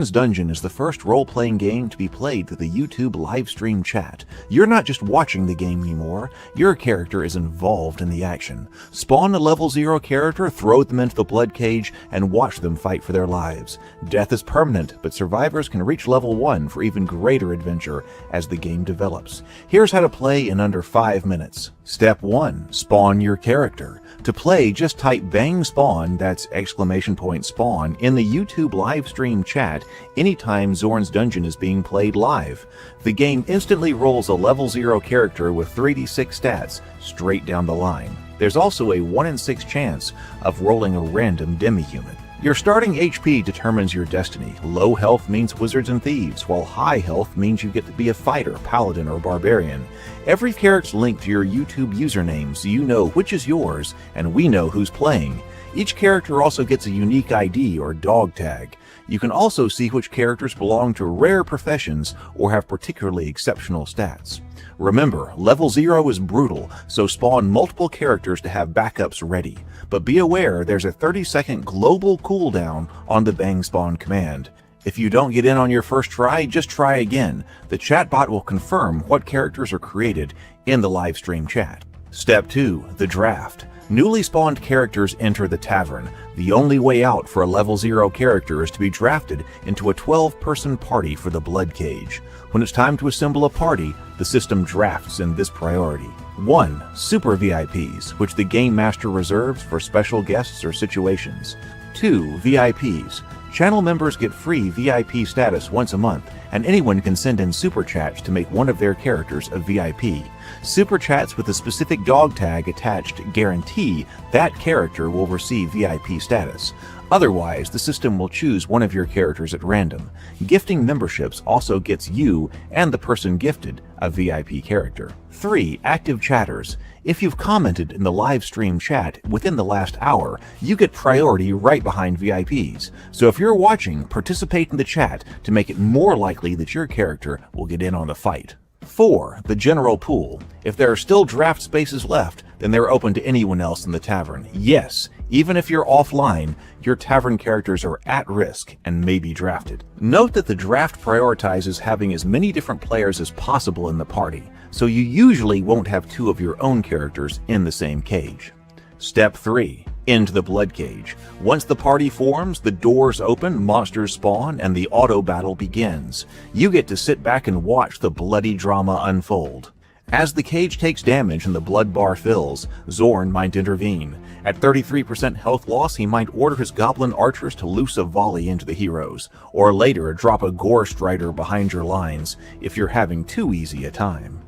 Zorn's Dungeon is the first role-playing game to be played through the YouTube livestream chat. You're not just watching the game anymore, your character is involved in the action. Spawn a level 0 character, throw them into the Bloodcage, and watch them fight for their lives. Death is permanent, but survivors can reach level 1 for even greater adventure as the game develops. Here's how to play in under 5 minutes. Step 1. Spawn your character. To play, just type bang spawn, that's !spawn, in the YouTube livestream chat anytime Zorn's Dungeon is being played live. The game instantly rolls a level 0 character with 3d6 stats straight down the line. There's also a 1 in 6 chance of rolling a random demi-human. Your starting HP determines your destiny. Low health means wizards and thieves, while high health means you get to be a fighter, paladin, or barbarian. Every character's linked to your YouTube username, so you know which is yours, and we know who's playing. Each character also gets a unique ID or dog tag. You can also see which characters belong to rare professions or have particularly exceptional stats. Remember, level 0 is brutal, so spawn multiple characters to have backups ready. But be aware there's a 30-second global cooldown on the bang spawn command. If you don't get in on your first try, just try again. The chatbot will confirm what characters are created in the livestream chat. Step 2. The draft. Newly spawned characters enter the tavern. The only way out for a level 0 character is to be drafted into a 12-person party for the Bloodcage. When it's time to assemble a party, the system drafts in this priority. 1. Super VIPs, which the Game Master reserves for special guests or situations. 2. VIPs. Channel members get free VIP status once a month, and anyone can send in super chats to make one of their characters a VIP. Super chats with a specific dog tag attached guarantee that character will receive VIP status. Otherwise, the system will choose one of your characters at random. Gifting memberships also gets you and the person gifted a VIP character. 3. Active chatters. If you've commented in the live stream chat within the last hour, you get priority right behind VIPs. So if you're watching, participate in the chat to make it more likely that your character will get in on the fight. 4. The general pool. If there are still draft spaces left, then they're open to anyone else in the tavern. Yes, even if you're offline, your tavern characters are at risk and may be drafted. Note that the draft prioritizes having as many different players as possible in the party, so you usually won't have 2 of your own characters in the same cage. Step 3. Into the Bloodcage. Once the party forms, the doors open, monsters spawn, and the auto battle begins. You get to sit back and watch the bloody drama unfold. As the cage takes damage and the blood bar fills, Zorn might intervene. At 33% health loss, he might order his goblin archers to loose a volley into the heroes, or later drop a gore strider behind your lines if you're having too easy a time.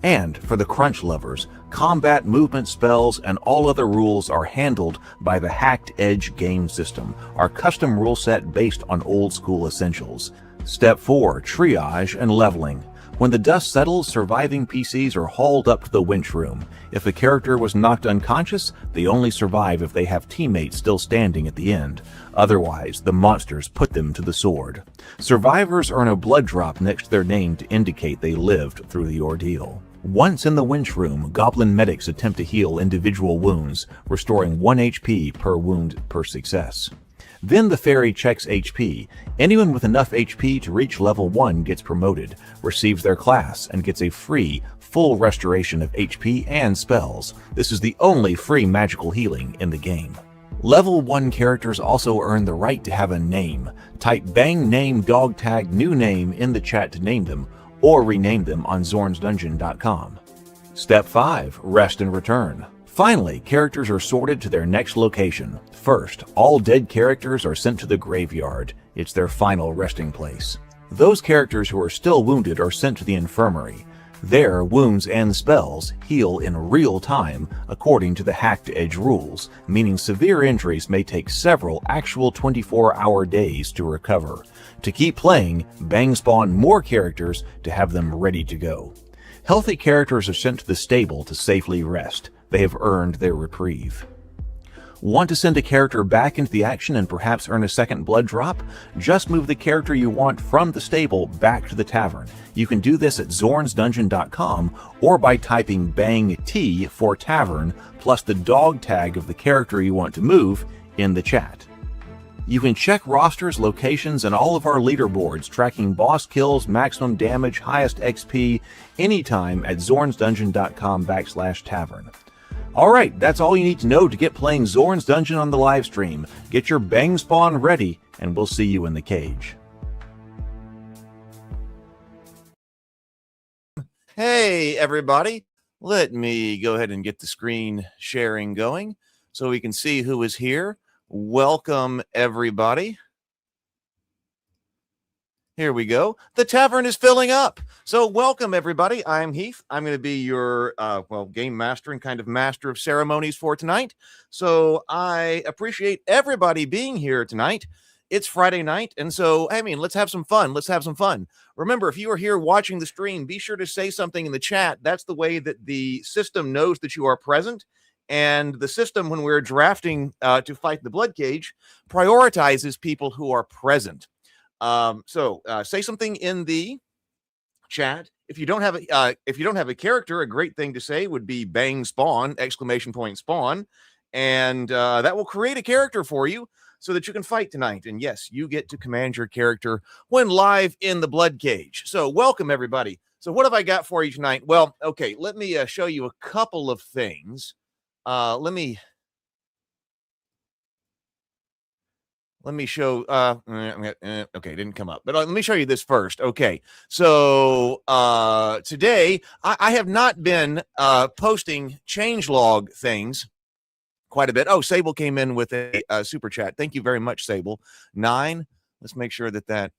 And for the crunch lovers, combat, movement, spells, and all other rules are handled by the Hacked Edge game system, our custom rule set based on old school essentials. Step 4. Triage and leveling. When the dust settles, surviving PCs are hauled up to the winch room. If a character was knocked unconscious, they only survive if they have teammates still standing at the end. Otherwise, the monsters put them to the sword. Survivors earn a blood drop next to their name to indicate they lived through the ordeal. Once in the winch room, goblin medics attempt to heal individual wounds, restoring 1 HP per wound per success. Then the fairy checks HP. Anyone with enough HP to reach level 1 gets promoted, receives their class, and gets a free, full restoration of HP and spells. This is the only free magical healing in the game. Level 1 characters also earn the right to have a name. Type bang name dog tag new name in the chat to name them, or rename them on zornsdungeon.com. Step 5. Rest and return. Finally, characters are sorted to their next location. First, all dead characters are sent to the graveyard. It's their final resting place. Those characters who are still wounded are sent to the infirmary. There, wounds and spells heal in real time according to the Hacked Edge rules, meaning severe injuries may take several actual 24-hour days to recover. To keep playing, bang spawn more characters to have them ready to go. Healthy characters are sent to the stable to safely rest. They have earned their reprieve. Want to send a character back into the action and perhaps earn a second blood drop? Just move the character you want from the stable back to the tavern. You can do this at zornsdungeon.com or by typing bang T for tavern plus the dog tag of the character you want to move in the chat. You can check rosters, locations, and all of our leaderboards, tracking boss kills, maximum damage, highest XP, anytime at zornsdungeon.com/tavern. Alright, that's all you need to know to get playing Zorn's Dungeon on the live stream. Get your bang spawn ready, and we'll see you in the cage. Hey everybody, let me go ahead and get the screen sharing going so we can see who is here. Welcome everybody. Here we go. The tavern is filling up. So welcome everybody. I'm Heath. I'm going to be your game master and kind of master of ceremonies for tonight. So I appreciate everybody being here tonight. It's Friday night, and so I mean, let's have some fun. Let's have some fun. Remember, if you are here watching the stream, be sure to say something in the chat. That's the way that the system knows that you are present. And the system, when we're drafting to fight the Bloodcage, prioritizes people who are present. So say something in the chat. If you don't have a character, a great thing to say would be bang spawn, exclamation point spawn, and that will create a character for you so that you can fight tonight. And yes, you get to command your character when live in the Bloodcage. So welcome everybody. So what have I got for you tonight? Well, okay, let me show you a couple of things. Let me show, okay, didn't come up, but let me show you this first. Okay, so today I have not been posting changelog things quite a bit. Oh, Sable came in with a super chat. Thank you very much, Sable. 9. Let's make sure that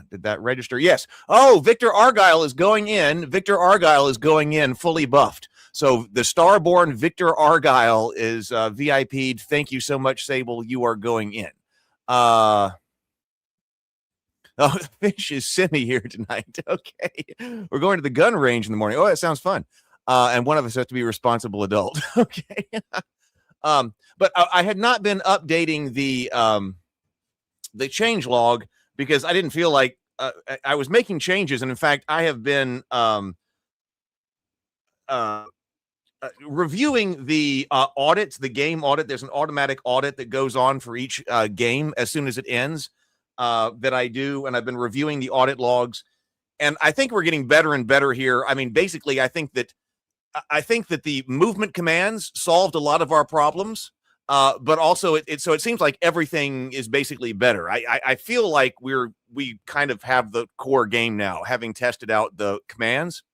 did that register? Yes. Oh, Victor Argyle is going in. Victor Argyle is going in fully buffed. So the Starborn Victor Argyle is VIP'd. Thank you so much, Sable. You are going in. Oh, Fish is semi here tonight. Okay. We're going to the gun range in the morning. Oh, that sounds fun. And one of us has to be a responsible adult. Okay. But I had not been updating the changelog because I didn't feel like I was making changes. And in fact, I have been reviewing the audits, the game audit. There's an automatic audit that goes on for each game as soon as it ends that I do. And I've been reviewing the audit logs. And I think we're getting better and better here. I mean, basically, I think that the movement commands solved a lot of our problems. But also so it seems like everything is basically better. I feel like we kind of have the core game now, having tested out the commands.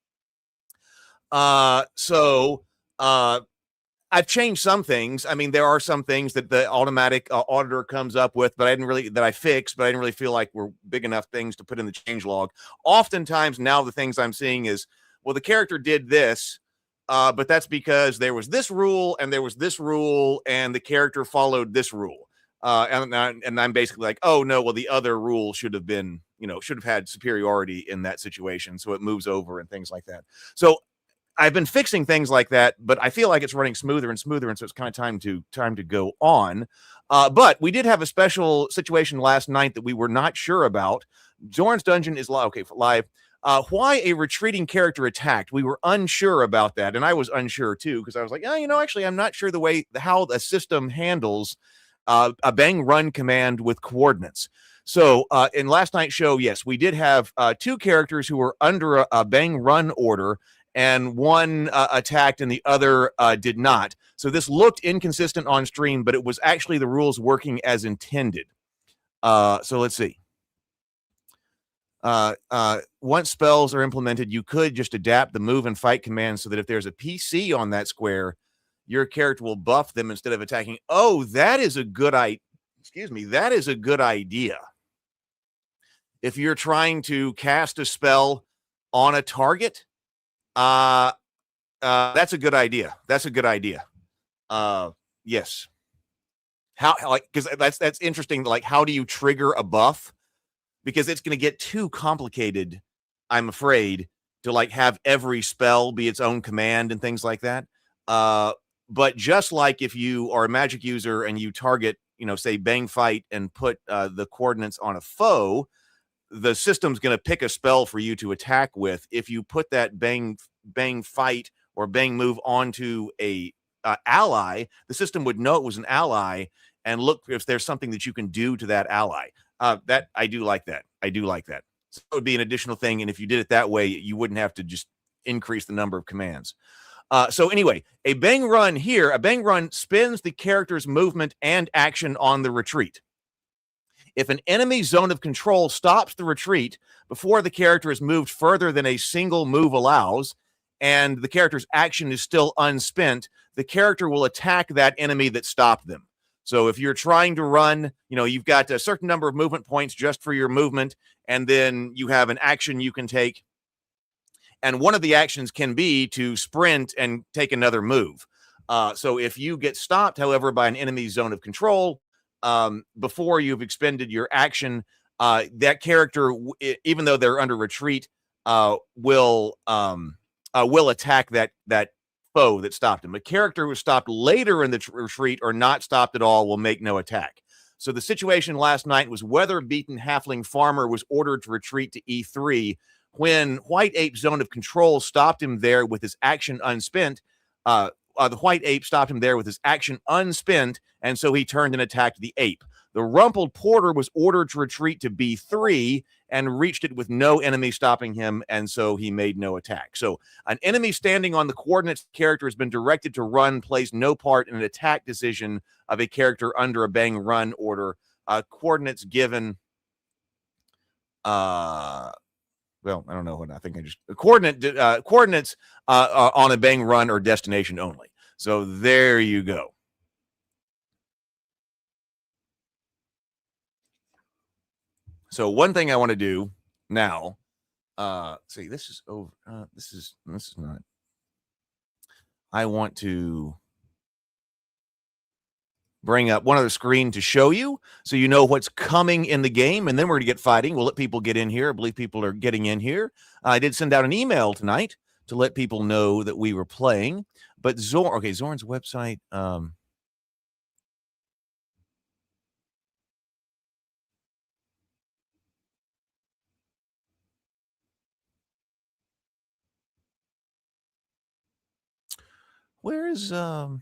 So I've changed some things. I mean, there are some things that the automatic auditor comes up with, but I fixed, but I didn't really feel like were big enough things to put in the changelog. Oftentimes now the things I'm seeing is, well, the character did this, but that's because there was this rule and there was this rule and the character followed this rule. And I'm basically like, oh no, well, the other rule should have been, should have had superiority in that situation. So it moves over and things like that. So I've been fixing things like that, but I feel like it's running smoother and smoother. And so it's kind of time to go on. But we did have a special situation last night that we were not sure about. Zorn's Dungeon is live. Okay, live. Why a retreating character attacked? We were unsure about that, and I was unsure too because I was like, actually, I'm not sure how the system handles a bang run command with coordinates. So in last night's show, yes, we did have 2 characters who were under a bang run order, and one attacked and the other did not. So this looked inconsistent on stream, but it was actually the rules working as intended. So let's see. Once spells are implemented, you could just adapt the move and fight commands so that if there's a PC on that square, your character will buff them instead of attacking. Oh, that is a good idea. Excuse me. That is a good idea. If you're trying to cast a spell on a target, that's a good idea. That's a good idea. Yes. Because that's interesting. Like, how do you trigger a buff? Because it's going to get too complicated, I'm afraid, to have every spell be its own command and things like that. But just like if you are a magic user and you target, say bang fight and put the coordinates on a foe, the system's going to pick a spell for you to attack with. If you put that bang fight or bang move onto a ally, the system would know it was an ally and look if there's something that you can do to that ally. That I do like that. I do like that. So it would be an additional thing, and if you did it that way, you wouldn't have to just increase the number of commands. So anyway, a bang run here, a bang run spins the character's movement and action on the retreat. If an enemy zone of control stops the retreat before the character has moved further than a single move allows, and the character's action is still unspent, the character will attack that enemy that stopped them. So if you're trying to run, you've got a certain number of movement points just for your movement, and then you have an action you can take. And one of the actions can be to sprint and take another move. So if you get stopped, however, by an enemy zone of control, before you've expended your action, that character, even though they're under retreat, will attack that foe that stopped him. A character who was stopped later in the retreat or not stopped at all will make no attack. So the situation last night was weather-beaten halfling farmer was ordered to retreat to E3 when White Ape's zone of control stopped him there with his action unspent. The White Ape stopped him there with his action unspent, and so he turned and attacked the ape. The rumpled porter was ordered to retreat to B3 and reached it with no enemy stopping him, and so he made no attack. So an enemy standing on the coordinates character has been directed to run plays no part in an attack decision of a character under a bang run order. Coordinates given... well, I don't know what I think I just coordinates on a bang run or destination only. So there you go. So one thing I want to do now, see, this is over. This is not. I want to bring up one other screen to show you so you know what's coming in the game, and then we're going to get fighting. We'll let people get in here. I believe people are getting in here. I did send out an email tonight to let people know that we were playing, but Zorn's website. Where is well,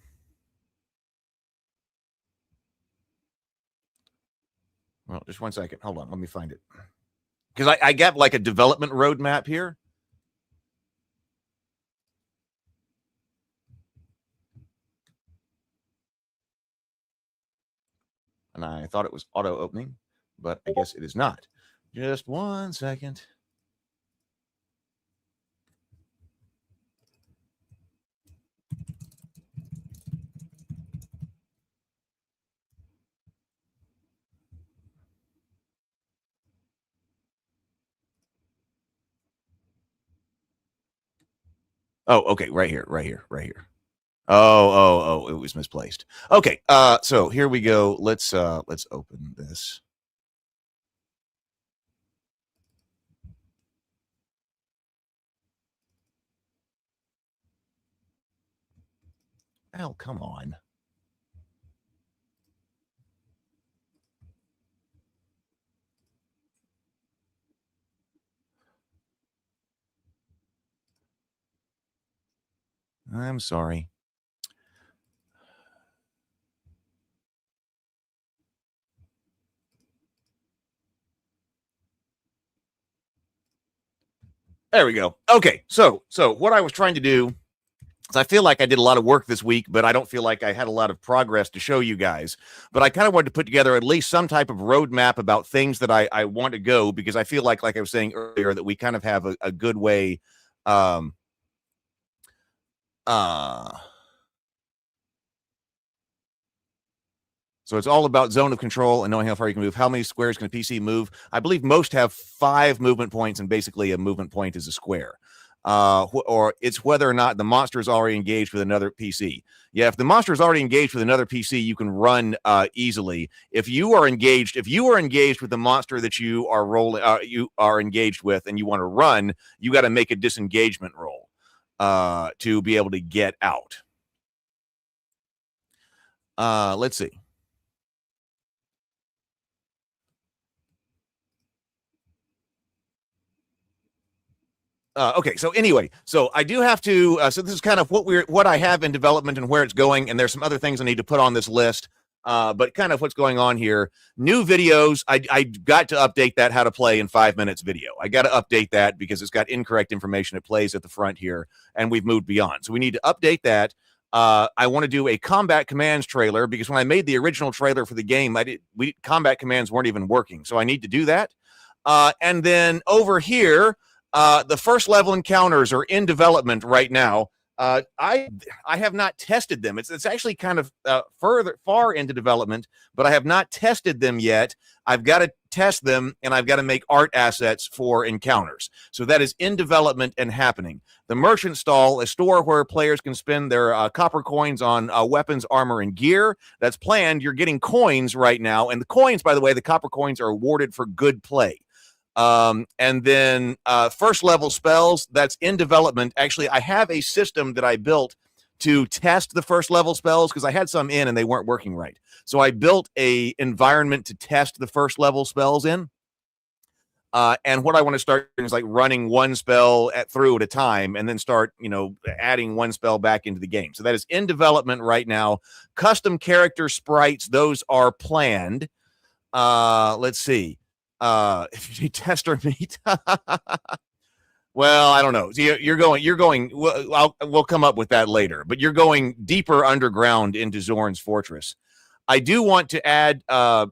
just one second. Hold on. Let me find it. Because I got like a development roadmap here. And I thought it was auto opening, but I guess it is not. Just one second. Oh, okay, right here. Oh, it was misplaced. Okay, so here we go. Let's open this. Oh, come on. I'm sorry. There we go. Okay, so what I was trying to do is I feel like I did a lot of work this week, but I don't feel like I had a lot of progress to show you guys. But I kind of wanted to put together at least some type of roadmap about things that I want to go, because I feel like I was saying earlier, that we kind of have a good way. So it's all about zone of control and knowing how far you can move. How many squares can a PC move? I believe most have 5 movement points, and basically a movement point is a square. Or it's whether or not the monster is already engaged with another PC. Yeah, if the monster is already engaged with another PC, you can run easily. If you are engaged with the monster that you are engaged with, and you want to run, you got to make a disengagement roll to be able to get out. Let's see. Okay, so anyway, so I do have to. So this is kind of what I have in development and where it's going, and there's some other things I need to put on this list. But kind of what's going on here, new videos, I got to update that how to play in 5 minutes video. I got to update that because it's got incorrect information. It plays at the front here, and we've moved beyond. So we need to update that. I want to do a combat commands trailer because when I made the original trailer for the game, combat commands weren't even working. So I need to do that. And then over here, the first level encounters are in development right now. I have not tested them. It's actually kind of far into development, but I have not tested them yet. I've got to test them, and I've got to make art assets for encounters. So that is in development and happening. The Merchant Stall, a store where players can spend their copper coins on weapons, armor, and gear. That's planned. You're getting coins right now, and the coins, by the way, the copper coins are awarded for good play. And then first level spells, that's in development. Actually, I have a system that I built to test the first level spells because I had some in and they weren't working right. So I built a environment to test the first level spells in. And what I want to start doing is like running one spell through at a time and then start, adding one spell back into the game. So that is in development right now. Custom character sprites, those are planned. Let's see. If you need tester meat, well, I don't know. You're going. We'll come up with that later. But you're going deeper underground into Zorn's fortress. I do want to add a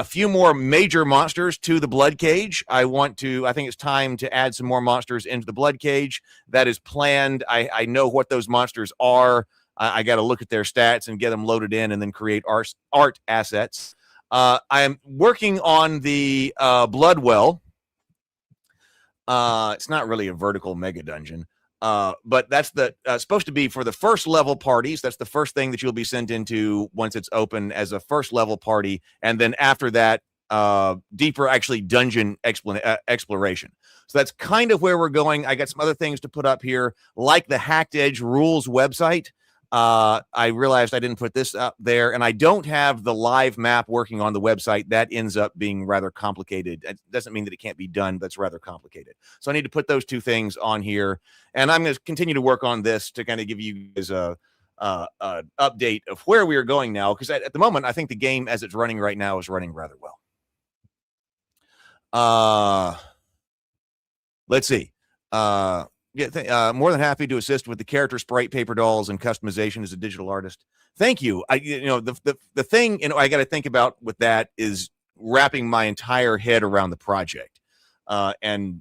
few more major monsters to the Bloodcage. I think it's time to add some more monsters into the Bloodcage. That is planned. I know what those monsters are. I got to look at their stats and get them loaded in, and then create art assets. I'm working on the Bloodwell. It's not really a vertical mega dungeon, but that's supposed to be for the first level parties. That's the first thing that you'll be sent into once it's open as a first level party, and then after that, deeper actually dungeon exploration. So that's kind of where we're going. I got some other things to put up here, like the Hacked Edge rules website. I realized I didn't put this up there, and I don't have the live map working on the website. That ends up being rather complicated. It doesn't mean that it can't be done, but it's rather complicated. So I need to put those two things on here, and I'm going to continue to work on this to kind of give you guys a update of where we are going now, because at the moment, I think the game as it's running right now is running rather well. Let's see. More than happy to assist with the character sprite paper dolls and customization as a digital artist. Thank you. The thing I got to think about with that is wrapping my entire head around the project and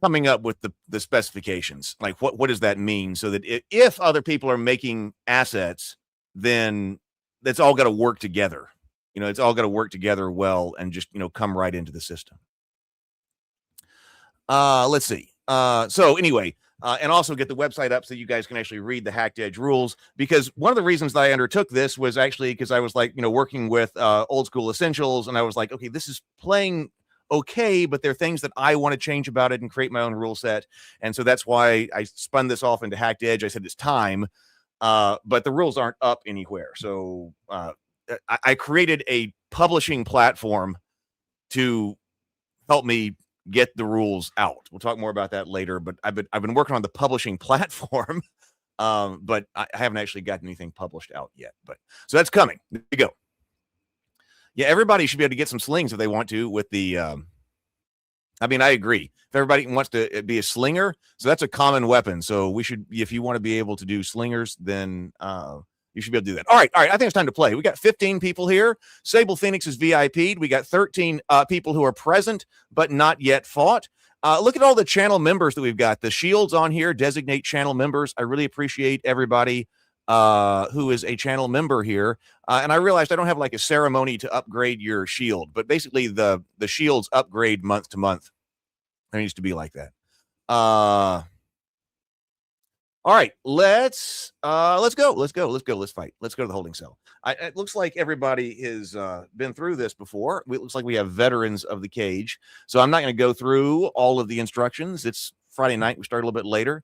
coming up with the specifications. Like what does that mean? So that if other people are making assets, then that's all got to work together. It's all got to work together well and just come right into the system. Let's see. So anyway, and also get the website up so you guys can actually read the Hacked Edge rules, because one of the reasons that I undertook this was actually because I was like, working with Old School Essentials, and I was like, okay, this is playing okay, but there are things that I want to change about it and create my own rule set. And so that's why I spun this off into Hacked Edge. I said it's time, but the rules aren't up anywhere. So I created a publishing platform to help me get the rules out. We'll talk more about that later, but I've been working on the publishing platform, but I haven't actually gotten anything published out yet. But so that's coming. There you go. Yeah, everybody should be able to get some slings if they want to with the I agree. If everybody wants to be a slinger, so that's a common weapon. So we should, if you want to be able to do slingers, then you should be able to do that. All right. I think it's time to play. We got 15 people here. Sable Phoenix is VIP'd. We got 13 people who are present but not yet fought. Look at all the channel members that we've got. The shields on here designate channel members. I really appreciate everybody who is a channel member here. And I realized I don't have like a ceremony to upgrade your shield, but basically the shields upgrade month to month. There needs to be like that. All right, let's go. Let's fight. Let's go to the holding cell. It looks like everybody has been through this before. It looks like we have veterans of the cage. So I'm not going to go through all of the instructions. It's Friday night. We start a little bit later.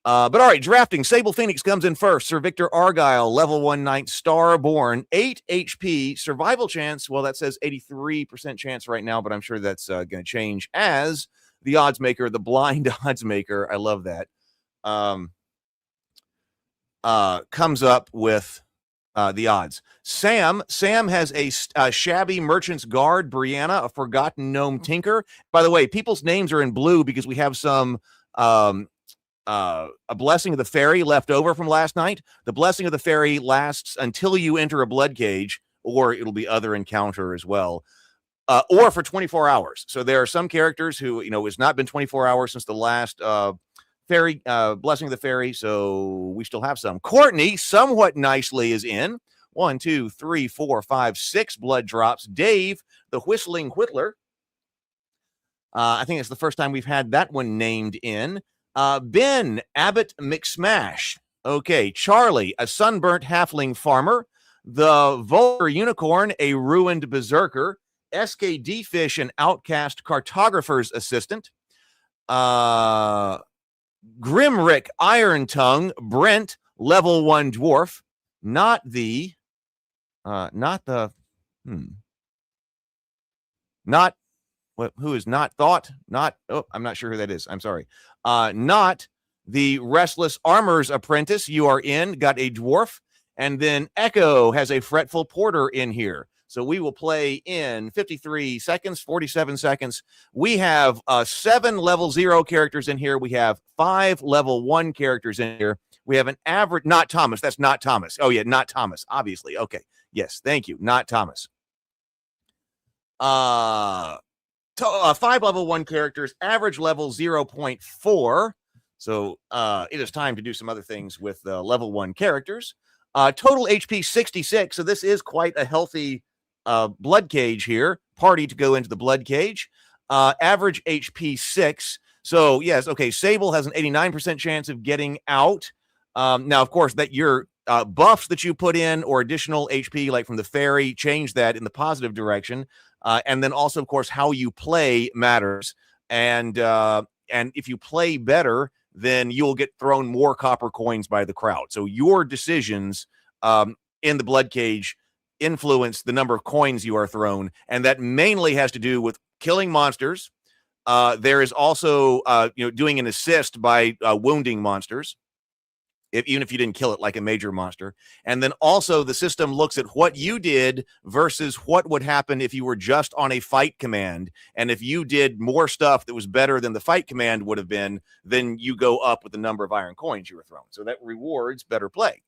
But all right, drafting. Sable Phoenix comes in first. Sir Victor Argyle, level 1 knight, Starborn, 8 HP, survival chance. Well, that says 83% chance right now, but I'm sure that's going to change as the odds maker, the blind odds maker. I love that. Comes up with the odds. Sam has a shabby merchant's guard, Brianna, a forgotten gnome tinker. By the way, people's names are in blue because we have some a blessing of the fairy left over from last night. The blessing of the fairy lasts until you enter a blood cage, or it'll be other encounter as well, or for 24 hours. So there are some characters who, it's not been 24 hours since the last fairy blessing of the fairy, so we still have some. Courtney somewhat nicely is in. 1, 2, 3, 4, 5, 6 blood drops. Dave, the whistling whittler. I think it's the first time we've had that one named in. Ben, Abbott McSmash. Okay, Charlie, a sunburnt halfling farmer. The vulgar unicorn, a ruined berserker. SKD Fish, an outcast cartographer's assistant. Grimrick Iron Tongue, Brent, level 1 dwarf. Who is not thought? I'm not sure who that is. I'm sorry. Not the restless armor's apprentice. You are in, got a dwarf. And then Echo has a fretful porter in here. So we will play in 53 seconds, 47 seconds. We have 7 level 0 characters in here. We have 5 level 1 characters in here. We have an average, not Thomas. That's not Thomas. Oh, yeah, not Thomas, obviously. Okay. Yes, thank you. Not Thomas. 5 level 1 characters, average level 0.4. So it is time to do some other things with the level 1 characters. Total HP 66. So this is quite a healthy blood cage here. Party to go into the blood cage. Average HP 6. So yes, okay. Sable has an 89% chance of getting out. Now, of course, that your buffs that you put in or additional HP, like from the fairy, change that in the positive direction. And then also, of course, how you play matters. And if you play better, then you'll get thrown more copper coins by the crowd. So your decisions in the blood cage influence the number of coins you are thrown. And that mainly has to do with killing monsters. There is also, doing an assist by wounding monsters. Even if you didn't kill it like a major monster. And then also the system looks at what you did versus what would happen if you were just on a fight command. And if you did more stuff that was better than the fight command would have been, then you go up with the number of iron coins you were thrown. So that rewards better play,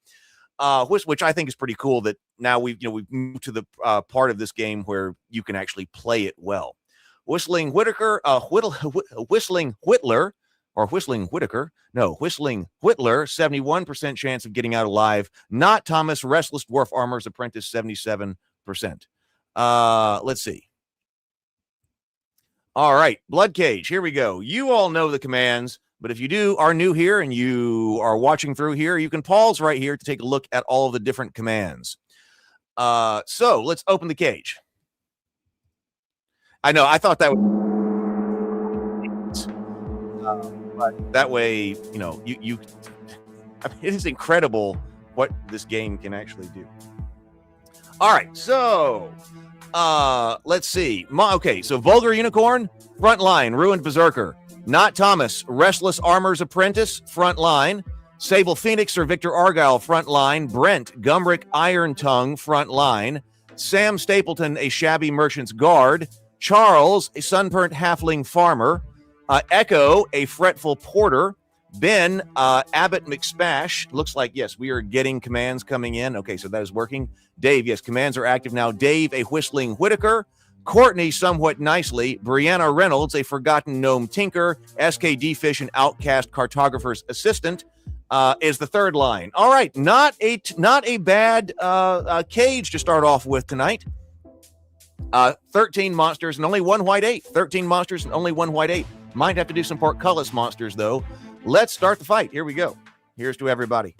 which I think is pretty cool that now we've moved to the part of this game where you can actually play it well. Whistling Whittaker, Whistling Whittler, or Whistling Whittaker. No, Whistling Whittler, 71% chance of getting out alive. Not Thomas, Restless Dwarf Armor's Apprentice, 77%. Let's see. All right, Blood Cage, here we go. You all know the commands, but if you are new here and you are watching through here, you can pause right here to take a look at all of the different commands. So let's open the cage. I know, I thought that would... but that way, it is incredible what this game can actually do. All right, so let's see. Okay, so Vulgar Unicorn, front line, Ruined Berserker. Not Thomas, Restless Armor's Apprentice, front line. Sable Phoenix or Victor Argyle, front line. Brent, Gumrick Iron Tongue, front line. Sam Stapleton, a Shabby Merchant's Guard. Charles, a Sunburnt Halfling Farmer. Echo, a Fretful Porter. Ben, Abbott McSmash. Looks like, yes, we are getting commands coming in. Okay, so that is working. Dave, yes, commands are active now. Dave, a Whistling Whittaker. Courtney, somewhat nicely. Brianna Reynolds, a Forgotten Gnome Tinker. SKD Fish, an Outcast Cartographer's Assistant, is the third line. All right, not a bad cage to start off with tonight. 13 monsters and only 1 white 8. 13 monsters and only 1 white 8. Might have to do some portcullis monsters, though. Let's start the fight. Here we go. Here's to everybody.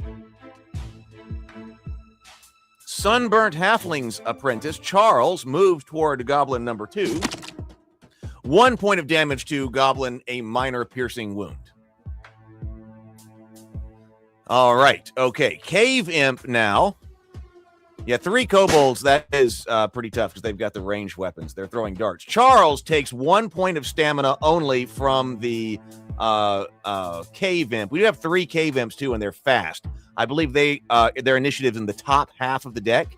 Sunburnt Halfling's Apprentice, Charles, moves toward Goblin number 2. 1 point of damage to Goblin, a minor piercing wound. All right. Okay. Cave Imp now. Yeah, 3 kobolds, that is pretty tough because they've got the ranged weapons. They're throwing darts. Charles takes 1 point of stamina only from the cave imp. We do have 3 cave imps, too, and they're fast. I believe their initiative's in the top half of the deck.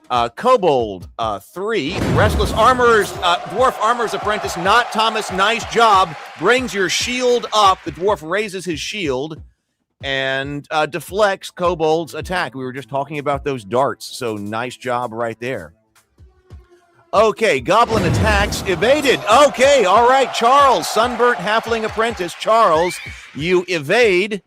Kobold, 3. Restless Armor's, Dwarf Armor's Apprentice, not Thomas. Nice job. Brings your shield up. The dwarf raises his shield and deflects Kobold's attack. We were just talking about those darts, so nice job right there. Okay, Goblin attacks, evaded. Okay, all right, Charles, Sunburnt Halfling Apprentice. Charles, you evade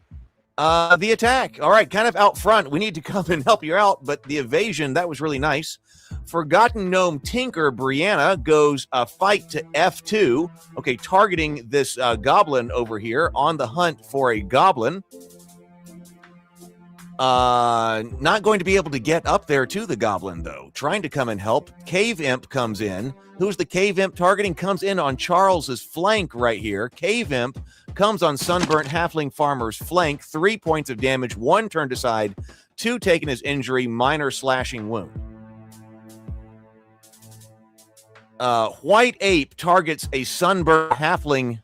the attack. All right, kind of out front. We need to come and help you out, but the evasion, that was really nice. Forgotten Gnome Tinker, Brianna, goes fight to F2. Okay, targeting this goblin over here, on the hunt for a goblin. Not going to be able to get up there to the goblin, though. Trying to come and help. Cave Imp comes in. Who's the Cave Imp targeting? Comes in on Charles's flank right here. Cave Imp comes on Sunburnt Halfling Farmer's flank. 3 points of damage, 1 turned aside, 2 taken as injury, minor slashing wound. White Ape targets a Sunburnt Halfling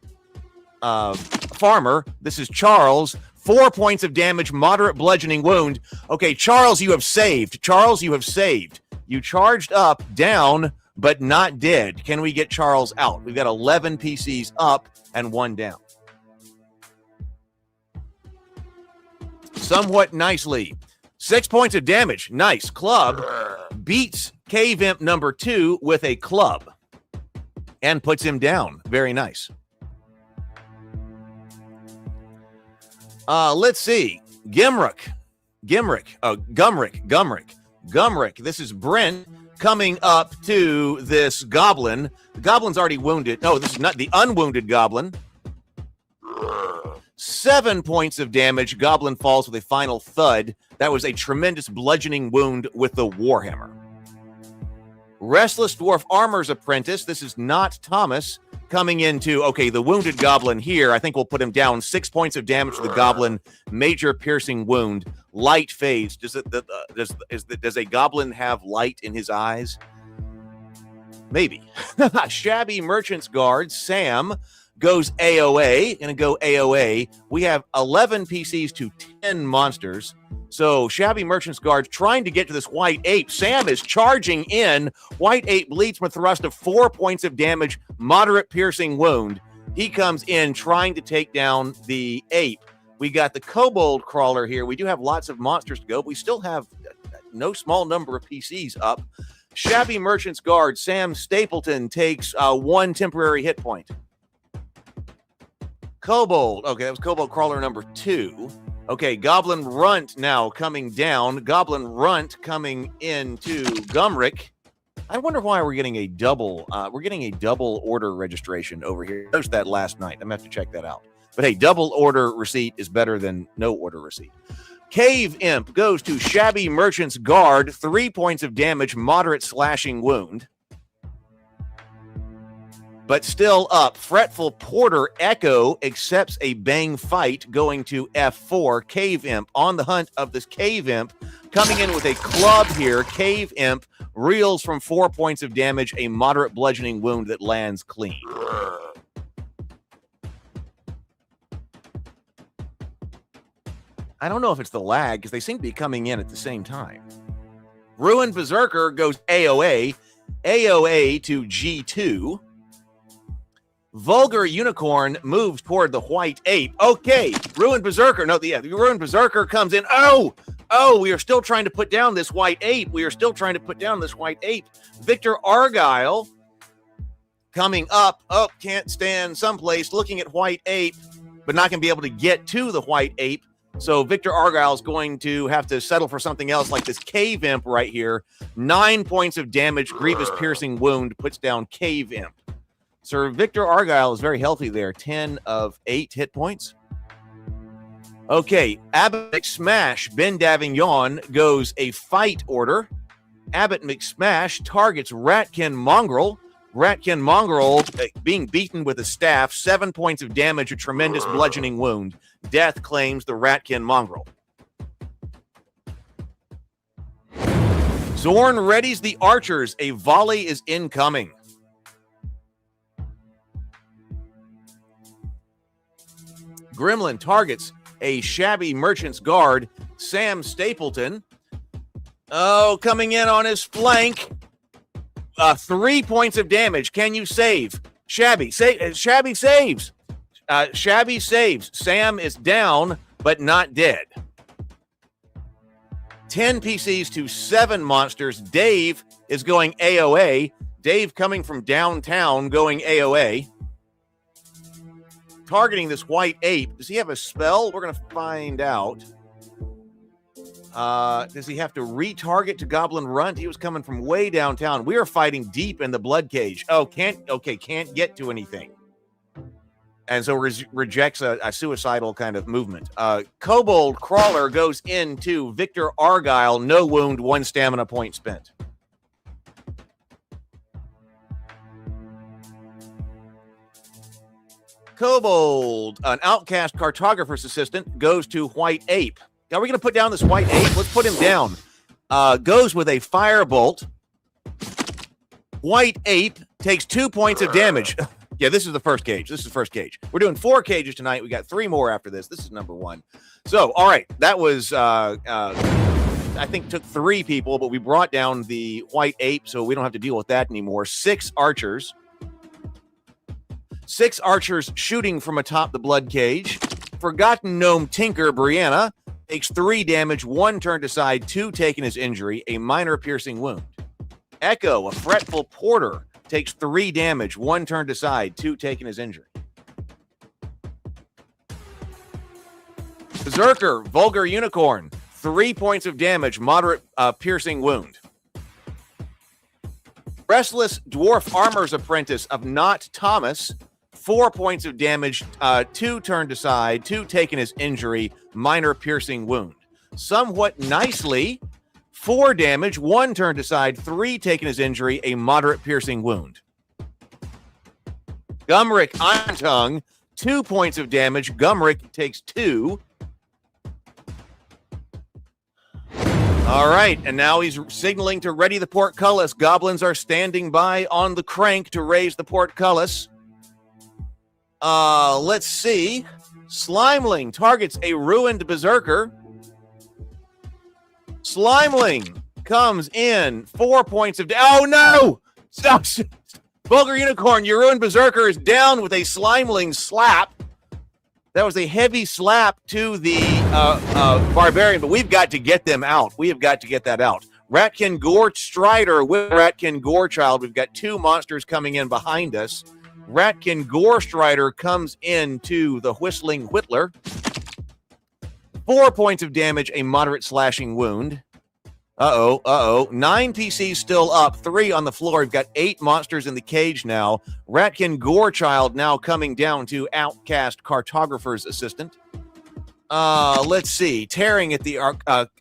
farmer. This is Charles. 4 points of damage, moderate bludgeoning wound. Okay, Charles, you have saved. Charles, you have saved. You charged up, down, but not dead. Can we get Charles out? We've got 11 PCs up and 1 down. Somewhat nicely. 6 points of damage. Nice. Club beats Cave Imp number 2 with a club and puts him down. Very nice. Let's see. Gumrick. This is Brent coming up to this goblin. The goblin's already wounded. No, this is not the unwounded goblin. 7 points of damage. Goblin falls with a final thud. That was a tremendous bludgeoning wound with the Warhammer. Restless Dwarf Armor's Apprentice. This is not Thomas. Coming into, okay, the wounded goblin here. I think we'll put him down. 6 points of damage to the goblin. Major piercing wound. Light phase. Does a goblin have light in his eyes? Maybe. Shabby Merchant's Guard. Sam goes AOA. Gonna go AOA. We have 11 PCs to 10 monsters. So Shabby Merchant's Guard trying to get to this White Ape. Sam is charging in. White Ape bleeds from a thrust of 4 points of damage, moderate piercing wound. He comes in trying to take down the ape. We got the Kobold Crawler here. We do have lots of monsters to go. But we still have no small number of PCs up. Shabby Merchant's Guard, Sam Stapleton takes 1 temporary hit point. Kobold. Okay, that was Kobold Crawler number 2. Okay, Goblin Runt now coming down. Goblin Runt coming into Gumrick. I wonder why we're getting a double. We're getting a double order registration over here. I noticed that last night. I'm gonna have to check that out. But hey, double order receipt is better than no order receipt. Cave Imp goes to Shabby Merchant's Guard. 3 points of damage, moderate slashing wound. But still up. Fretful Porter Echo accepts a bang fight, going to F4. Cave Imp on the hunt of this Cave Imp. Coming in with a club here. Cave Imp reels from 4 points of damage, a moderate bludgeoning wound that lands clean. I don't know if it's the lag, because they seem to be coming in at the same time. Ruined Berserker goes AOA. AOA to G2. Vulgar Unicorn moves toward the White Ape. Okay, Ruined Berserker. No, the Ruined Berserker comes in. Oh, we are still trying to put down this White Ape. Victor Argyle coming up. Oh, can't stand someplace. Looking at White Ape, but not going to be able to get to the White Ape. So Victor Argyle is going to have to settle for something else, like this Cave Imp right here. 9 points of damage, grievous piercing wound, puts down Cave Imp. Sir Victor Argyle is very healthy there. 10 of 8 hit points. Okay, Abbott McSmash, Ben Davignon goes a fight order. Abbott McSmash targets Ratkin Mongrel. Ratkin Mongrel being beaten with a staff. 7 points of damage, a tremendous bludgeoning wound. Death claims the Ratkin Mongrel. Zorn readies the archers. A volley is incoming. Gremlin targets a shabby merchant's guard, Sam Stapleton. Oh, coming in on his flank. 3 points of damage. Can you save? Shabby saves. Shabby saves. Sam is down, but not dead. 10 PCs to 7 monsters. Dave is going AOA. Dave coming from downtown going AOA. Targeting this white ape. Does he have a spell? We're going to find out. Does he have to retarget to Goblin Runt? He was coming from way downtown. We are fighting deep in the Bloodcage. Oh, can't get to anything. And so rejects a suicidal kind of movement. Kobold Crawler goes into Victor Argyle. No wound, 1 stamina point spent. Kobold, an outcast cartographer's assistant, goes to White Ape. Are we going to put down this White Ape? Let's put him down. Goes with a firebolt. White Ape takes 2 points of damage. Yeah, this is the first cage. We're doing 4 cages tonight. We got 3 more after this. This is number 1. So, all right. That was, I think, took 3 people, but we brought down the White Ape, so we don't have to deal with that anymore. 6 archers. 6 archers shooting from atop the Bloodcage. Forgotten Gnome Tinker Brianna takes 3 damage, 1 turned aside, 2 taken as injury, a minor piercing wound. Echo, a fretful porter, takes 3 damage, 1 turned aside, 2 taken as injury. Berserker, Vulgar Unicorn, 3 points of damage, moderate piercing wound. Restless Dwarf Armor's Apprentice of Not Thomas, 4 points of damage, 2 turned aside, 2 taken as injury, minor piercing wound. Somewhat Nicely, 4 damage, 1 turned aside, 3 taken as injury, a moderate piercing wound. Gumrick Antung, 2 points of damage. Gumrick takes 2. All right, and now he's signaling to ready the portcullis. Goblins are standing by on the crank to raise the portcullis. Let's see. Slimeling targets a ruined berserker. Slimeling comes in 4 points of oh no! Stop! Vulgar Unicorn, your ruined berserker is down with a Slimeling slap. That was a heavy slap to the barbarian, but we've got to get them out. We have got to get that out. Ratkin Gore Strider with Ratkin Gore Child. We've got 2 monsters coming in behind us. Ratkin Gore Strider comes into the Whistling Whittler. 4 points of damage, a moderate slashing wound. 9 PCs still up, 3 on the floor. We've got 8 monsters in the cage now. Ratkin Gorechild now coming down to Outcast Cartographer's Assistant. Let's see. Tearing at the our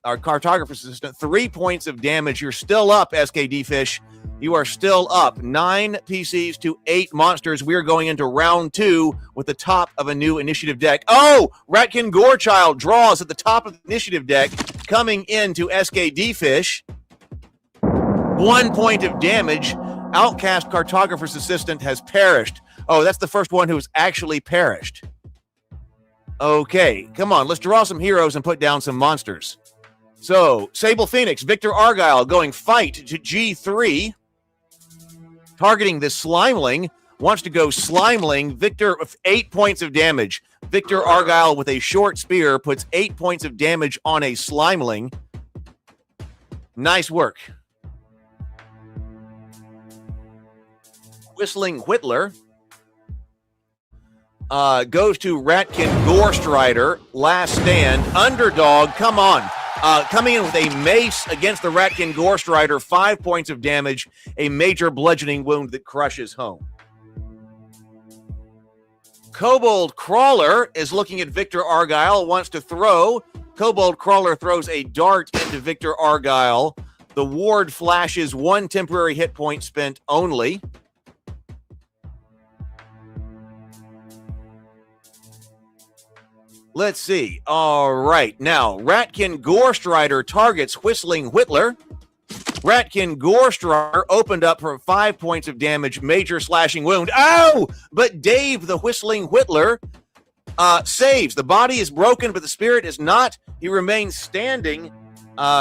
Cartographer's Assistant. 3 points of damage. You're still up, SKD Fish. You are still up. 9 PCs to 8 monsters. We are going into round 2 with the top of a new initiative deck. Oh! Ratkin Gorechild draws at the top of the initiative deck, coming into SKD Fish. 1 point of damage. Outcast Cartographer's Assistant has perished. Oh, that's the first one who has actually perished. Okay, come on. Let's draw some heroes and put down some monsters. So, Sable Phoenix, Victor Argyle going fight to G3. Targeting this Slimeling. Wants to go Slimeling. Victor, 8 points of damage. Victor Argyle with a short spear puts 8 points of damage on a Slimeling. Nice work. Whistling Whittler goes to Ratkin Gorestrider. Last stand. Underdog, come on. Coming in with a mace against the Ratkin Gorestrider. 5 points of damage. A major bludgeoning wound that crushes home. Kobold Crawler is looking at Victor Argyle. Wants to throw. Kobold Crawler throws a dart into Victor Argyle. The ward flashes. 1 temporary hit point spent only. Let's see. All right. Now, Ratkin Gorestrider targets Whistling Whittler. Ratkin Gore Strider opened up for 5 points of damage, major slashing wound. Oh! But Dave, the Whistling Whittler, saves. The body is broken, but the spirit is not. He remains standing.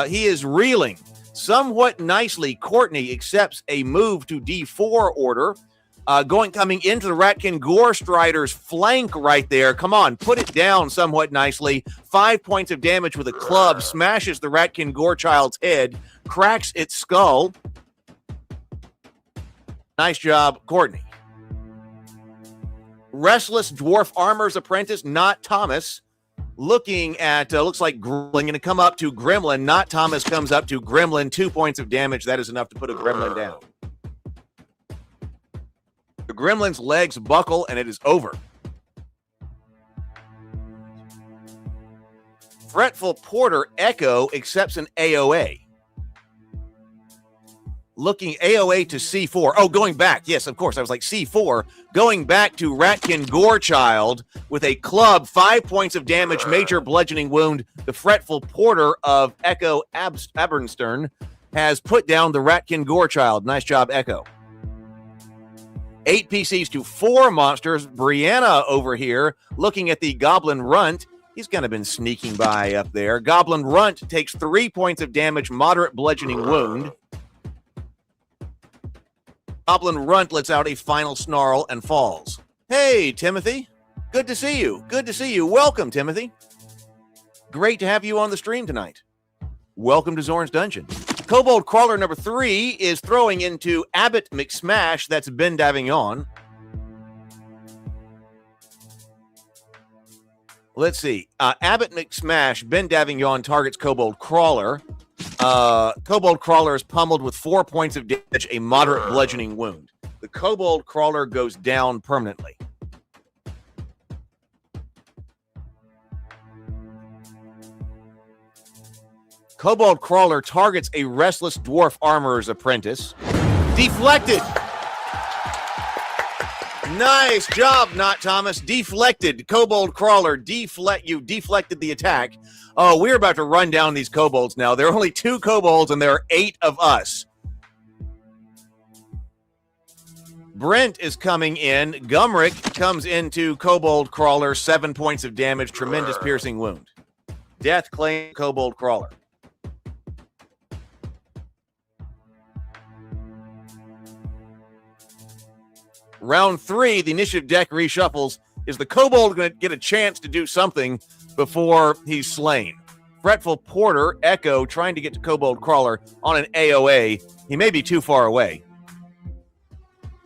He is reeling. Somewhat nicely, Courtney accepts a move to D4 order. Coming into the Ratkin Gore Strider's flank right there. Come on, put it down somewhat nicely. 5 points of damage with a club, smashes the Ratkin Gore child's head, cracks its skull. Nice job, Courtney. Restless Dwarf Armor's Apprentice, not Thomas. Looking at, looks like Gremlin, going to come up to Gremlin. Not Thomas comes up to Gremlin. 2 points of damage. That is enough to put a Gremlin down. The Gremlin's legs buckle, and it is over. Fretful Porter Echo accepts an AOA. Looking AOA to C4. Oh, going back. Yes, of course. I was like C4. Going back to Ratkin Gorechild with a club. 5 points of damage, major bludgeoning wound. The Fretful Porter of Echo Abernstern has put down the Ratkin Gorechild. Nice job, Echo. 8 PCs to 4 monsters. Brianna over here looking at the Goblin Runt. He's kind of been sneaking by up there. Goblin Runt takes 3 points of damage, moderate bludgeoning wound. Goblin Runt lets out a final snarl and falls. Hey, Timothy. Good to see you. Good to see you. Welcome, Timothy. Great to have you on the stream tonight. Welcome to Zorn's Dungeon. Kobold Crawler number 3 is throwing into Abbott McSmash. That's Ben Davignon. Let's see. Abbott McSmash, Ben Davignon targets Kobold Crawler. Kobold Crawler is pummeled with 4 points of damage, a moderate bludgeoning wound. The Kobold Crawler goes down permanently. Kobold Crawler targets a Restless Dwarf Armorer's Apprentice. Deflected. Nice job, Not Thomas. Deflected. Kobold Crawler, you deflected the attack. Oh, we're about to run down these kobolds now. There are only 2 kobolds, and there are 8 of us. Brent is coming in. Gumrick comes into Kobold Crawler. 7 points of damage, tremendous piercing wound. Death claim Kobold Crawler. Round 3, the initiative deck reshuffles. Is the kobold going to get a chance to do something before he's slain? Fretful Porter, Echo, trying to get to Kobold Crawler on an AOA. He may be too far away.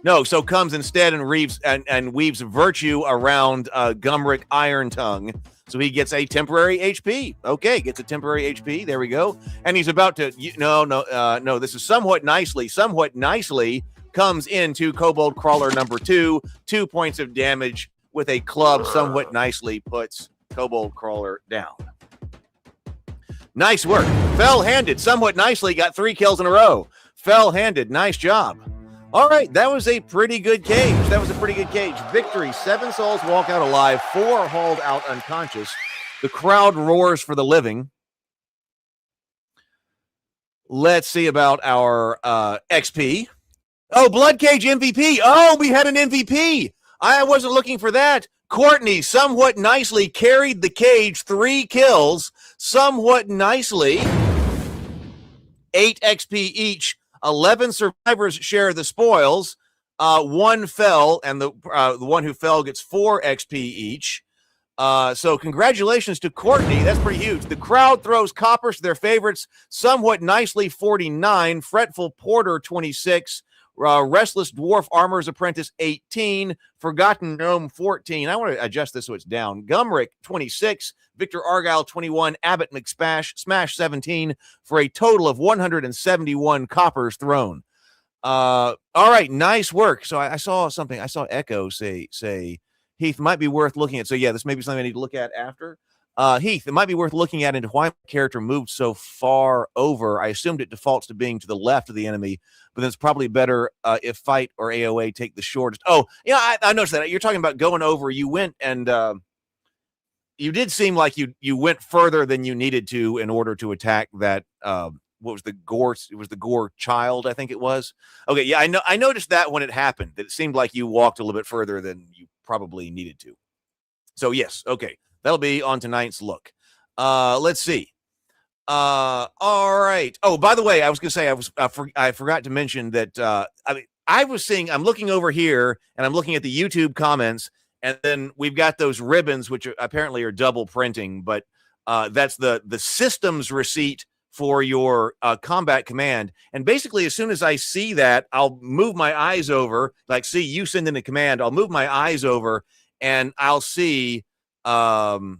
No, so comes instead and weaves Virtue around Gumrick Iron Tongue. So he gets a temporary HP. Okay, gets a temporary HP. There we go. And he's about to... No, this is somewhat nicely comes into Kobold Crawler number 2. 2 points of damage with a club, somewhat nicely puts Kobold Crawler down. Nice work. Fell-handed, somewhat nicely, got 3 kills in a row. Fell-handed, nice job. All right, that was a pretty good cage. Victory. 7 souls walk out alive, 4 hauled out unconscious. The crowd roars for the living. Let's see about our XP. Oh, Bloodcage MVP. Oh, we had an MVP. I wasn't looking for that. Courtney somewhat nicely carried the cage, 3 kills, somewhat nicely. 8 XP each. 11 survivors share the spoils. 1 fell, and the one who fell gets 4 XP each. So congratulations to Courtney. That's pretty huge. The crowd throws coppers to their favorites somewhat nicely. 49. Fretful Porter 26. Restless Dwarf Armorer's Apprentice 18, Forgotten Gnome 14. I want to adjust this so it's down. Gumrick 26, Victor Argyle 21, Abbott McSmash 17 for a total of 171 coppers thrown. All right, nice work. So I saw something. I saw Echo say Heath might be worth looking at. So yeah, this may be something I need to look at after. Heath, it might be worth looking at into why my character moved so far over. I assumed it defaults to being to the left of the enemy, but then it's probably better if fight or AOA take the shortest. Oh, yeah, I noticed that. You're talking about going over. You went and you did seem like you went further than you needed to in order to attack that what was the gore? It was the gore child, I think it was. Okay, yeah, I noticed that when it happened, that it seemed like you walked a little bit further than you probably needed to. So yes, okay, that'll be on tonight's look. Let's see. All right. Oh, by the way, I was gonna say I forgot to mention that. I'm looking over here and I'm looking at the YouTube comments, and then we've got those ribbons which apparently are double printing, but that's the system's receipt for your combat command. And basically, as soon as I see that, I'll move my eyes over. Like, see, you send in a command. I'll move my eyes over, and I'll see the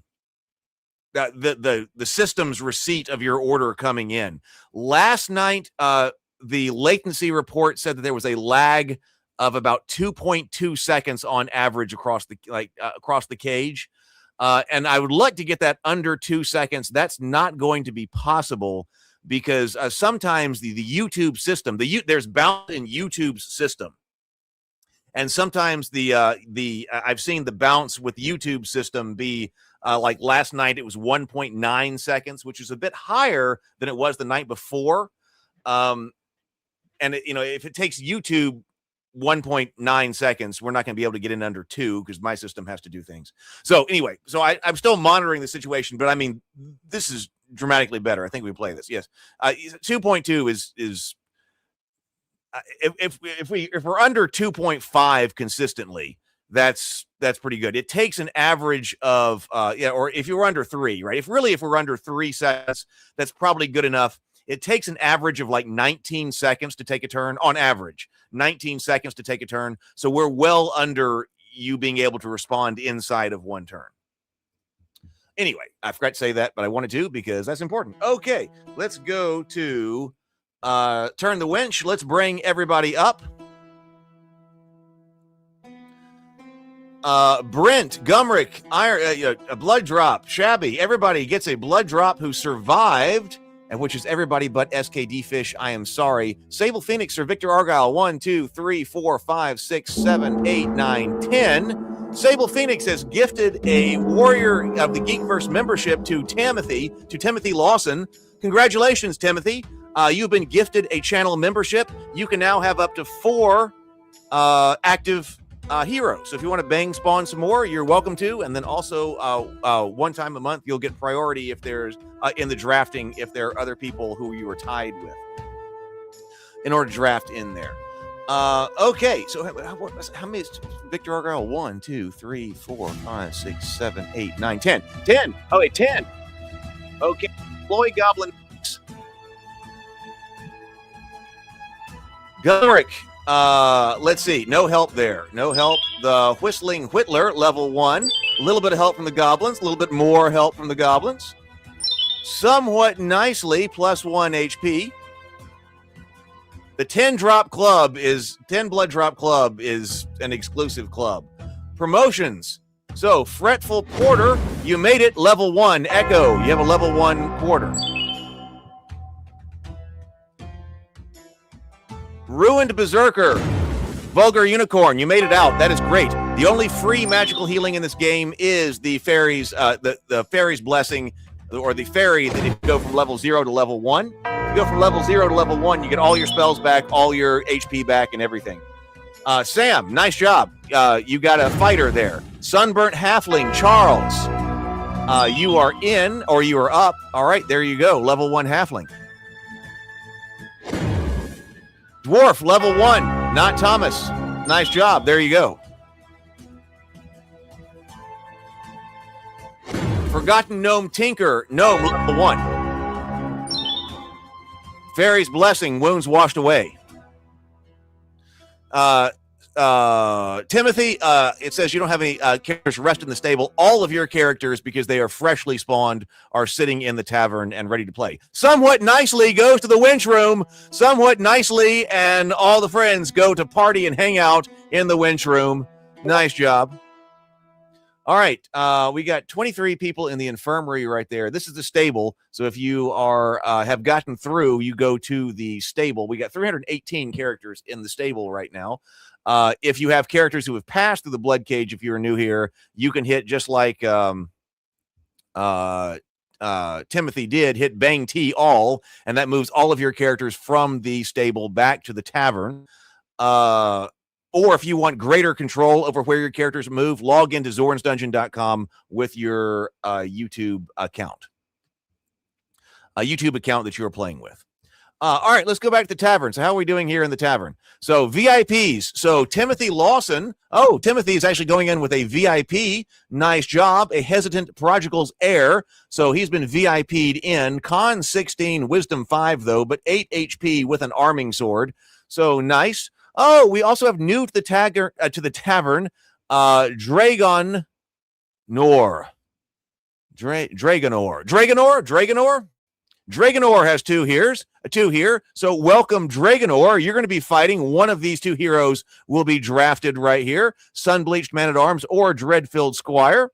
system's receipt of your order coming in. Last night, the latency report said that there was a lag of about 2.2 seconds on average across the cage. And I would like to get that under 2 seconds. That's not going to be possible because sometimes the YouTube system, there's bounce in YouTube's system. And sometimes I've seen the bounce with YouTube system be like last night, it was 1.9 seconds, which is a bit higher than it was the night before. And if it takes YouTube 1.9 seconds, we're not going to be able to get in under 2 because my system has to do things. So anyway, I'm still monitoring the situation, but I mean, this is dramatically better. I think we play this. Yes, 2.2 is if we're under 2.5 consistently, that's pretty good. It takes an average of or if you're under 3, right? If we're under 3 seconds, that's probably good enough. It takes an average of like 19 seconds to take a turn on average, 19 seconds to take a turn. So we're well under you being able to respond inside of 1 turn. Anyway, I forgot to say that, but I wanted to because that's important. Okay, let's go to turn the winch. Let's bring everybody up. Brent, Gumrick, a blood drop, Shabby. Everybody gets a blood drop who survived, and which is everybody but SKD Fish. I am sorry. Sable Phoenix or Victor Argyle. 1, 2, 3, 4, 5, 6, 7, 8, 9, 10. Sable Phoenix has gifted a Warrior of the Geekverse membership to Timothy Lawson. Congratulations, Timothy. You've been gifted a channel membership. You can now have up to 4 active heroes. So if you want to bang spawn some more, you're welcome to. And then also 1 time a month, you'll get priority if there's in the drafting, if there are other people who you are tied with in order to draft in there. Okay, so how many is Victor Argyle? 1, 2, 3, 4, 5, 6, 7, 8, 9, 10. 10. Oh, wait, 10. Okay. Floyd Goblin. Gulrick. Let's see. No help there. No help. The Whistling Whittler, level 1. A little bit of help from the goblins. A little bit more help from the goblins. Somewhat nicely, +1 HP. The 10 blood drop club is an exclusive club. Promotions. So, Fretful Porter, you made it, level 1. Echo, you have a level 1 quarter. Ruined Berserker, Vulgar Unicorn, you made it out. That is great. The only free magical healing in this game is the fairies, the fairy's blessing, or the fairy that if you go from level 0 to level 1. If you go from level 0 to level 1, you get all your spells back, all your HP back, and everything. Sam, nice job. You got a fighter there. Sunburnt Halfling, Charles. You are in, or you are up. All right, there you go. Level 1 Halfling. Dwarf, level 1. Not Thomas. Nice job. There you go. Forgotten Gnome Tinker. Gnome, level 1. Fairy's Blessing. Wounds washed away. Timothy, it says you don't have any characters rest in the stable. All of your characters, because they are freshly spawned, are sitting in the tavern and ready to play. Somewhat Nicely goes to the winch room. Somewhat Nicely and all the friends go to party and hang out in the winch room. Nice job. All right, we got 23 people in the infirmary right there. This is the stable. So if you are have gotten through, you go to the stable. We got 318 characters in the stable right now. If you have characters who have passed through the Bloodcage, if you're new here, you can hit just like Timothy did, hit bang T all, and that moves all of your characters from the stable back to the tavern. Or if you want greater control over where your characters move, log into zornsdungeon.com with your YouTube account. A YouTube account that you're playing with. All right, let's go back to the tavern. So how are we doing here in the tavern? So VIPs. So Timothy Lawson. Oh, Timothy is actually going in with a VIP. Nice job. A hesitant prodigal's heir. So he's been VIP'd in. Con 16, wisdom 5, though, but 8 HP with an arming sword. So nice. Oh, we also have new to the tavern. Dragon Nor. Dragonor. Dragonor has two here. So welcome, Dragonor. You're going to be fighting. One of these two heroes will be drafted right here. Sun-Bleached Man-at-Arms or Dread-Filled Squire.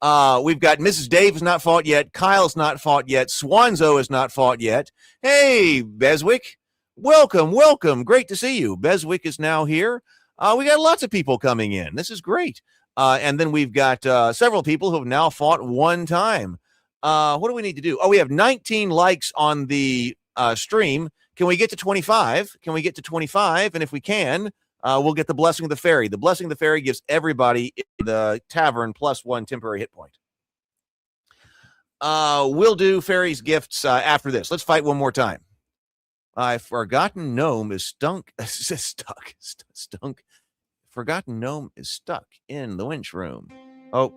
We've got Mrs. Dave has not fought yet. Kyle's not fought yet. Swanzo has not fought yet. Hey, Beswick. Welcome. Great to see you. Beswick is now here. We got lots of people coming in. This is great. And then we've got several people who have now fought one time. What do we need to do? Oh, we have 19 likes on the stream. Can we get to 25? And if we can, we'll get the Blessing of the Fairy. The Blessing of the Fairy gives everybody in the tavern +1 temporary hit point. We'll do Fairy's gifts after this. Let's fight one more time. Forgotten Gnome is stuck. Forgotten Gnome is stuck in the winch room. Oh,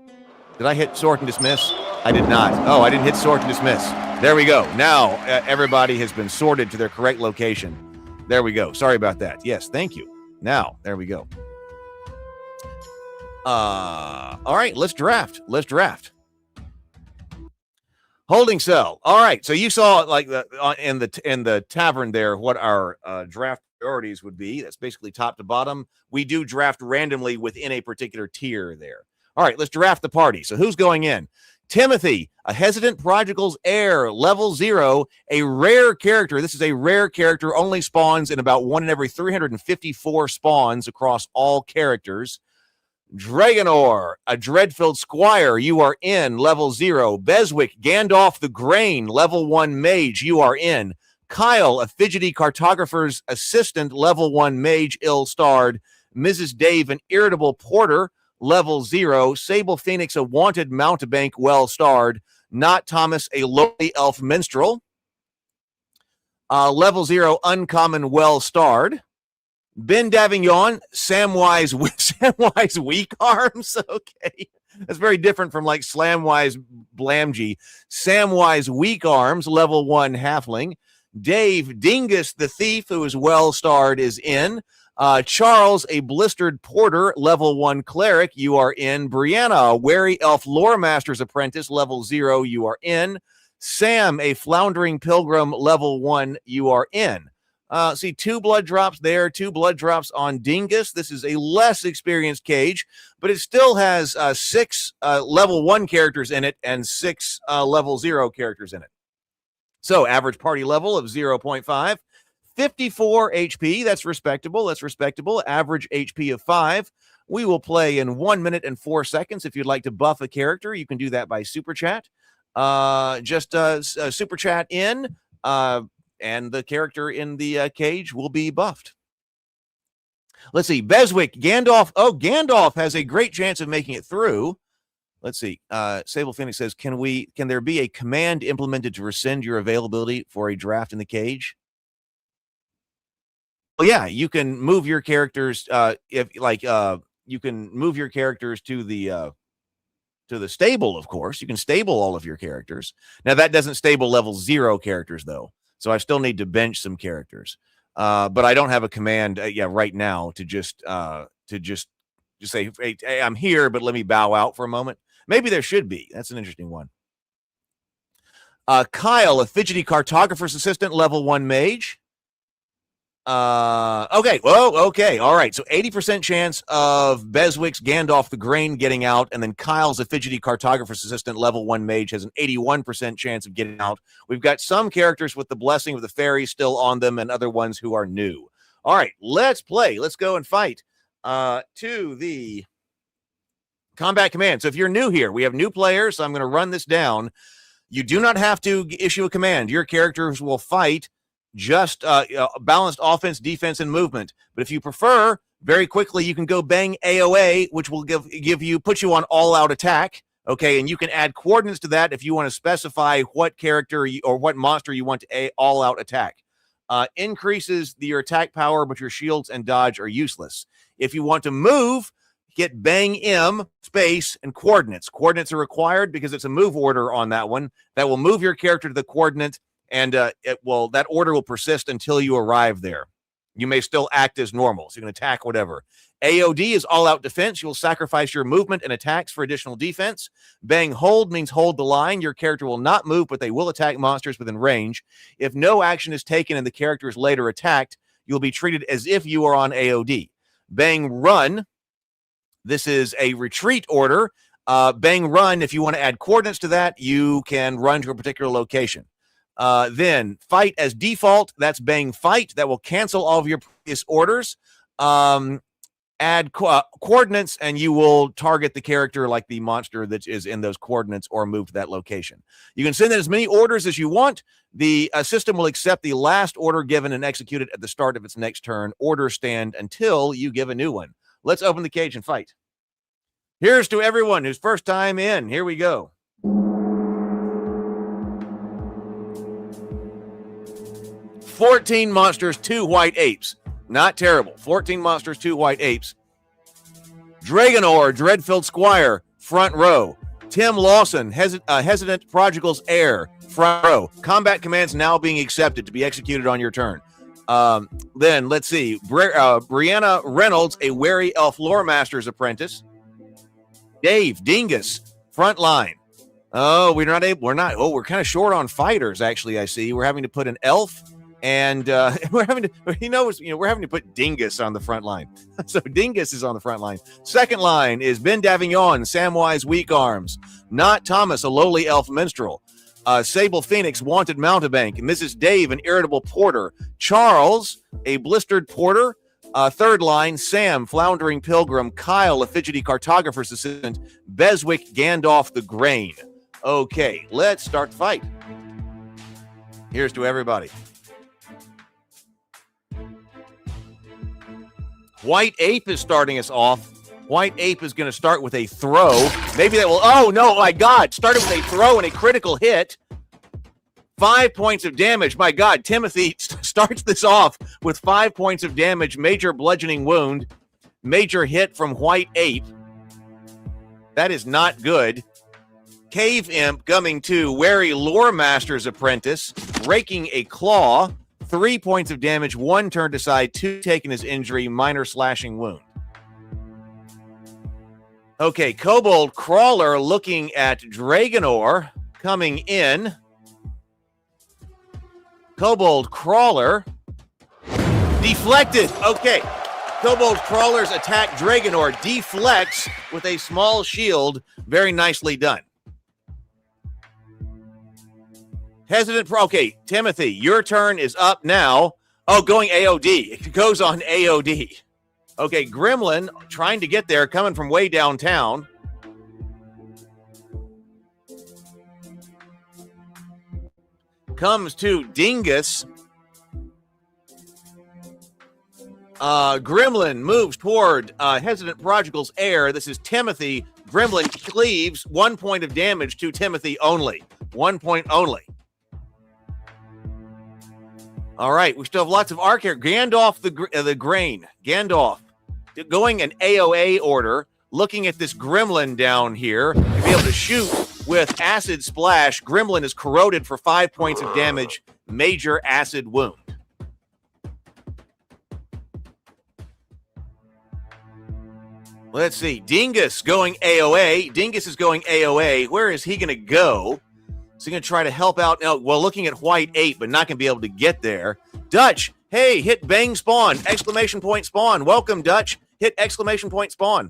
did I hit sort and dismiss? I did not. Oh, I didn't hit sort and dismiss. There we go. Now everybody has been sorted to their correct location. There we go. Sorry about that. Yes, thank you. Now, there we go. All right, let's draft. Holding cell. All right, so you saw like in the tavern there what our draft priorities would be. That's basically top to bottom. We do draft randomly within a particular tier there. All right, let's draft the party. So who's going in? Timothy, a hesitant prodigal's heir, level 0, a rare character. This is a rare character, only spawns in about 1 in every 354 spawns across all characters. Dragonor, a Dread-Filled Squire, you are in, level 0. Beswick, Gandalf the Grain, level 1 mage, you are in. Kyle, a fidgety cartographer's assistant, level 1 mage, ill-starred. Mrs. Dave, an irritable porter, level 0. Sable Phoenix, a wanted mountebank, well-starred. Not Thomas, a lowly elf minstrel. Level 0, uncommon, well-starred. Ben Davignon, Samwise weak arms. Okay. That's very different from like Slamwise Blamgy. Samwise weak arms, level 1 halfling. Dave Dingus the thief, who is well-starred, is in. Charles, a blistered porter, level 1 cleric, you are in. Brianna, a wary elf lore master's apprentice, level 0, you are in. Sam, a floundering pilgrim, level 1, you are in. See, 2 blood drops there, 2 blood drops on Dingus. This is a less experienced cage, but it still has 6 level 1 characters in it and 6 level 0 characters in it. So average party level of 0.5. 54 HP, that's respectable. Average HP of 5. We will play in 1 minute and 4 seconds. If you'd like to buff a character, you can do that by super chat. Just super chat in, and the character in the cage will be buffed. Let's see, Beswick, Gandalf. Oh, Gandalf has a great chance of making it through. Let's see. Sable Phoenix says, can there be a command implemented to rescind your availability for a draft in the cage? Well, yeah, you can move your characters you can move your characters to the stable, of course. You can stable all of your characters. Now that doesn't stable level 0 characters though. So I still need to bench some characters. But I don't have a command right now to just say, hey, I'm here, but let me bow out for a moment. Maybe there should be. That's an interesting one. Kyle, a fidgety cartographer's assistant, level 1 mage. Okay. Whoa, okay. All right. So 80% chance of Beswick's Gandalf the Grain getting out, and then Kyle's a fidgety cartographer's assistant, level 1 mage, has an 81% chance of getting out. We've got some characters with the Blessing of the Fairy still on them, and other ones who are new. All right, let's play. Let's go and fight to the Combat command. So if you're new here, we have new players, so I'm going to run this down. You do not have to issue a command. Your characters will fight just balanced offense, defense, and movement. But if you prefer, very quickly, you can go bang AOA, which will put you on all-out attack. Okay, and you can add coordinates to that if you want to specify what character or what monster you want to all-out attack. Increases your attack power, but your shields and dodge are useless. If you want to move, get bang M, space, and coordinates. Coordinates are required because it's a move order on that one. That will move your character to the coordinate, and that order will persist until you arrive there. You may still act as normal, so you can attack whatever. AOD is all-out defense. You'll sacrifice your movement and attacks for additional defense. Bang hold means hold the line. Your character will not move, but they will attack monsters within range. If no action is taken and the character is later attacked, you'll be treated as if you are on AOD. Bang run. This is a retreat order. Bang run, if you want to add coordinates to that, you can run to a particular location. Then fight as default. That's bang fight. That will cancel all of your previous orders. Add coordinates, and you will target the character like the monster that is in those coordinates or move to that location. You can send in as many orders as you want. The system will accept the last order given and executed at the start of its next turn. Orders stand until you give a new one. Let's open the cage and fight. Here's to everyone who's first time in. Here we go. $14 monsters, 2 white apes. Not terrible. 14 monsters, 2 white apes. Dragonor, Dreadfield Squire, front row. Tim Lawson, Hesitant Prodigal's Heir, front row. Combat commands now being accepted to be executed on your turn. Then, let's see. Brianna Reynolds, a wary elf lore master's apprentice. Dave Dingus, front line. Oh, we're kind of short on fighters, actually, I see. We're having to put an elf. And we're having to put Dingus on the front line. So Dingus is on the front line. Second line is Ben Davignon, Samwise Weak Arms. Not Thomas, a lowly elf minstrel. Sable Phoenix, Wanted Mountebank. Mrs. Dave, an irritable porter. Charles, a blistered porter. Third line, Sam, Floundering Pilgrim. Kyle, a fidgety cartographer's assistant. Beswick, Gandalf the Grain. Okay, let's start the fight. Here's to everybody. White Ape is starting us off. White Ape is going to start with a throw. Maybe that will... Oh, no, my God. Started with a throw and a critical hit. 5 points of damage. My God, Timothy starts this off with 5 points of damage. Major bludgeoning wound. Major hit from White Ape. That is not good. Cave Imp coming to Wary Lore Master's Apprentice. Raking a claw. 3 points of damage, 1 turned aside, 2 taken as injury, minor slashing wound. Okay, Kobold Crawler looking at Dragonor coming in. Kobold Crawler deflected. Okay, Kobold Crawler's attack Dragonor deflects with a small shield. Very nicely done. Okay, Timothy, your turn is up now. Oh, going AOD. It goes on AOD. Okay, Gremlin trying to get there, coming from way downtown. Comes to Dingus. Gremlin moves toward Hesitant Prodigal's Heir. This is Timothy. Gremlin cleaves. 1 point of damage to Timothy only. 1 point only. All right, we still have lots of arc here. Gandalf the Grain. Gandalf going an AOA order, looking at this Gremlin down here to be able to shoot with Acid Splash. Gremlin is corroded for 5 points of damage, major acid wound. Let's see, Dingus going AOA. Dingus is going AOA. Where is he going to go? Is he going to try to help out? No, well, looking at White Ape, but not going to be able to get there. Dutch, hey, hit bang spawn, exclamation point spawn. Welcome, Dutch. Hit exclamation point spawn.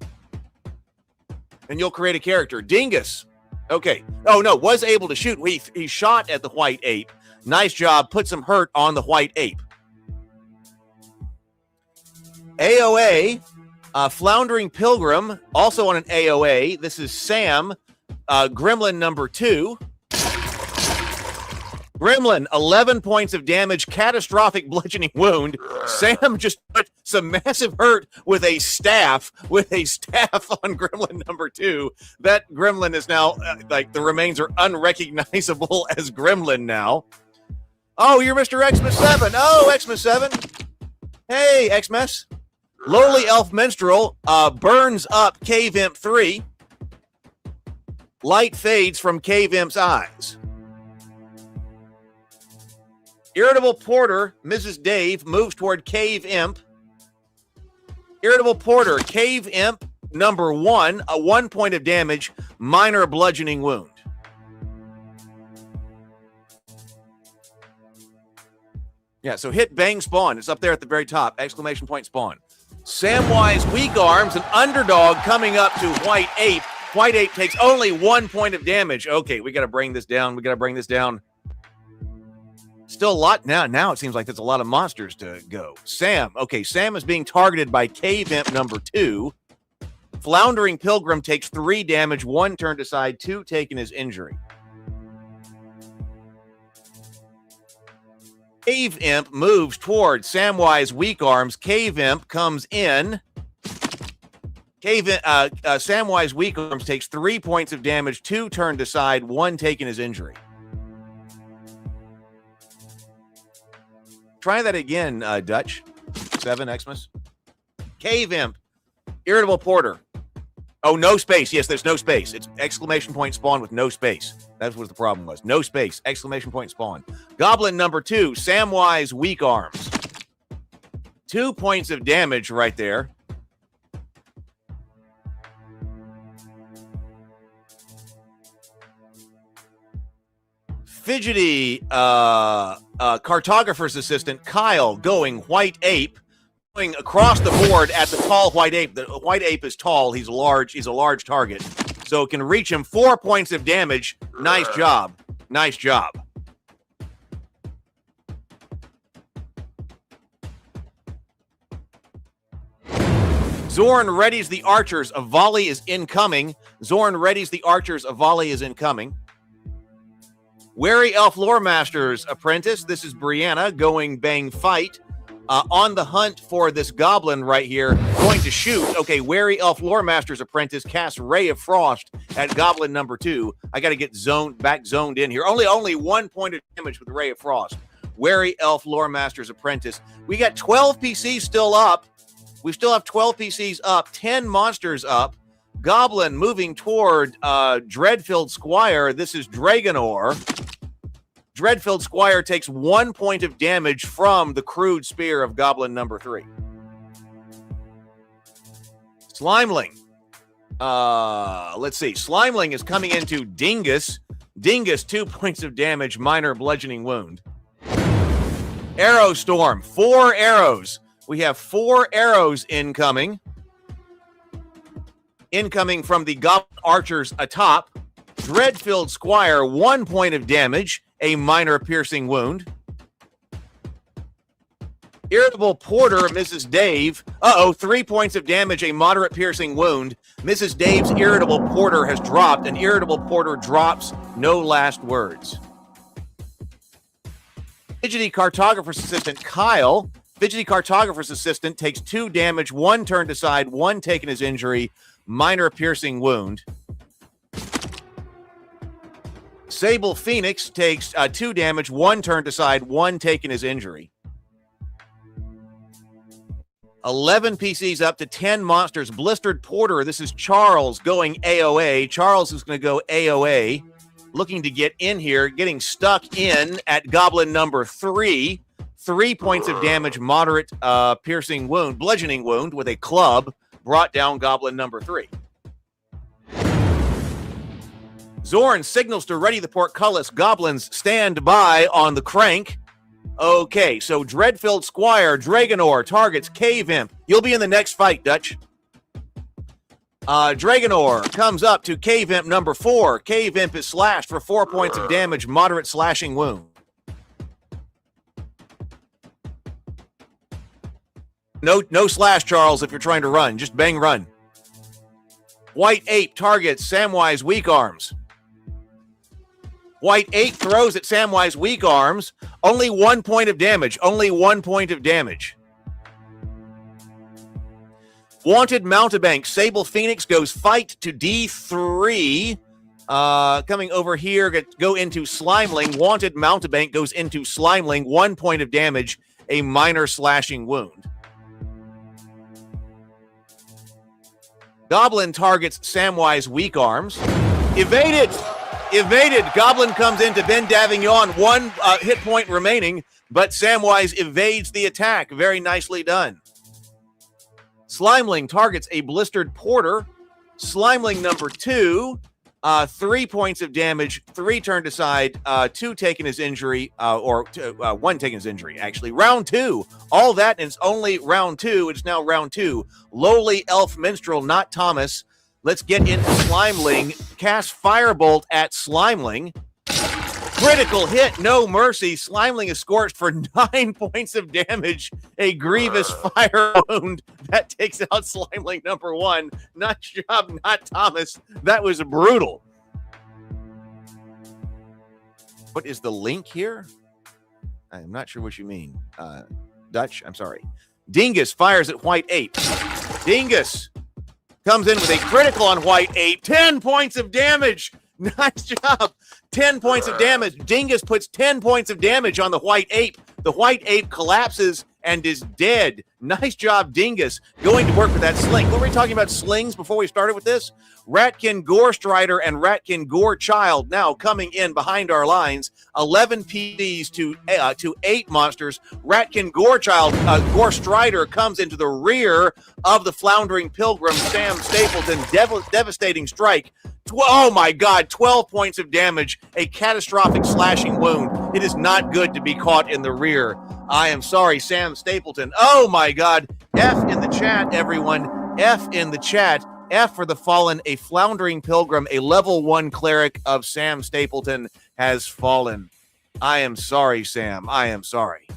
And you'll create a character. Dingus. Okay. Oh, no, was able to shoot. He shot at the White Ape. Nice job. Put some hurt on the White Ape. AOA Floundering Pilgrim, also on an AOA. This is Sam, Gremlin number 2. Gremlin, 11 points of damage, catastrophic bludgeoning wound. Sam just put some massive hurt with a staff on Gremlin number 2. That Gremlin is now, the remains are unrecognizable as Gremlin now. Oh, you're Mr. Xmas 7. Oh, Xmas 7. Hey, Xmas. Lowly Elf Minstrel burns up Cave Imp 3. Light fades from Cave Imp's eyes. Irritable Porter, Mrs. Dave, moves toward Cave Imp. Irritable Porter, Cave Imp number 1, a 1 point of damage, minor bludgeoning wound. Yeah, so hit bang spawn. It's up there at the very top. Exclamation point spawn. Samwise Weak Arms, an underdog coming up to White Ape. White Ape takes only 1 point of damage. Okay, we got to bring this down. Still a lot now. Now it seems like there's a lot of monsters to go. Sam. Okay, Sam is being targeted by Cave Imp number 2. Floundering Pilgrim takes 3 damage, 1 turned aside, 2 taken as injury. Cave Imp moves toward Samwise Weak Arms. Cave Imp comes in. Samwise Weak Arms takes 3 points of damage, 2 turned aside, 1 taken as injury. Try that again, Dutch. 7, Xmas. Cave Imp. Irritable Porter. Oh, no space. Yes, there's no space. It's exclamation point spawn with no space. That's what the problem was. No space. Exclamation point spawn. Goblin number 2. Samwise Weak Arms. 2 points of damage right there. Fidgety cartographer's assistant Kyle going White Ape, going across the board at the tall White Ape. The White Ape is tall. He's large. He's a large target, so it can reach him. 4 points of damage. Nice job. Nice job. Zorn readies the archers. A volley is incoming. Zorn readies the archers. A volley is incoming. Wary Elf Loremaster's apprentice. This is Brianna going bang fight. On the hunt for this goblin right here. Going to shoot. Okay, Wary Elf Loremaster's apprentice casts Ray of Frost at goblin number 2. I got to get zoned in here. Only 1 point of damage with Ray of Frost. Wary Elf Loremaster's apprentice. We got 12 PCs still up. We still have 12 PCs up. 10 monsters up. Goblin moving toward Dreadfield Squire. This is Dragonor. Dreadfield Squire takes 1 point of damage from the crude spear of Goblin number 3. Slimeling. Let's see. Slimeling is coming into Dingus. Dingus, 2 points of damage, minor bludgeoning wound. Arrow Storm, 4 arrows. We have 4 arrows incoming. Incoming from the Goblin Archers atop. Dreadfield Squire, 1 point of damage, a minor piercing wound. Irritable Porter, Mrs. Dave. 3 points of damage, a moderate piercing wound. Mrs. Dave's Irritable Porter has dropped, and Irritable Porter drops. No last words. Fidgety Cartographer's Assistant Kyle. Fidgety Cartographer's Assistant takes 2 damage, 1 turned aside, 1 taken as injury, minor piercing wound. Sable Phoenix takes 2 damage, 1 turned aside, 1 taken as injury. 11 PCs up to 10 monsters. Blistered Porter, this is Charles going AOA. Charles is going to go AOA, looking to get in here, getting stuck in at Goblin number 3. 3 points of damage, moderate piercing wound, bludgeoning wound with a club, brought down Goblin number 3. Zorn signals to ready the portcullis. Goblins stand by on the crank. Okay, so Dreadfield Squire, Dragonor targets Cave Imp. You'll be in the next fight, Dutch. Dragonor comes up to Cave Imp number 4. Cave Imp is slashed for 4 points of damage, moderate slashing wound. No slash, Charles, if you're trying to run. Just bang run. White Ape targets Samwise weak arms. White Ape throws at Samwise weak arms. Only 1 point of damage. Only 1 point of damage. Wanted Mountebank. Sable Phoenix goes fight to D3. Coming over here, go into Slimeling. Wanted Mountebank goes into Slimeling. 1 point of damage. A minor slashing wound. Goblin targets Samwise weak arms. Evaded. Evaded. Goblin comes into Ben Davignon. 1 hit point remaining, but Samwise evades the attack. Very nicely done. Slimeling targets a blistered porter. Slimeling number 2. 3 points of damage, 3 turned aside, 2 taken his injury, 1 taken his injury, actually. Round 2. All that, and it's only round 2. It's now round 2. Lowly Elf Minstrel, not Thomas. Let's get into Slimeling. Cast Firebolt at Slimeling. Critical hit, no mercy. Slimeling is scorched for 9 points of damage. A grievous fire wound. That takes out Slimeling number 1. Nice job, not Thomas. That was brutal. What is the link here? I'm not sure what you mean. Dutch, I'm sorry. Dingus fires at White Ape. Dingus comes in with a critical on White Ape. 10 points of damage. Nice job. 10 points of damage. Dingus puts 10 points of damage on the White Ape. The White Ape collapses and is dead. Nice job, Dingus, going to work with that sling. What were we talking about slings before we started with this? Ratkin Gore Strider and Ratkin Gore Child now coming in behind our lines. 11 PDs to 8 monsters. Ratkin Gore Child, Gore Strider comes into the rear of the floundering pilgrim, Sam Stapleton. Devastating strike. Oh my God, 12 points of damage, a catastrophic slashing wound. It is not good to be caught in the rear. I am sorry, Sam Stapleton. Oh my God. F in the chat, everyone. F in the chat. F for the fallen. A floundering pilgrim, a level 1 cleric of Sam Stapleton has fallen. I am sorry, Sam. I am sorry.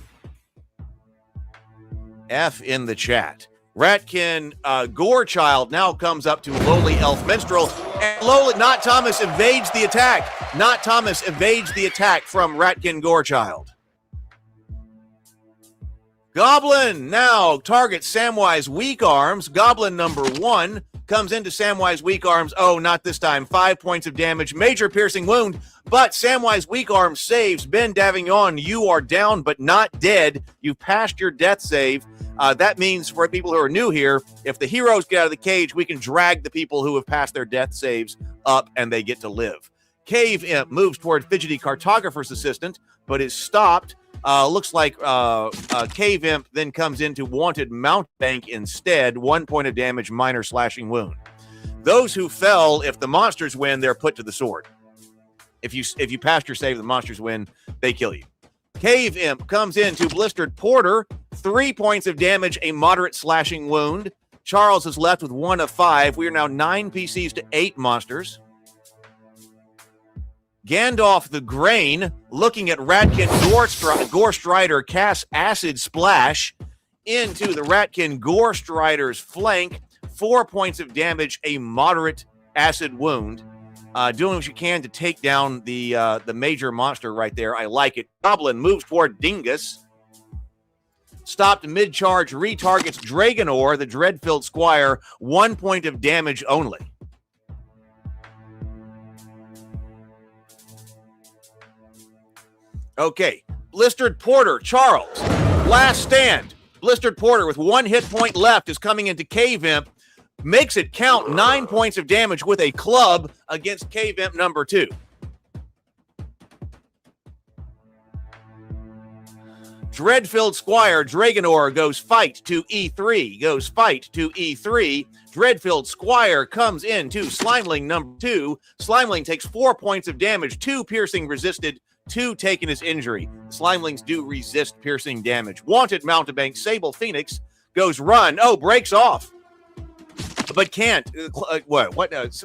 F in the chat. Ratkin Gorechild now comes up to Lowly Elf Minstrel. And Lowly, not Thomas, evades the attack. Not Thomas evades the attack from Ratkin Gorechild. Goblin now targets Samwise weak arms. Goblin number 1 comes into Samwise weak arms. Oh, not this time. 5 points of damage. Major piercing wound. But Samwise weak arms saves. Ben Davignon, you are down but not dead. You've passed your death save. That means for people who are new here, if the heroes get out of the cage, we can drag the people who have passed their death saves up and they get to live. Cave Imp moves toward Fidgety Cartographer's assistant, but is stopped. Looks like Cave Imp then comes into Wanted Mountebank instead. 1 point of damage, minor slashing wound. Those who fell, if the monsters win, they're put to the sword. If you passed your save, the monsters win, they kill you. Cave Imp comes into Blistered Porter. 3 points of damage, a moderate slashing wound. Charles is left with 1 of 5. We are now 9 PCs to 8 monsters. Gandalf the Grain, looking at Ratkin Gore Strider, casts Acid Splash into the Ratkin Gore Strider's flank. 4 points of damage, a moderate acid wound. Doing what you can to take down the major monster right there. I like it. Goblin moves toward Dingus. Stopped mid-charge, retargets Dragonor, the Dread-Filled Squire. 1 point of damage only. Okay, Blistered Porter, Charles. Last stand. Blistered Porter with 1 hit point left is coming into Cave Imp. Makes it count. 9 points of damage with a club against Cave Imp number 2. Dread-Filled Squire, Dragonor goes fight to E3. Goes fight to E3. Dread-Filled Squire comes in to Slimeling number 2. Slimeling takes 4 points of damage. 2 piercing resisted. 2 taken as injury. Slimelings do resist piercing damage. Wanted Mountebank, Sable Phoenix goes run. Oh, breaks off. But can't.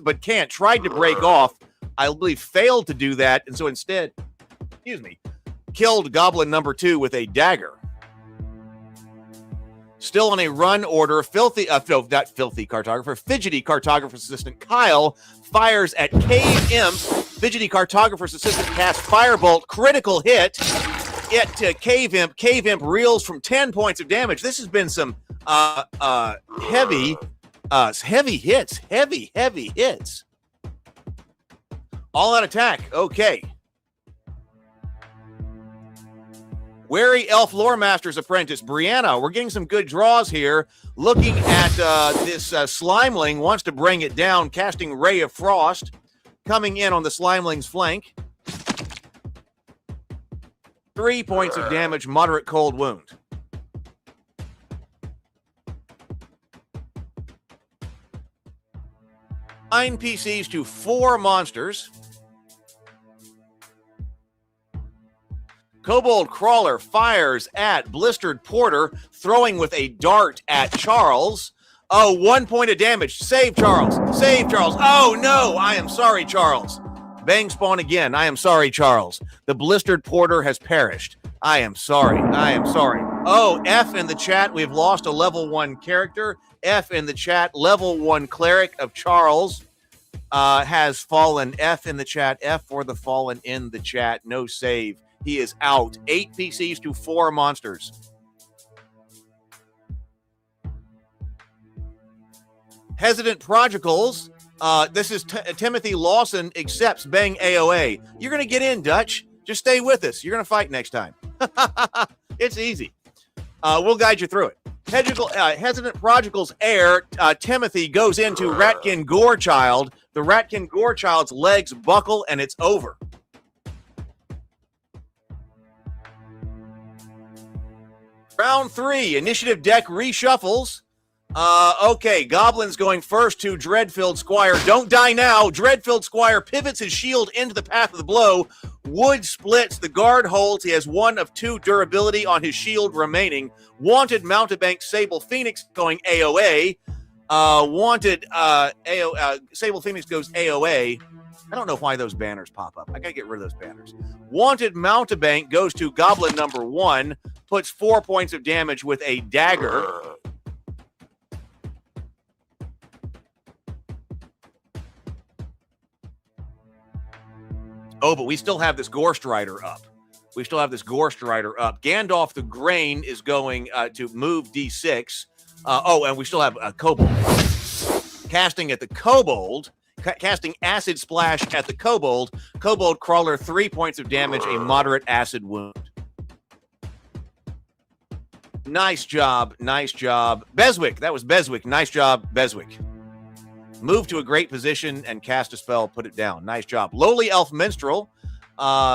But can't. Tried to break off. I believe failed to do that. And so instead, killed Goblin number 2 with a dagger. Still on a run order, fidgety cartographer's assistant Kyle fires at Cave Imp. Fidgety cartographer's assistant casts Firebolt, critical hit. Cave Imp. Cave Imp reels from 10 points of damage. This has been some heavy hits. All out attack. Okay. Wary Elf Lore Master's Apprentice, Brianna. We're getting some good draws here. Looking at this Slimeling, wants to bring it down, casting Ray of Frost. Coming in on the Slimeling's flank. 3 points of damage, moderate cold wound. Nine PCs to 4 monsters. Kobold Crawler fires at Blistered Porter, throwing with a dart at Charles. Oh, 1 point of damage. Save Charles. Save Charles. Oh, no. I am sorry, Charles. Bang spawn again. I am sorry, Charles. The Blistered Porter has perished. I am sorry. I am sorry. Oh, F in the chat. We've lost a level 1 character. F in the chat. Level 1 cleric of Charles has fallen. F in the chat. F for the fallen in the chat. No save. He is out. 8 PCs to 4 monsters. Hesitant Prodigals. This is Timothy Lawson accepts Bang AOA. You're going to get in, Dutch. Just stay with us. You're going to fight next time. It's easy. We'll guide you through it. Hesitant Prodigals heir, Timothy, goes into Ratkin Gorechild. The Ratkin Gorechild's legs buckle, and it's over. Round 3, initiative deck reshuffles. Okay, Goblin's going first to Dreadfilled Squire. Don't die now. Dreadfilled Squire pivots his shield into the path of the blow. Wood splits. The guard holds. He has 1 of 2 durability on his shield remaining. Wanted Mountebank Sable Phoenix going AOA. Sable Phoenix goes AOA. I don't know why those banners pop up. I gotta get rid of those banners. Wanted Mountebank goes to Goblin number 1, puts 4 points of damage with a dagger. Oh, but we still have this Gorst Rider up. Gandalf the Grain is going to move D6. And we still have a Kobold. Casting at the Kobold. Casting Acid Splash at the Kobold. Kobold Crawler, 3 points of damage, a moderate acid wound. Nice job. Beswick, that was Beswick. Nice job, Beswick. Move to a great position and cast a spell, put it down. Nice job. Lowly Elf Minstrel.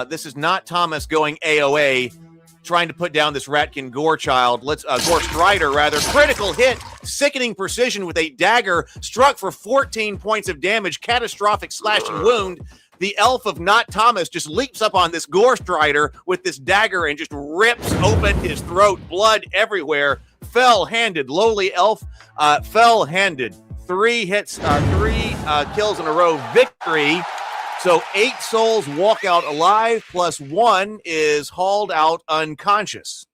This is not Thomas going AOA, trying to put down this Ratkin Gorechild. Gore Strider, rather. Critical hit, sickening precision with a dagger, struck for 14 points of damage, catastrophic slashing wound. The elf of not Thomas just leaps up on this Gore Strider with this dagger and just rips open his throat, blood everywhere. Fell-handed. Lowly elf, fell-handed. 3 hits, 3 kills in a row. Victory. So 8 souls walk out alive, plus 1 is hauled out unconscious.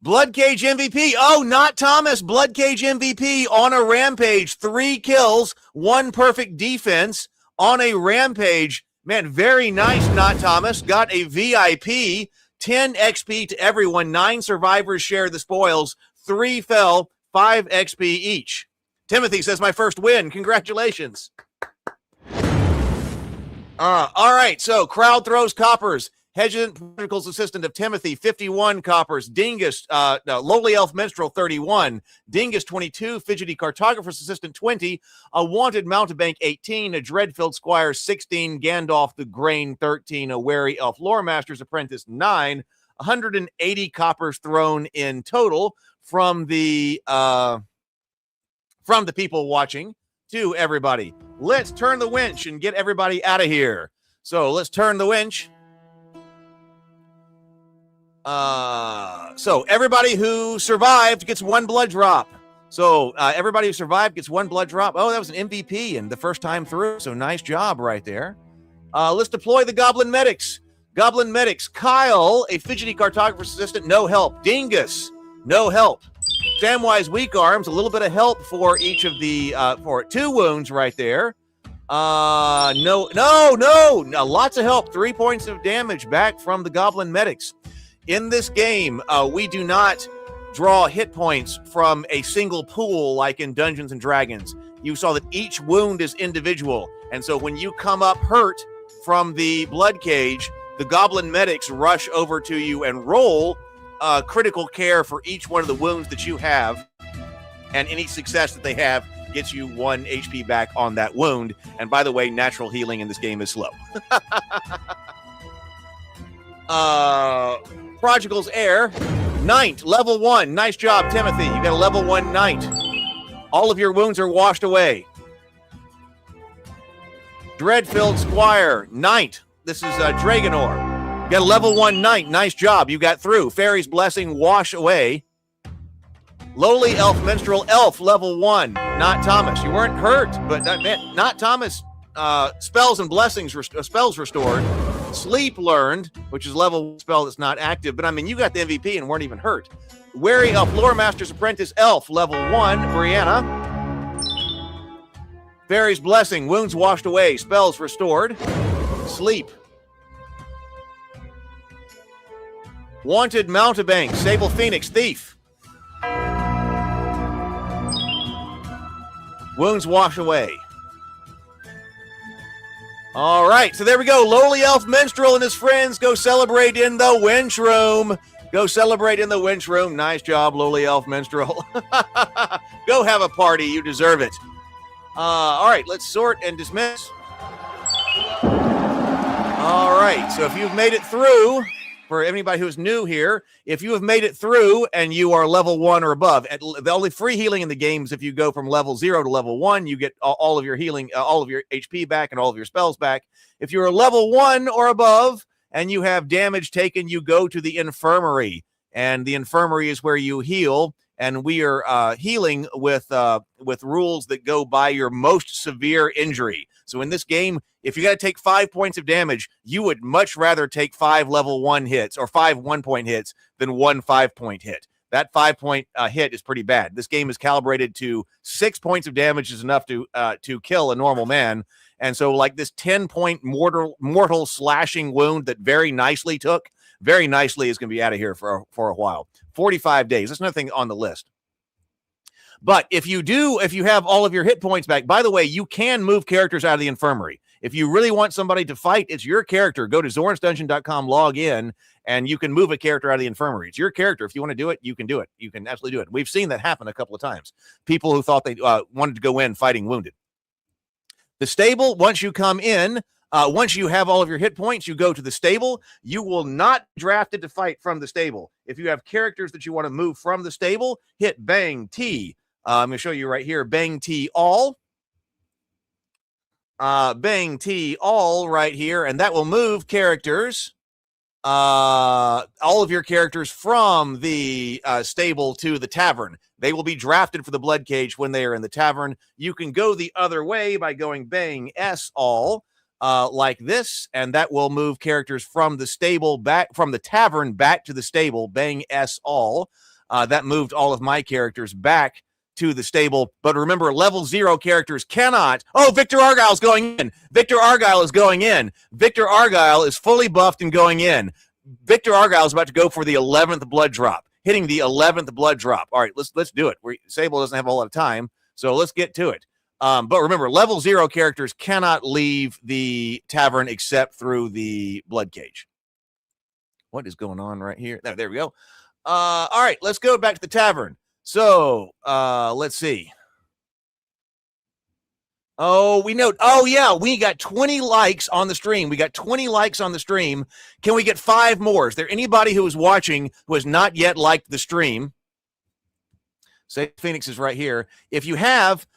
Bloodcage MVP. Oh, not Thomas. Bloodcage MVP on a rampage. 3 kills, 1 perfect defense on a rampage. Man, very nice, not Thomas. Got a VIP. 10 XP to everyone. 9 survivors share the spoils. 3 fell. 5 XP each. Timothy says, my first win. Congratulations. All right, so crowd throws coppers. Hesitant Prodigals assistant of Timothy, 51 coppers. Dingus, Lowly Elf Minstrel, 31. Dingus, 22. Fidgety Cartographer's assistant, 20. A Wanted Mountebank, 18. A Dreadfilled Squire, 16. Gandalf the Grain, 13. A Wary Elf Lore Master's Apprentice, 9. 180 coppers thrown in total from the people watching to everybody. Let's turn the winch and get everybody out of here. So let's turn the winch. So everybody who survived gets 1 blood drop. So everybody who survived gets 1 blood drop. Oh, that was an MVP and the first time through. So nice job right there. Let's deploy the Goblin Medics. Goblin Medics, Kyle, a fidgety cartographer assistant, no help. Dingus, no help. Samwise Weak Arms, a little bit of help for each of the, for 2 wounds right there. No, lots of help. 3 points of damage back from the Goblin Medics. In this game, we do not draw hit points from a single pool like in Dungeons and Dragons. You saw that each wound is individual. And so when you come up hurt from the Bloodcage, the Goblin Medics rush over to you and roll critical care for each one of the wounds that you have. And any success that they have gets you 1 HP back on that wound. And by the way, natural healing in this game is slow. Prodigal's Heir, Knight, level 1. Nice job, Timothy. You got a level 1 Knight. All of your wounds are washed away. Dreadfield Squire, Knight. This is Dragonor. You got a level 1 Knight. Nice job. You got through. Fairy's Blessing, wash away. Lowly Elf Minstrel, Elf, level 1. Not Thomas. You weren't hurt, but not Thomas. Spells and blessings, spells restored. Sleep learned, which is level 1 spell that's not active. But I mean, you got the MVP and weren't even hurt. Wary Elf Lore Master's Apprentice, Elf, level 1. Brianna. Fairy's Blessing, wounds washed away, spells restored. Sleep. Wanted Mountebank, Sable Phoenix, Thief. Wounds wash away. All right, so there we go. Lowly Elf Minstrel and his friends go celebrate in the Winch Room. Go celebrate in the Winch Room. Nice job, Lowly Elf Minstrel. Go have a party. You deserve it. All right, let's sort and dismiss. All right, so if you've made it through, for anybody who's new here, if you have made it through and you are level 1 or above, the only free healing in the game is if you go from level 0 to level 1, you get all of your healing, all of your HP back and all of your spells back. If you're a level 1 or above and you have damage taken, you go to the infirmary, and the infirmary is where you heal. And we are healing with rules that go by your most severe injury. So in this game, if you got to take 5 points of damage, you would much rather take 5 level 1 hits or 5 1-point hits than 1 5-point hit. That 5-point hit is pretty bad. This game is calibrated to 6 points of damage is enough to kill a normal man. And so like this 10-point mortal slashing wound that very nicely took, very nicely is going to be out of here for a while. 45 days. That's nothing on the list. But if you have all of your hit points back, by the way, you can move characters out of the infirmary. If you really want somebody to fight, it's your character. Go to zornsdungeon.com, log in, and you can move a character out of the infirmary. It's your character. If you want to do it, you can do it. You can absolutely do it. We've seen that happen a couple of times. People who thought they wanted to go in fighting wounded. The stable, once you come in, once you have all of your hit points, you go to the stable. You will not be drafted to fight from the stable. If you have characters that you want to move from the stable, hit Bang T. I'm going to show you right here. Bang T all. Bang T all right here. And that will move characters. All of your characters from the stable to the tavern. They will be drafted for the Bloodcage when they are in the tavern. You can go the other way by going Bang S all. Like this, and that will move characters from the stable back, from the tavern back to the stable. Bang S all. That moved all of my characters back to the stable. But remember, level 0 characters cannot. Oh, Victor Argyle's going in. Victor Argyle is going in. Victor Argyle is fully buffed and going in. Victor Argyle is about to go for the 11th blood drop, hitting the 11th blood drop. All right, let's do it. Sable doesn't have a lot of time, so let's get to it. But remember, level 0 characters cannot leave the tavern except through the Bloodcage. What is going on right here? There we go. All right, let's go back to the tavern. So let's see. Oh, yeah, we got 20 likes on the stream. We got 20 likes on the stream. Can we get 5 more? Is there anybody who is watching who has not yet liked the stream? Say Phoenix is right here. If you have,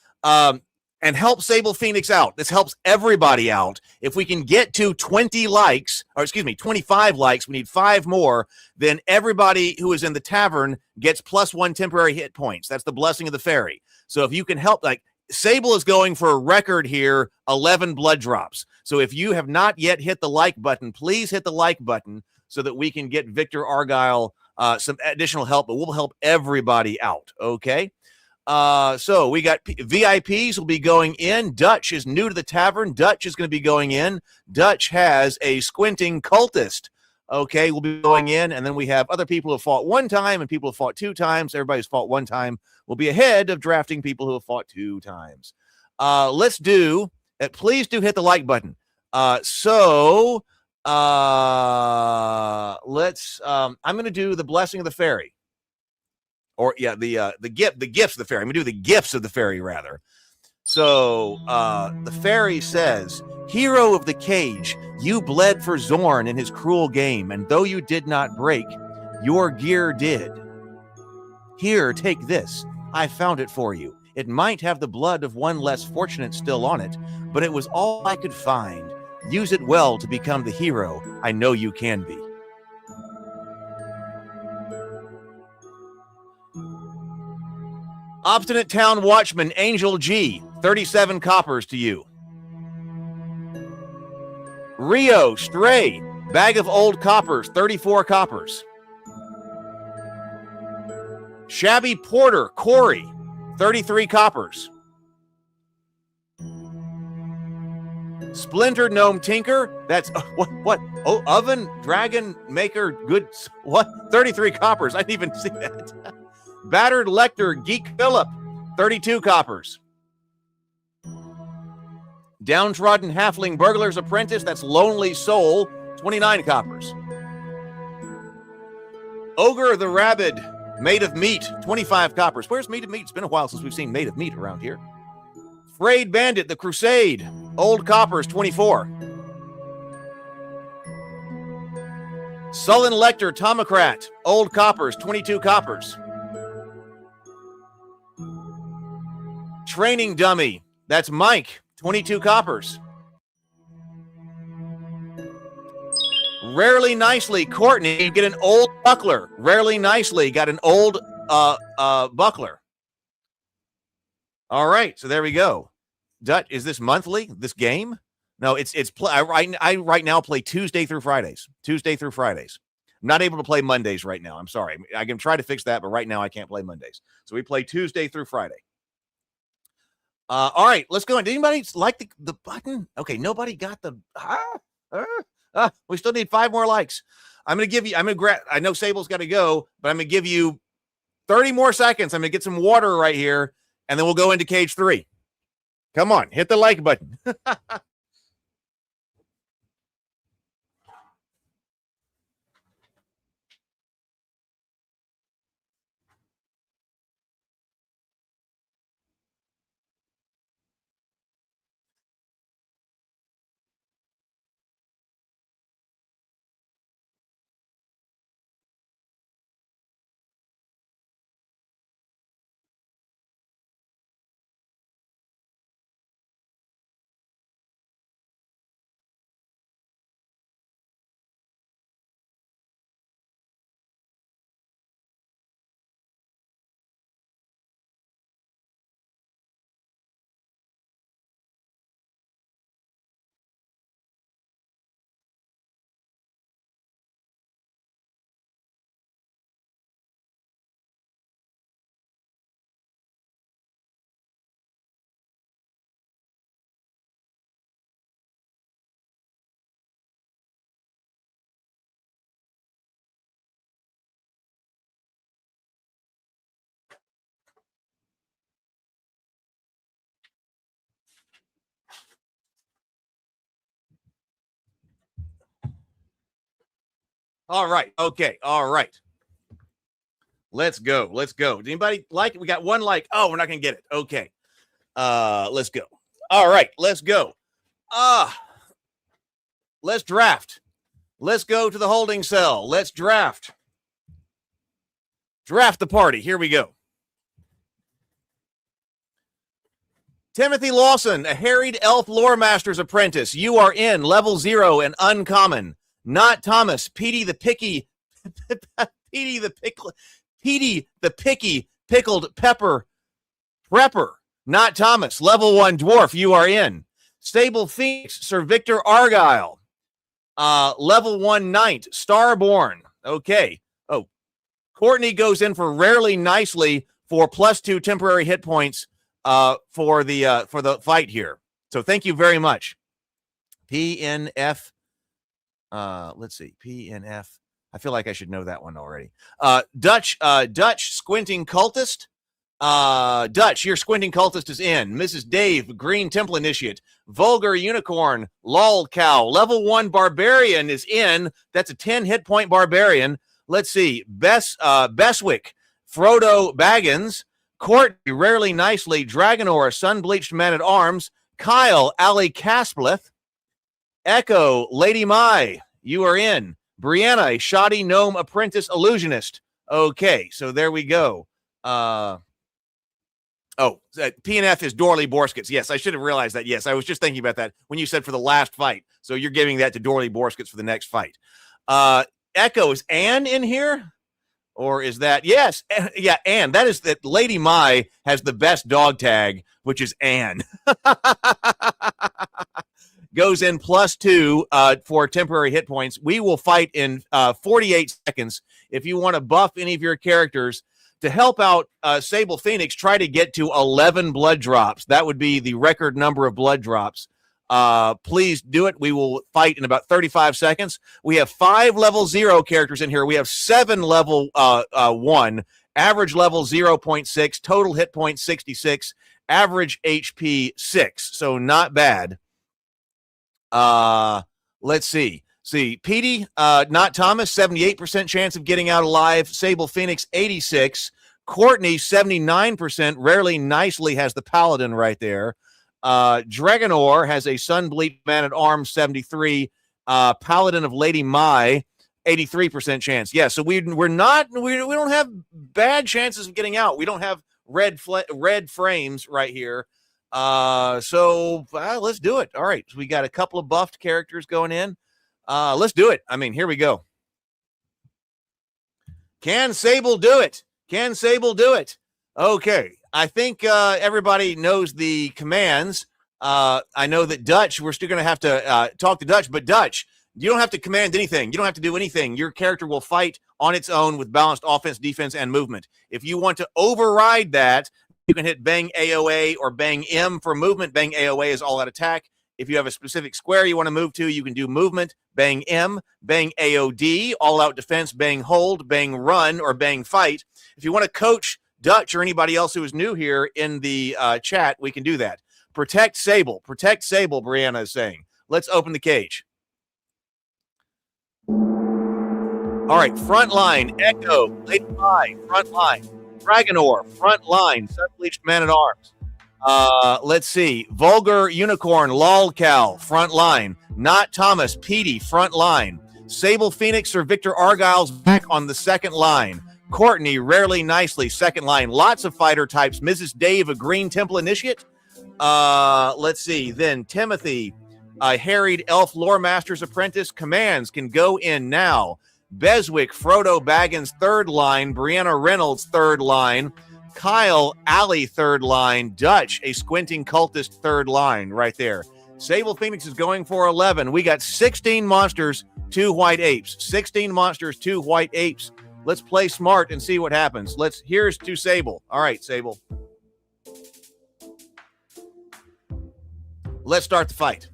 and help Sable Phoenix out. This helps everybody out. If we can get to 20 likes, or excuse me, 25 likes, we need 5 more, then everybody who is in the tavern gets +1 temporary hit points. That's the blessing of the fairy. So if you can help, like Sable is going for a record here, 11 blood drops. So if you have not yet hit the like button, please hit the like button so that we can get Victor Argyle some additional help, but we'll help everybody out, okay? So we got VIPs will be going in. Dutch is new to the tavern. Dutch is going to be going in. Dutch has a squinting cultist. Okay, we'll be going in, and then we have other people who have fought one time and people who have fought 2 times. Everybody's fought 1 time will be ahead of drafting people who have fought 2 times. Let's do it. Please do hit the like button. Let's I'm going to do the blessing of the fairy. Or yeah, the gifts of the fairy. I'm gonna do the gifts of the fairy rather. So the fairy says, "Hero of the cage, you bled for Zorn in his cruel game, and though you did not break, your gear did. Here, take this. I found it for you. It might have the blood of one less fortunate still on it, but it was all I could find. Use it well to become the hero I know you can be." Obstinate Town Watchman, Angel G, 37 coppers to you. Rio, Stray, Bag of Old Coppers, 34 coppers. Shabby Porter, Corey, 33 coppers. Splinter Gnome Tinker, that's, what? Oh, Oven Dragon Maker, good, what? 33 coppers, I didn't even see that. Battered Lector, Geek Phillip, 32 coppers. Downtrodden Halfling Burglar's Apprentice, that's Lonely Soul, 29 coppers. Ogre the Rabid, Made of Meat, 25 coppers. Where's Made of Meat? It's been a while since we've seen Made of Meat around here. Frayed Bandit, the Crusade, Old Coppers, 24. Sullen Lector, Tomocrat, Old Coppers, 22 coppers. Training Dummy, that's Mike, 22 coppers. Rarely Nicely, Courtney, you get an old buckler. Rarely Nicely got an old buckler. All right, so there we go. Dutch, is this monthly, this game? No, I right now play Tuesday through Fridays. Tuesday through Fridays. I'm not able to play Mondays right now. I'm sorry. I can try to fix that, but right now I can't play Mondays. So we play Tuesday through Friday. All right, let's go. Did anybody like the button? Okay, nobody got the. We still need 5 more likes. I'm going to give you. I know Sable's got to go, but I'm going to give you 30 more seconds. I'm going to get some water right here, and then we'll go into cage 3. Come on, hit the like button. All right. Okay. All right. Let's go. Let's go. Did anybody like it? We got 1 like. Oh, we're not going to get it. Okay. Let's go. All right. Let's go. Let's draft. Let's go to the holding cell. Let's draft. Draft the party. Here we go. Timothy Lawson, a harried elf lore master's apprentice. You are in level 0 and uncommon. Not Thomas, Petey the Picky, Petey the Picky Pickled Pepper Prepper. Not Thomas, level 1 dwarf, you are in. Sable Phoenix, Sir Victor Argyle. Level 1 knight, Starborn. Okay. Oh, Courtney goes in for rarely nicely for +2 temporary hit points for the fight here. So thank you very much. PNF. Let's see. PNF. I feel like I should know that one already. Dutch Squinting Cultist. Dutch, your Squinting Cultist is in. Mrs. Dave, Green Temple Initiate. Vulgar Unicorn, Lol Cow. Level 1 Barbarian is in. That's a 10 hit point Barbarian. Let's see. Beswick, Frodo Baggins. Courtney, Rarely Nicely. Dragonor, Sunbleached Man at Arms. Kyle, Ali Caspleth. Echo, Lady Mai, you are in. Brianna, Shoddy Gnome Apprentice Illusionist. Okay, so there we go. PNF is Dorley Borskets. Yes, I should have realized that. Yes, I was just thinking about that when you said for the last fight. So you're giving that to Dorley Borskets for the next fight. Echo, is Anne in here? Or is that? Yes. Yeah, Anne. That is that Lady Mai has the best dog tag, which is Anne. Goes in +2 for temporary hit points. We will fight in 48 seconds. If you want to buff any of your characters to help out Sable Phoenix, try to get to 11 blood drops. That would be the record number of blood drops. Please do it. We will fight in about 35 seconds. We have 5 level 0 characters in here. We have 7 level 1, average level 0.6, total hit points 66, average HP 6. So not bad. Let's see. Petey, not Thomas, 78% chance of getting out alive. Sable Phoenix, 86. Courtney, 79%. Rarely Nicely has the Paladin right there. Dragonor has a Sunbleached Man at Arms, 73. Paladin of Lady Mai, 83% chance. Yeah, so we don't have bad chances of getting out. We don't have red frames right here. So let's do it. All right. So we got a couple of buffed characters going in. Let's do it. I mean, here we go. Can Sable do it? Can Sable do it? Okay. I think everybody knows the commands. I know that Dutch, we're still going to have to talk to Dutch, but Dutch, you don't have to command anything. You don't have to do anything. Your character will fight on its own with balanced offense, defense, and movement. If you want to override that, you can hit bang AOA or bang M for movement. Bang AOA is all out attack. If you have a specific square you want to move to, you can do movement, bang M, bang AOD, all out defense, bang hold, bang run, or bang fight. If you want to coach Dutch or anybody else who is new here in the chat, we can do that. Protect Sable, Brianna is saying. Let's open the cage. All right, front line, Echo, Lady Mai, front line. Dragonor, front line, Sunbleached Man at Arms. Let's see. Vulgar Unicorn, Lolcal, front line. Not Thomas, Petey, front line. Sable Phoenix or Victor Argyle's back on the second line. Courtney, Rarely Nicely, second line. Lots of fighter types. Mrs. Dave, a Green Temple Initiate. Let's see. Then Timothy, a harried elf lore master's apprentice. Commands can go in now. Beswick, Frodo Baggins, third line. Brianna Reynolds, third line. Kyle, Ali, third line. Dutch, a Squinting Cultist, third line right there. Sable Phoenix is going for 11. We got 16 monsters, 2 white apes. 16 monsters, 2 white apes. Let's play smart and see what happens. Here's to Sable. All right, Sable. Let's start the fight.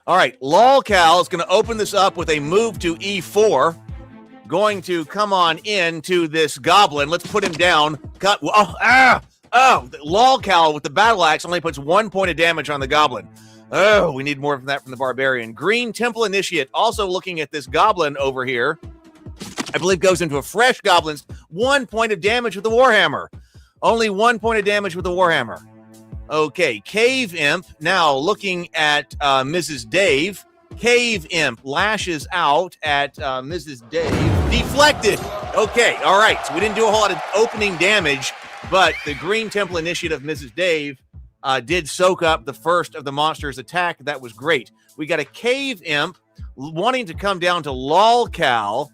All right, Lolcal is going to open this up with a move to E4. Going to come on into this goblin. Let's put him down. Lolcal with the battle axe only puts 1 point of damage on the goblin. Oh, we need more of that from the barbarian. Green Temple Initiate also looking at this goblin over here. I believe goes into a fresh goblin's 1 point of damage with the Warhammer. Only 1 point of damage with the Warhammer. Okay, Cave Imp now looking at Mrs. Dave. Cave Imp lashes out at Mrs. Dave. Deflected. Okay, all right. So we didn't do a whole lot of opening damage, but the Green Temple Initiative, Mrs. Dave, did soak up the first of the monster's attack. That was great. We got a Cave Imp wanting to come down to Lolcal.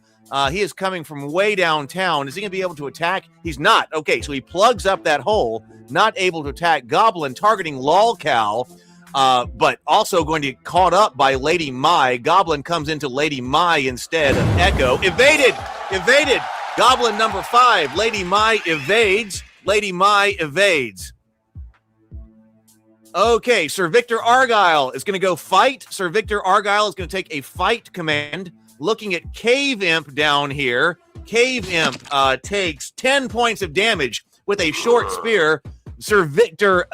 He is coming from way downtown. Is he going to be able to attack? He's not. Okay, so he plugs up that hole, not able to attack. Goblin targeting Lolcal, but also going to get caught up by Lady Mai. Goblin comes into Lady Mai instead of Echo. Evaded! Goblin number 5. Lady Mai evades. Okay, Sir Victor Argyle is going to go fight. Sir Victor Argyle is going to take a fight command. Looking at Cave Imp down here. Cave Imp takes 10 points of damage with a short spear. Sir Victor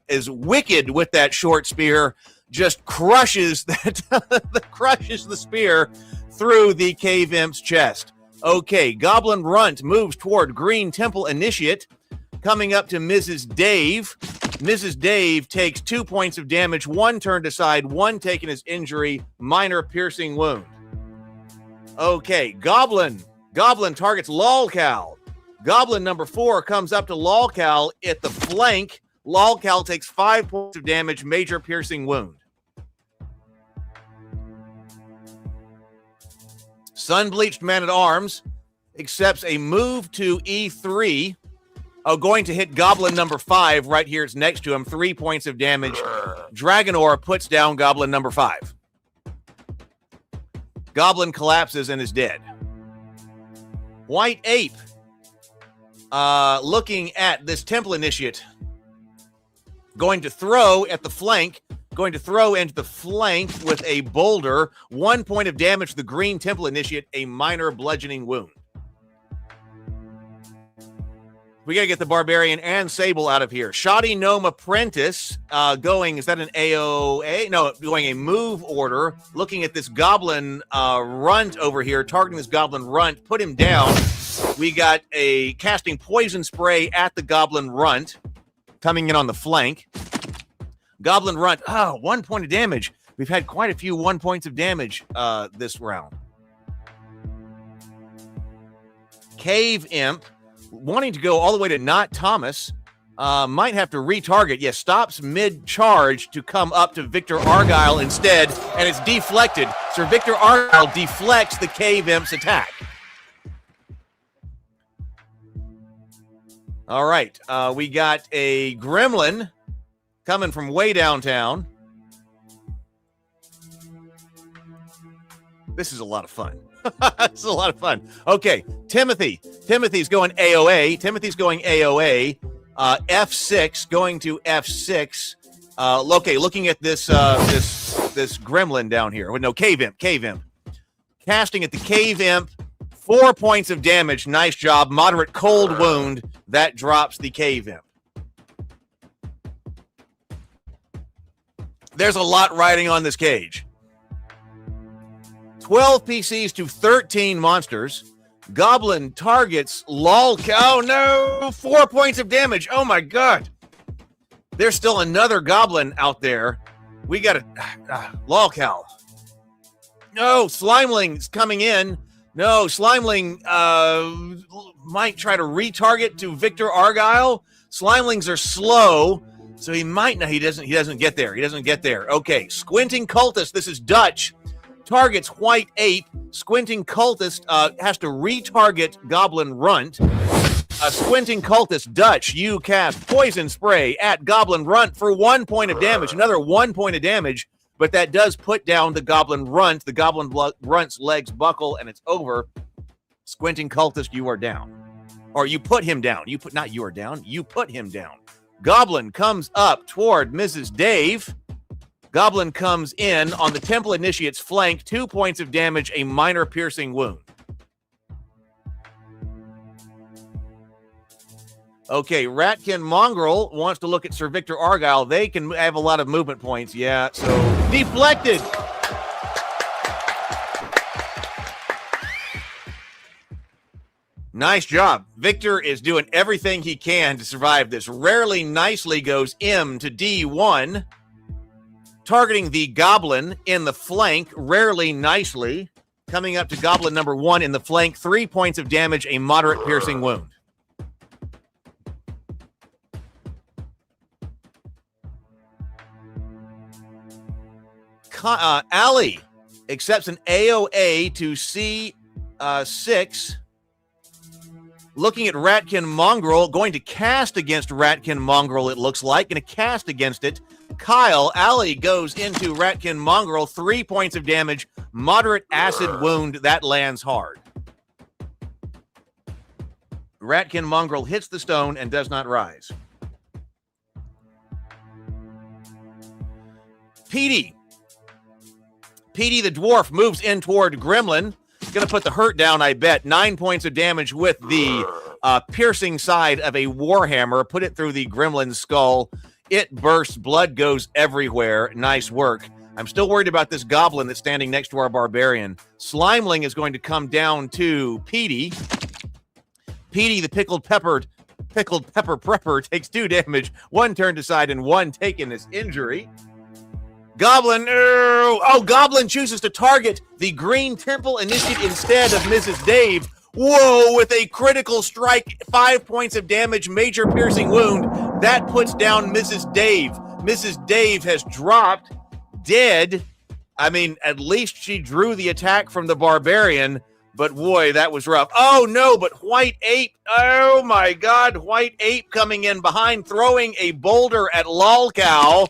is wicked with that short spear. Just crushes the spear through the Cave Imp's chest. Okay, Goblin Runt moves toward Green Temple Initiate. Coming up to Mrs. Dave. Mrs. Dave takes 2 points of damage, 1 turned aside, 1 taken as injury, minor piercing wound. Okay, Goblin targets Lolcal. Goblin number 4 comes up to Lolcal at the flank. Lolcal takes 5 points of damage, major piercing wound. Sunbleached Man-at-Arms accepts a move to E3. Going to hit Goblin number 5 right here. It's next to him. 3 points of damage. Dragonor puts down Goblin number 5. Goblin collapses and is dead. White Ape, looking at this Temple Initiate, going to throw at the flank, going to throw into the flank with a boulder. 1 point of damage to the Green Temple Initiate, a minor bludgeoning wound. We got to get the Barbarian and Sable out of here. Shoddy Gnome Apprentice going, is that an AOA? No, going a move order. Looking at this Goblin Runt over here, targeting this Goblin Runt, put him down. We got a casting Poison Spray at the Goblin Runt, coming in on the flank. Goblin Runt, 1 point of damage. We've had quite a few 1 points of damage this round. Cave Imp, wanting to go all the way to not Thomas, might have to retarget. Yes, stops mid-charge to come up to Victor Argyle instead, and it's deflected. Sir Victor Argyle deflects the Cave Imp's attack. All right, we got a Gremlin coming from way downtown. This is a lot of fun. This is a lot of fun. Okay, Timothy's going AOA. F6 going to F6. Okay, looking at this gremlin down here. No, Cave Imp. Casting at the Cave Imp. 4 points of damage. Nice job. Moderate cold wound. That drops the Cave Imp. There's a lot riding on this cage. 12 PCs to 13 monsters. Goblin targets Lolcal. Oh, no! 4 points of damage. Oh, my God. There's still another Goblin out there. We got a Lolcal. No, Slimeling's coming in. No, Slimeling might try to retarget to Victor Argyle. Slimelings are slow, so he might not. He doesn't get there. Okay, Squinting Cultist. This is Dutch. Targets White Ape. Squinting Cultist has to retarget Goblin Runt. Squinting Cultist, Dutch, you cast Poison Spray at Goblin Runt for 1 point of damage. Another 1 point of damage, but that does put down the Goblin Runt. The Goblin Runt's legs buckle, and it's over. Squinting Cultist, you are down. Or you put him down. You put him down. Goblin comes up toward Mrs. Dave. Goblin comes in on the Temple Initiate's flank. 2 points of damage, a minor piercing wound. Okay, Ratkin Mongrel wants to look at Sir Victor Argyle. They can have a lot of movement points. Yeah, so deflected. Nice job. Victor is doing everything he can to survive this. Rarely nicely goes M to D1. Targeting the Goblin in the flank, rarely nicely. Coming up to Goblin number 1 in the flank. 3 points of damage, a moderate piercing wound. Ali accepts an AOA to 6. Looking at Ratkin Mongrel, going to cast against Ratkin Mongrel, it looks like. Going to cast against it. Kyle, Allie goes into Ratkin Mongrel. 3 points of damage. Moderate acid wound. That lands hard. Ratkin Mongrel hits the stone and does not rise. Petey the dwarf moves in toward Gremlin. Going to put the hurt down, I bet. 9 points of damage with the piercing side of a warhammer. Put it through the gremlin's skull. It bursts. Blood goes everywhere. Nice work. I'm still worried about this goblin that's standing next to our barbarian. Slimeling is going to come down to Petey. Petey, the pickled pepper prepper, takes 2 damage. 1 turned aside and 1 taken as injury. Goblin, Goblin chooses to target the Green Temple Initiate instead of Mrs. Dave. Whoa, with a critical strike, 5 points of damage, major piercing wound. That puts down Mrs. Dave. Mrs. Dave has dropped, dead. I mean, at least she drew the attack from the barbarian, but boy, that was rough. Oh no, but White Ape, oh my God, White Ape coming in behind, throwing a boulder at Lolcow.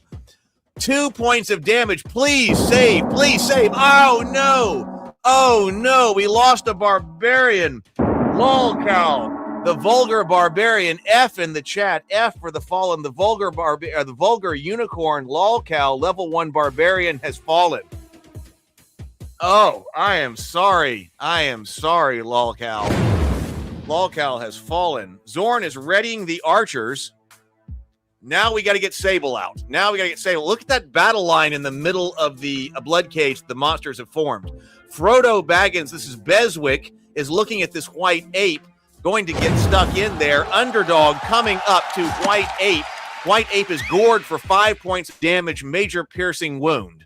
2 points of damage. Please save. Please save. Oh, no. Oh, no. We lost a barbarian. Lolcow, the vulgar barbarian. F in the chat. F for the fallen. The vulgar unicorn. Lolcow, level 1 barbarian, has fallen. Oh, I am sorry. I am sorry, Lolcow. Lolcow has fallen. Zorn is readying the archers. Now we got to get Sable out. Look at that battle line in the middle of the Bloodcage the monsters have formed. Frodo Baggins, this is Beswick, is looking at this White Ape, going to get stuck in there. Underdog coming up to White Ape. White Ape is gored for 5 points of damage, major piercing wound.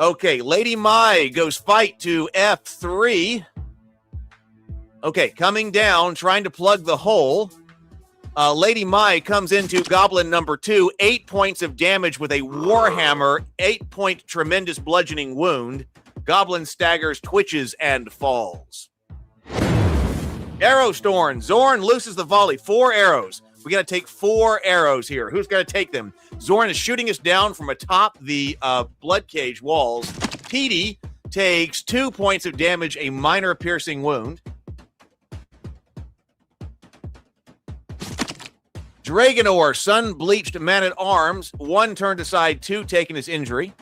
Okay, Lady Mai goes fight to F3. Okay, coming down, trying to plug the hole. Lady Mai comes into Goblin number 2, 8 points of damage with a Warhammer, 8-point tremendous bludgeoning wound. Goblin staggers, twitches, and falls. Arrow Storm. Zorn looses the volley. 4 arrows. We got to take 4 arrows here. Who's going to take them? Zorn is shooting us down from atop the Bloodcage walls. Petey takes 2 points of damage, a minor piercing wound. Dragonor, sun-bleached man-at-arms, 1 turned aside, 2 taken as injury.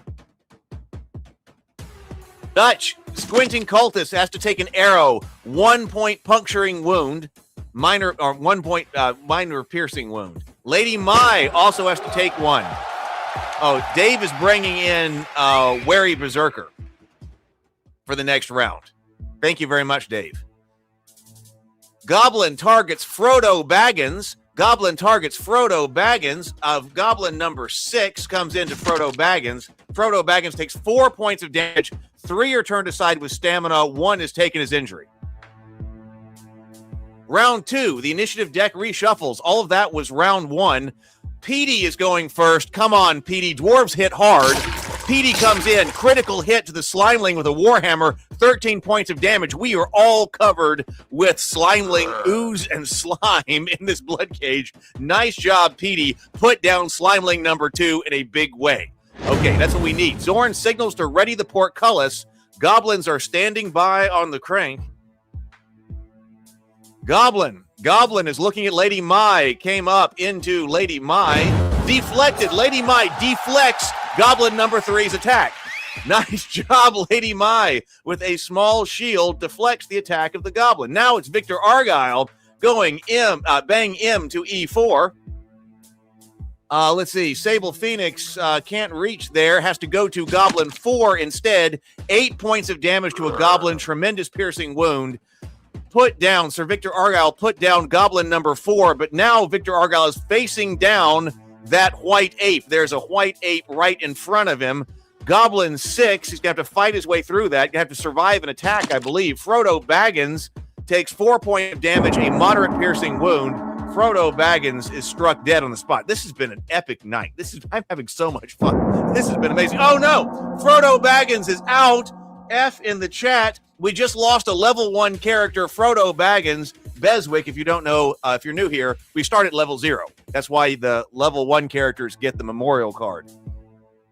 Dutch, squinting cultist, has to take an arrow, 1-point puncturing wound, minor piercing wound. Lady Mai also has to take 1. Oh, Dave is bringing in Wary Berserker for the next round. Thank you very much, Dave. Goblin targets Frodo Baggins. Of Goblin number 6 comes into Frodo Baggins. Frodo Baggins takes 4 points of damage. 3 are turned aside with stamina. 1 is taken as injury. Round 2, the initiative deck reshuffles. All of that was round 1. Petey is going first. Come on, Petey. Dwarves hit hard. Petey comes in. Critical hit to the Slimeling with a Warhammer. 13 points of damage. We are all covered with Slimeling ooze and slime in this Bloodcage. Nice job, Petey. Put down Slimeling number 2 in a big way. Okay, that's what we need. Zorn signals to ready the portcullis. Goblins are standing by on the crank. Goblin is looking at Lady Mai. Came up into Lady Mai. Deflected. Lady Mai deflects Goblin number 3's attack. Nice job, Lady Mai. With a small shield, deflects the attack of the Goblin. Now it's Victor Argyle going bang M to E4. Let's see. Sable Phoenix can't reach there. Has to go to Goblin 4 instead. 8 points of damage to a Goblin. Tremendous piercing wound. Put down. Sir Victor Argyle put down Goblin number 4. But now Victor Argyle is facing down that White Ape. There's a White Ape right in front of him. Goblin 6. He's going to have to fight his way through that. Going to have to survive an attack, I believe. Frodo Baggins takes 4 points of damage, a moderate piercing wound. Frodo Baggins is struck dead on the spot. This has been an epic night. I'm having so much fun. This has been amazing. Oh no! Frodo Baggins is out. F in the chat. We just lost a level 1 character, Frodo Baggins. Beswick, if you don't know, if you're new here, we start at level 0. That's why the level 1 characters get the memorial card.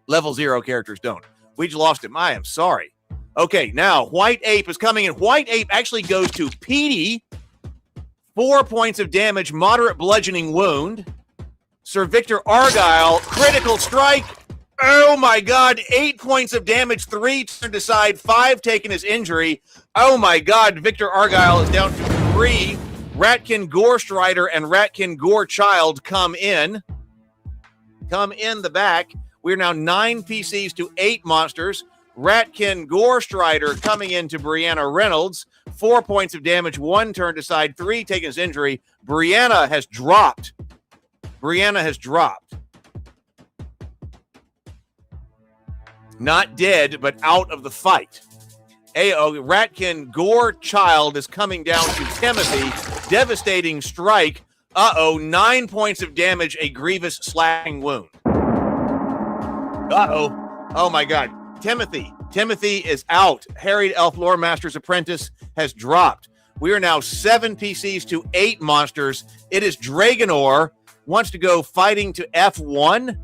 Level 0 characters don't. We just lost him. I am sorry. Okay, now White Ape is coming in. White Ape actually goes to Petey. 4 points of damage, moderate bludgeoning wound. Sir Victor Argyle, critical strike. Oh my God, 8 points of damage, 3 turned aside, 5 taken as injury. Oh my God, Victor Argyle is down to 3. Ratkin Gore Strider and Ratkin Gore Child come in. Come in the back. We're now 9 PCs to 8 monsters. Ratkin Gore Strider coming into Brianna Reynolds. 4 points of damage, 1 turned aside, 3 taken as injury. Brianna has dropped. Brianna has dropped. Not dead, but out of the fight. Ratkin Gore Child is coming down to Timothy. Devastating strike. 9 points of damage, a grievous slashing wound. Oh my God. Timothy is out. Harried Elf Lore Master's Apprentice has dropped. We are now 7 PCs to 8 monsters. It is Dragonor. Wants to go fighting to F1.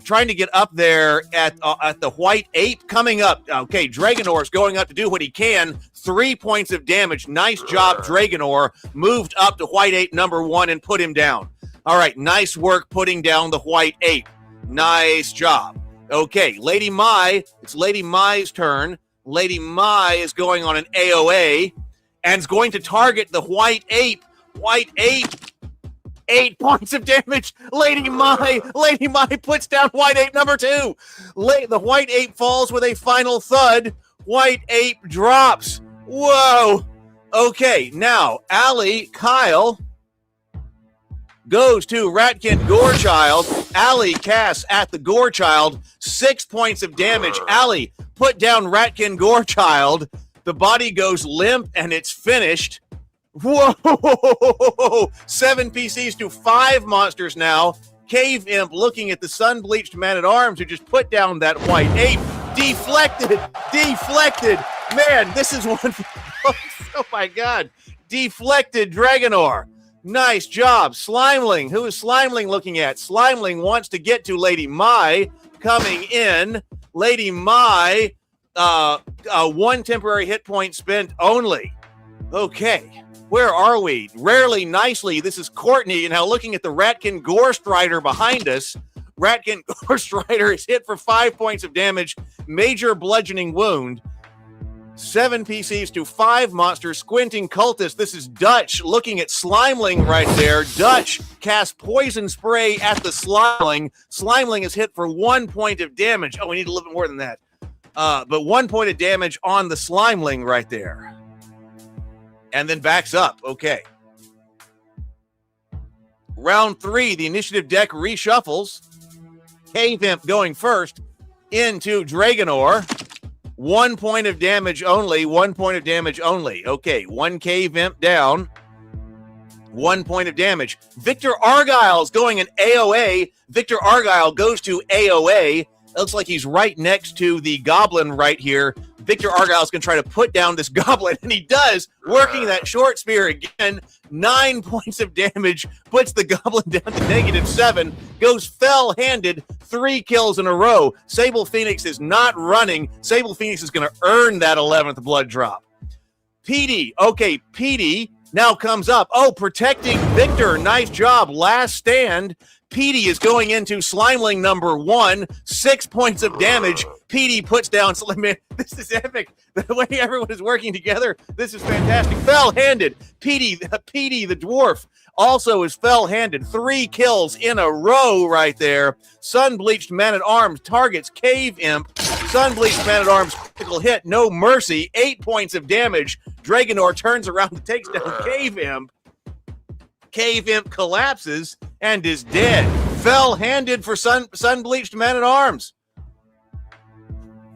Trying to get up there at the White Ape coming up. Okay, Dragonor is going up to do what he can. 3 points of damage. Nice job, Dragonor. Moved up to White Ape number 1 and put him down. All right, nice work putting down the White Ape. Nice job. Okay, Lady Mai. It's Lady Mai's turn. Lady Mai is going on an AOA and is going to target the White Ape. White Ape. 8 points of damage. Lady Mai puts down White Ape number 2. The White Ape falls with a final thud. White Ape drops. Whoa. Okay, now Allie Kyle goes to Ratkin Gorechild. Allie casts at the Gorechild. 6 points of damage. Allie put down Ratkin Gorechild. The body goes limp and it's finished. Whoa! 7 PCs to 5 monsters now. Cave Imp looking at the sun-bleached man-at-arms who just put down that White Ape. Deflected! Man, this is one... Oh my God. Deflected Dragonor. Nice job. Slimeling. Who is Slimeling looking at? Slimeling wants to get to Lady Mai. Coming in. Lady Mai, 1 temporary hit point spent only. Okay. Where are we? Rarely nicely. This is Courtney. And now looking at the Ratkin Gore Strider behind us. Ratkin Gore Strider is hit for 5 points of damage. Major bludgeoning wound. 7 PCs to 5 monsters. Squinting Cultist. This is Dutch looking at Slimeling right there. Dutch casts poison spray at the Slimeling. Slimeling is hit for 1 point of damage. Oh, we need a little bit more than that. But 1 point of damage on the Slimeling right there. And then backs up. Okay. Round 3, the initiative deck reshuffles. Cave Imp going first into Dragonor. 1 point of damage only. 1 point of damage only. Okay, 1 Cave Imp down. 1 point of damage. Victor Argyle's going in AOA. Victor Argyle goes to AOA. Looks like he's right next to the goblin right here. Victor Argyle's going to try to put down this goblin, and he does, working that short spear again. 9 points of damage, puts the goblin down to -7, goes fell-handed, 3 kills in a row. Sable Phoenix is not running. Sable Phoenix is going to earn that 11th blood drop. Petey, okay, Petey now comes up. Oh, protecting Victor, nice job, last stand. Petey is going into Slimeling number 1, 6 points of damage. Petey puts down Slimeling. Man, this is epic. The way everyone is working together, this is fantastic. Fell-handed. Petey the dwarf also is fell-handed. 3 kills in a row right there. Sun-bleached man-at-arms targets Cave Imp. Sun-bleached man-at-arms critical hit, no mercy. 8 points of damage. Dragonor turns around and takes down Cave Imp. Cave Imp collapses and is dead. Fell-handed for sun-bleached man-at-arms.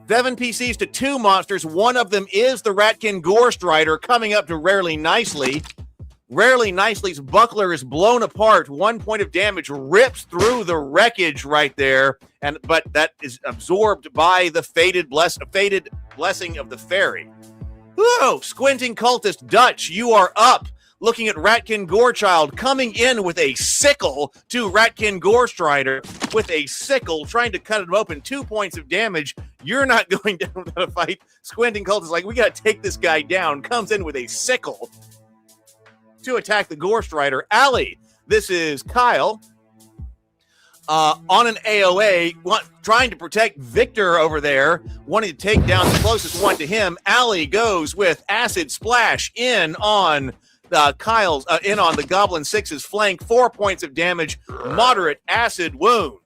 7 PCs to 2 monsters. One of them is the Ratkin Gore Strider coming up to rarely nicely. Rarely Nicely's buckler is blown apart. 1 point of damage rips through the wreckage right there, but that is absorbed by the faded blessing of the fairy. Whoa! Squinting cultist Dutch, you are up. Looking at Ratkin Gorechild coming in with a sickle to Ratkin Gorestrider with a sickle, trying to cut him open. 2 points of damage. You're not going down without a fight. Squinting cultist like, we got to take this guy down. Comes in with a sickle to attack the Gorestrider. Allie, this is Kyle on an AOA, trying to protect Victor over there, wanting to take down the closest one to him. Allie goes with Acid Splash in on Kyle's in on the Goblin 6's flank. 4 points of damage, moderate acid wound.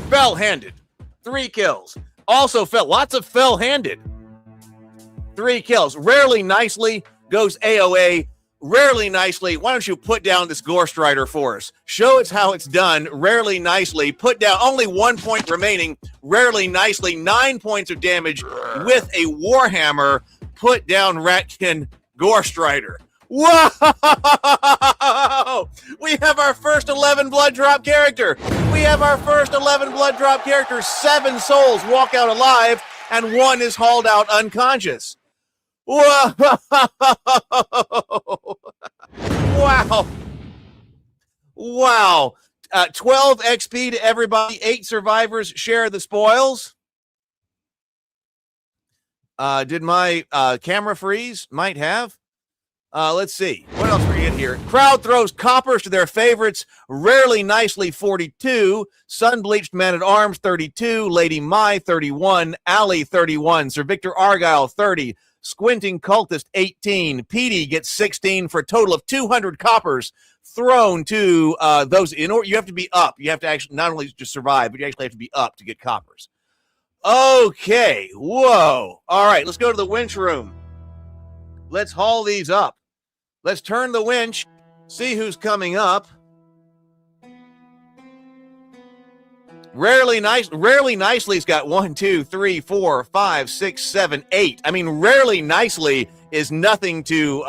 Fell-handed, 3 kills. Also lots of fell-handed. 3 kills. Rarely Nicely goes AOA. Rarely Nicely, why don't you put down this Gorestrider for us? Show us how it's done. Rarely Nicely, put down only 1 point remaining. Rarely Nicely, 9 points of damage with a Warhammer. Put down Ratkin Gorestrider. Whoa! We have our first 11 blood drop character. We have our first 11 blood drop character. 7 souls walk out alive, and 1 is hauled out unconscious. Whoa! Wow. Wow. 12 XP to everybody. 8 survivors share the spoils. Did my camera freeze? Might have. Let's see. What else we get here? Crowd throws coppers to their favorites. Rarely Nicely, 42. Sun-Bleached Man-at-Arms, 32. Lady Mai, 31. Allie, 31. Sir Victor Argyle, 30. Squinting Cultist, 18. Petey gets 16 for a total of 200 coppers thrown to those. You have to be up. You have to actually not only just survive, but you actually have to be up to get coppers. Okay. Whoa. All right. Let's go to the winch room. Let's haul these up. Let's turn the winch, see who's coming up. Rarely Nicely's got 1, 2, 3, 4, 5, 6, 7, 8. I mean, Rarely Nicely is nothing to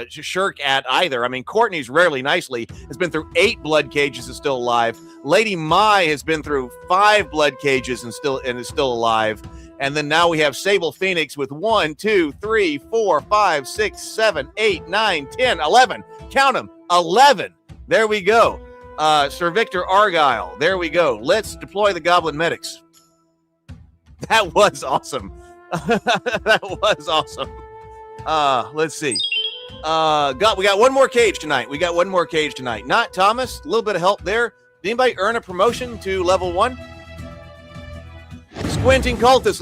shirk at either. I mean, Courtney's Rarely Nicely has been through 8 blood cages and is still alive. Lady Mai has been through 5 blood cages and is still alive. And then now we have Sable Phoenix with 1, 2, 3, 4, 5, 6, 7, 8, 9, 10, 11. Count them. 11. There we go. Sir Victor Argyle. There we go. Let's deploy the Goblin Medics. That was awesome. That was awesome. Let's see. We got one more cage tonight. Not Thomas. A little bit of help there. Did anybody earn a promotion to level 1? Squinting Cultist.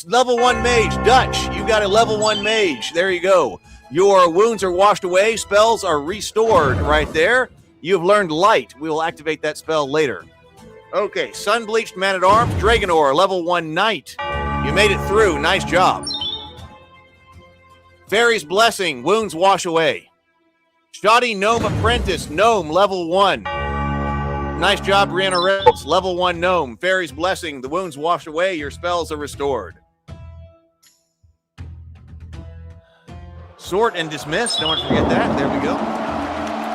Level 1 mage. Dutch, you got a level 1 mage. There you go. Your wounds are washed away. Spells are restored right there. You have learned Light. We will activate that spell later. Okay, Sun-Bleached Man-at-Arms, Dragonor, level 1 Knight. You made it through. Nice job. Fairy's Blessing, wounds wash away. Shoddy Gnome Apprentice, Gnome, level 1. Nice job, Brianna Reynolds, level 1 Gnome. Fairy's Blessing, the wounds wash away, your spells are restored. Sort and dismiss, don't want to forget that. There we go.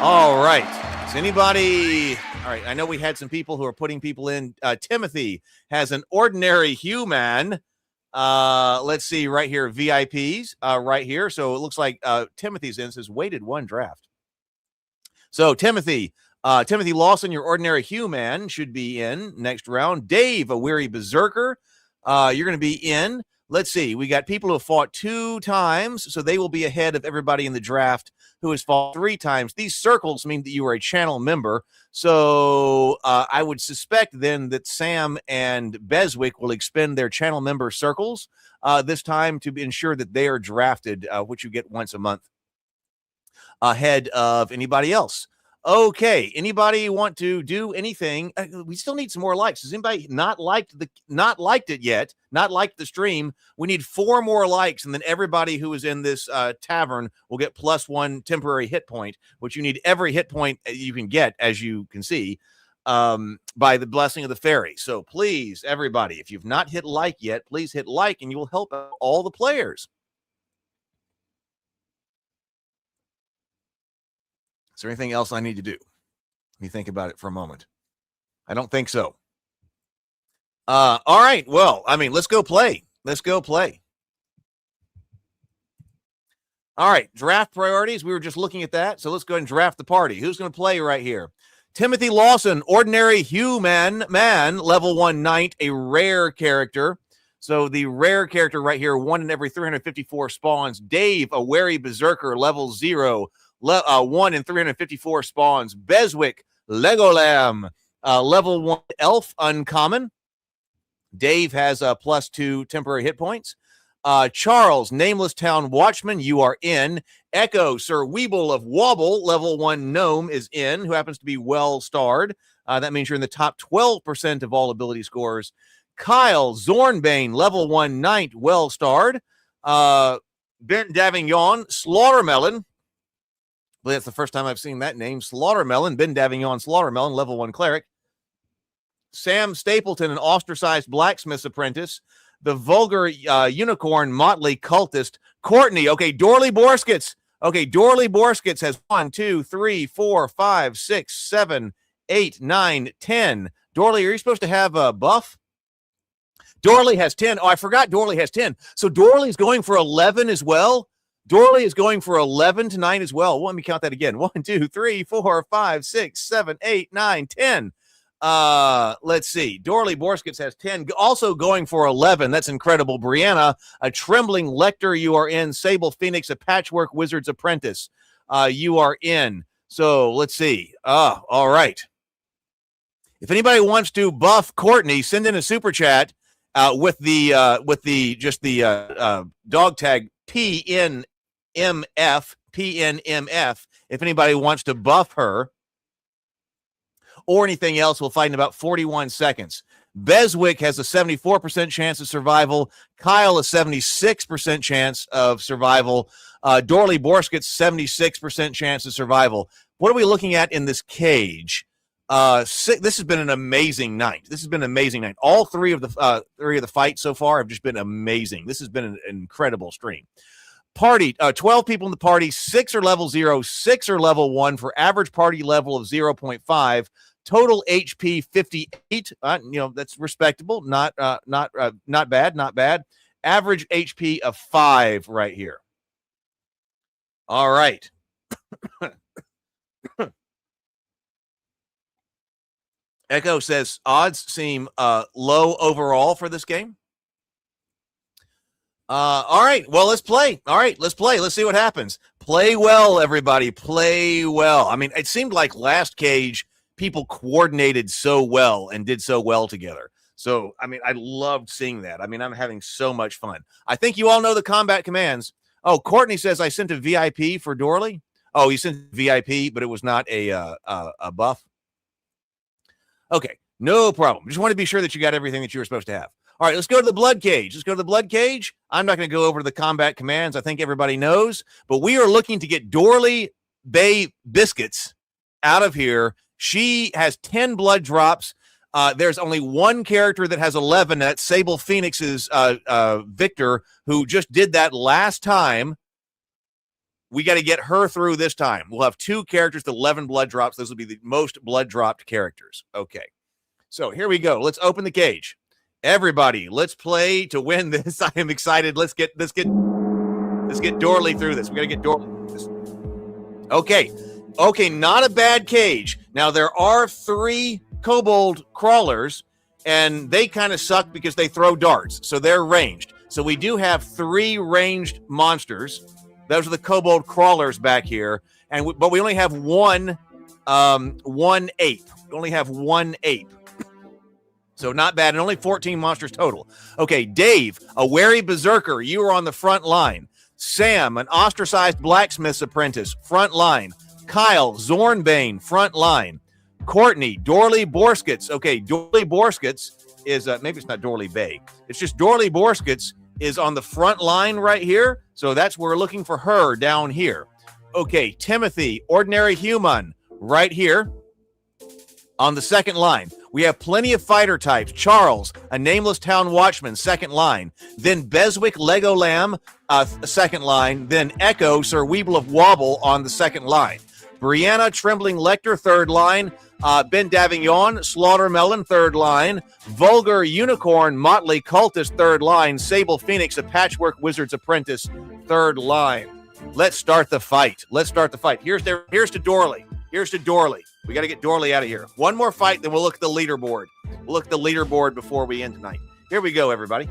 All right. Is anybody... All right, I know we had some people who are putting people in. Timothy has an ordinary human. Let's see right here, VIPs right here. So it looks like Timothy's in, says weighted 1 draft. So Timothy Lawson, your ordinary human, should be in next round. Dave, a weary berserker, you're going to be in. Let's see. We got people who have fought 2 times, so they will be ahead of everybody in the draft who has fought 3 times. These circles mean that you are a channel member. So I would suspect then that Sam and Beswick will expend their channel member circles this time to ensure that they are drafted, which you get once a month, ahead of anybody else. Okay, anybody want to do anything? We still need some more likes. Has anybody not liked it yet? Not liked the stream? We need 4 more likes, and then everybody who is in this tavern will get +1 temporary hit point, which you need every hit point you can get, as you can see. by the blessing of the fairy. So please, everybody, if you've not hit like yet, please hit like, and you will help out all the players. Is there anything else I need to do? Let me think about it for a moment. I don't think so. All right. Well, I mean, let's go play. Let's go play. All right. Draft priorities. We were just looking at that. So let's go ahead and draft the party. Who's going to play right here? Timothy Lawson, ordinary human man, level 1 knight, a rare character. So the rare character right here, 1 in every 354 spawns. Dave, a wary berserker, level 0, 1 in 354 spawns. Beswick, Legolam, level 1 elf, uncommon. Dave has a +2 temporary hit points. Charles, Nameless Town Watchman, you are in. Echo, Sir Weeble of Wobble, level 1 gnome, is in, who happens to be well-starred. That means you're in the top 12% of all ability scores. Kyle, Zornbane, level 1 knight, well-starred. Bent Davignon, Slaughtermelon. I believe that's the first time I've seen that name. Slaughtermelon, Ben Davignon, Slaughtermelon, level 1 cleric. Sam Stapleton, an ostracized blacksmith's apprentice. The vulgar unicorn motley cultist. Courtney, okay, Dorley Borskitz. Okay, Dorley Borskitz has 1, 2, 3, 4, 5, 6, 7, 8, 9, 10. Dorley, are you supposed to have a buff? Dorley has 10. Oh, I forgot Dorley has 10. So Dorley's going for 11 as well. Dorley is going for 11 tonight as well. Well, let me count that again. 1, 2, 3, 4, 5, 6, 7, 8, 9, 10. Let's see. Dorley Borskitz has 10, also going for 11. That's incredible. Brianna, a trembling lector, you are in. Sable Phoenix, a patchwork wizard's apprentice, you are in. So let's see. All right. If anybody wants to buff Courtney, send in a super chat with the dog tag PNMF. If anybody wants to buff her or anything else, we'll fight in about 41 seconds. Beswick has a 74% chance of survival. Kyle, a 76% chance of survival. Dorley Borskitz, 76% chance of survival. What are we looking at in this cage? This has been an amazing night. All three of the fights so far have just been amazing. This has been an incredible stream. Party, 12 people in the party. 6 are level 0, 6 are level 1 for average party level of 0.5. Total HP 58. That's respectable. Not bad. Average HP of 5 right here. All right. Echo says odds seem low overall for this game. All right. Well, let's play. All right, let's play. Let's see what happens. Play well, everybody. Play well. I mean, it seemed like last cage people coordinated so well and did so well together. So, I mean, I loved seeing that. I mean, I'm having so much fun. I think you all know the combat commands. Oh, Courtney says I sent a VIP for Dorley. Oh, you sent VIP, but it was not a buff. Okay, no problem. Just want to be sure that you got everything that you were supposed to have. All right, let's go to the Bloodcage. I'm not going to go over to the combat commands. I think everybody knows, but we are looking to get Dorley Bay Biscuits out of here. She has 10 blood drops. There's only one character that has 11. That's Sable Phoenix's Victor, who just did that last time. We got to get her through this time. We'll have 2 characters with 11 blood drops. Those will be the most blood dropped characters. Okay, so here we go. Let's open the cage. Everybody, let's play to win this. I am excited. Let's get Dorley through this. We got to get Dorley. Okay, not a bad cage. Now, there are 3 kobold crawlers, and they kind of suck because they throw darts, so they're ranged. So we do have 3 ranged monsters. Those are the kobold crawlers back here, but we only have one ape. We only have 1 ape. So not bad, and only 14 monsters total. Okay, Dave, a wary berserker, you are on the front line. Sam, an ostracized blacksmith's apprentice, front line. Kyle, Zornbane, front line. Courtney, Dorley Borskitz. Okay, Dorley Borskitz is, maybe it's not Dorley Bay. It's just Dorley Borskitz is on the front line right here. So that's where we're looking for her down here. Okay, Timothy, ordinary human, right here. On the second line, we have plenty of fighter types. Charles, a nameless town watchman, second line. Then Beswick, Lego Lamb, second line. Then Echo, Sir Weeble of Wobble on the second line. Brianna, Trembling Lecter, third line. Ben Davignon, Slaughtermelon, third line. Vulgar Unicorn, Motley Cultist, third line. Sable Phoenix, a Patchwork Wizard's Apprentice, third line. Let's start the fight. Here's to Dorley. Here's to Dorley. We got to get Dorley out of here. One more fight, then we'll look at the leaderboard. We'll look at the leaderboard before we end tonight. Here we go, everybody.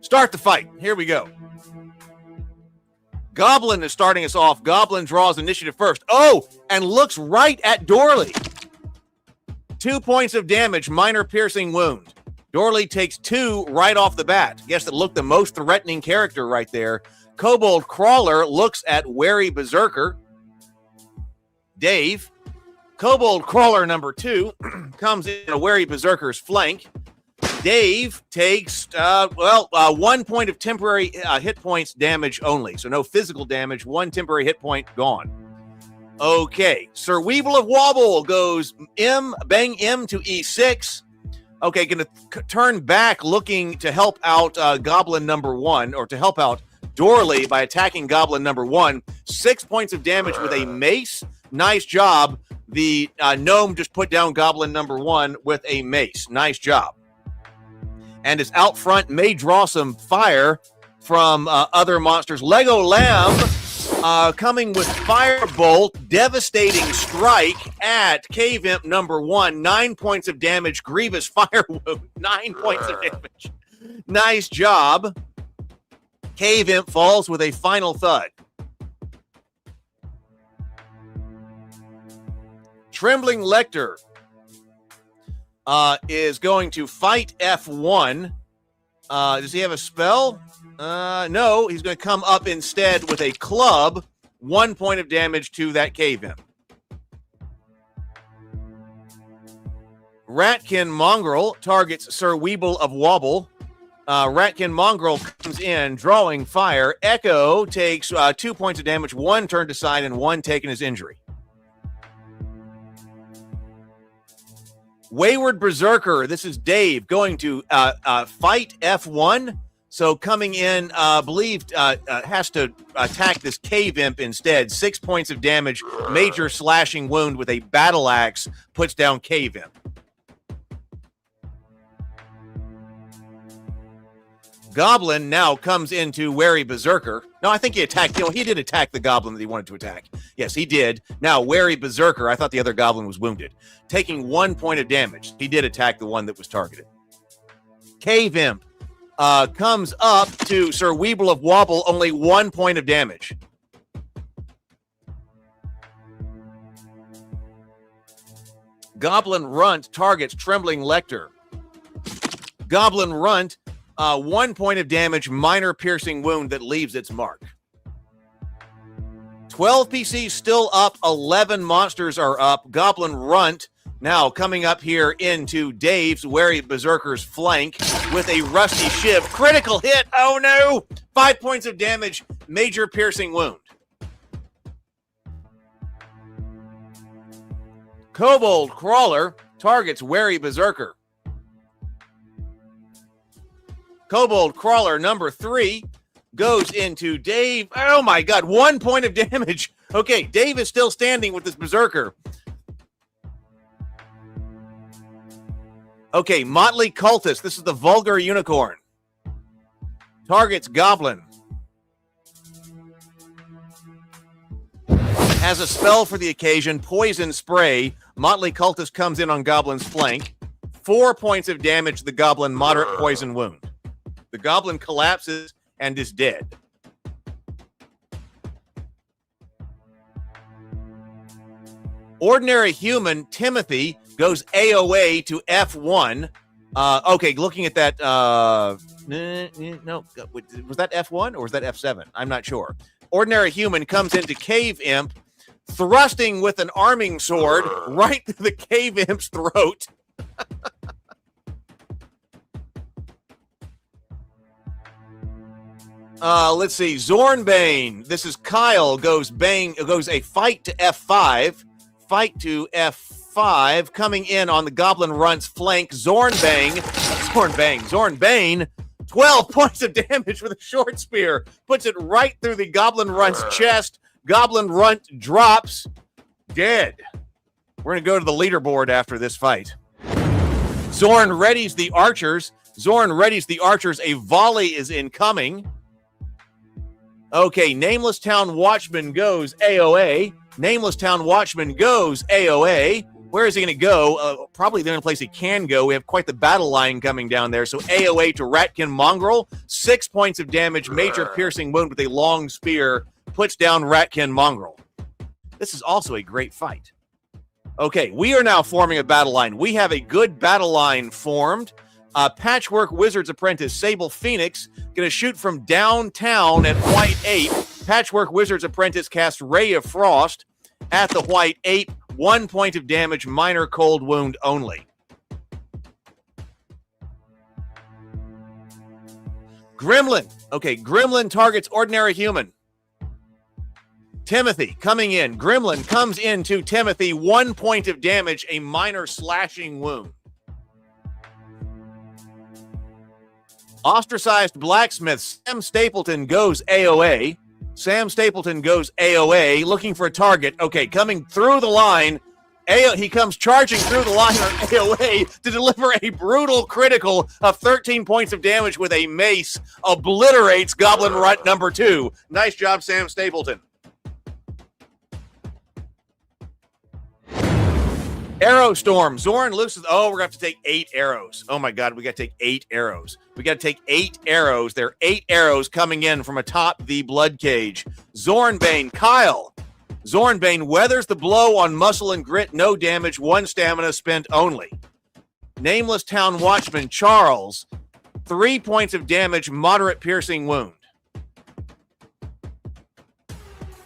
Start the fight. Here we go. Goblin is starting us off. Goblin draws initiative first. Oh, and looks right at Dorley. 2 points of damage, minor piercing wound. Dorley takes 2 right off the bat. Guess that looked the most threatening character right there. Kobold Crawler looks at Wary Berserker. Dave. Kobold Crawler number 2 comes in a Wary Berserker's flank. Dave takes, 1 point of temporary hit points damage only. So no physical damage, 1 temporary hit point gone. Okay, Sir Weeble of Wobble goes bang M to E6. Okay, going to turn back looking to help out Goblin number 1, or to help out Dorley by attacking Goblin number 1. 6 points of damage with a mace. Nice job. The gnome just put down Goblin number 1 with a mace. Nice job. And is out front, may draw some fire from other monsters. Lego Lamb coming with Firebolt, devastating strike at Cave Imp number 1. 9 points of damage, grievous fire wound. 9 points of damage. Nice job. Cave Imp falls with a final thud. Trembling Lecter is going to fight F1. Does he have a spell? No, he's going to come up instead with a club. 1 point of damage to that Cave Imp. Ratkin Mongrel targets Sir Weeble of Wobble. Ratkin Mongrel comes in, drawing fire. Echo takes 2 points of damage, 1 turned aside and 1 taken as injury. Wayward Berserker, this is Dave, going to fight F1. So coming in, has to attack this Cave Imp instead. 6 points of damage, major slashing wound with a battle axe, puts down Cave Imp. Goblin now comes into Wary Berserker. No, I think he attacked, he did attack the Goblin that he wanted to attack. Yes, he did. Now, Wary Berserker, I thought the other Goblin was wounded. Taking 1 point of damage. He did attack the one that was targeted. Cave Imp comes up to Sir Weeble of Wobble, only 1 point of damage. Goblin Runt targets Trembling Lecter. Goblin Runt, 1 point of damage, minor piercing wound that leaves its mark. 12 PCs still up, 11 monsters are up. Goblin Runt now coming up here into Dave's Wary Berserker's flank with a rusty shiv. Critical hit, oh no! 5 points of damage, major piercing wound. Kobold Crawler targets Wary Berserker. Kobold Crawler number 3 goes into Dave. Oh my God, 1 point of damage. Okay, Dave is still standing with this Berserker. Okay, Motley Cultist. This is the Vulgar Unicorn. Targets Goblin. Has a spell for the occasion, Poison Spray. Motley Cultist comes in on Goblin's flank. 4 points of damage to the Goblin, moderate poison wound. The Goblin collapses and is dead. Ordinary Human, Timothy, goes AOA to F1. Okay, looking at that. No, was that F1 or was that F7? I'm not sure. Ordinary Human comes into Cave Imp, thrusting with an arming sword right through the Cave Imp's throat. Let's see. Zornbane. This is Kyle. Goes a fight to F5. Fight to F5. Coming in on the Goblin Runt's flank. Zornbane. 12 points of damage with a short spear. Puts it right through the Goblin Runt's chest. Goblin Runt drops. Dead. We're going to go to the leaderboard after this fight. Zorn readies the archers. A volley is incoming. Okay, Nameless Town Watchman goes AOA. Where is he going to go? Probably the only place he can go. We have quite the battle line coming down there. So AOA to Ratkin Mongrel. 6 points of damage, major piercing wound with a long spear. Puts down Ratkin Mongrel. This is also a great fight. Okay, we are now forming a battle line. We have a good battle line formed. Patchwork Wizard's Apprentice Sable Phoenix going to shoot from downtown at White Ape. Patchwork Wizard's Apprentice casts Ray of Frost at the White Ape. 1 point of damage, minor cold wound only. Gremlin. Okay, Gremlin targets ordinary human. Timothy coming in. Gremlin comes into Timothy. 1 point of damage, a minor slashing wound. Ostracized blacksmith Sam Stapleton goes AOA. Looking for a target. Okay, coming through the line. He comes charging through the line on AOA to deliver a brutal critical of 13 points of damage with a mace. Obliterates Goblin Runt number 2. Nice job, Sam Stapleton. Arrow Storm. Zorn looses. Oh, we're going to have to take 8 arrows. Oh, my God. We got to take 8 arrows. There are 8 arrows coming in from atop the Bloodcage. Zornbane. Kyle. Zornbane weathers the blow on muscle and grit. No damage. 1 stamina spent only. Nameless Town Watchman. Charles. 3 points of damage. Moderate piercing wound.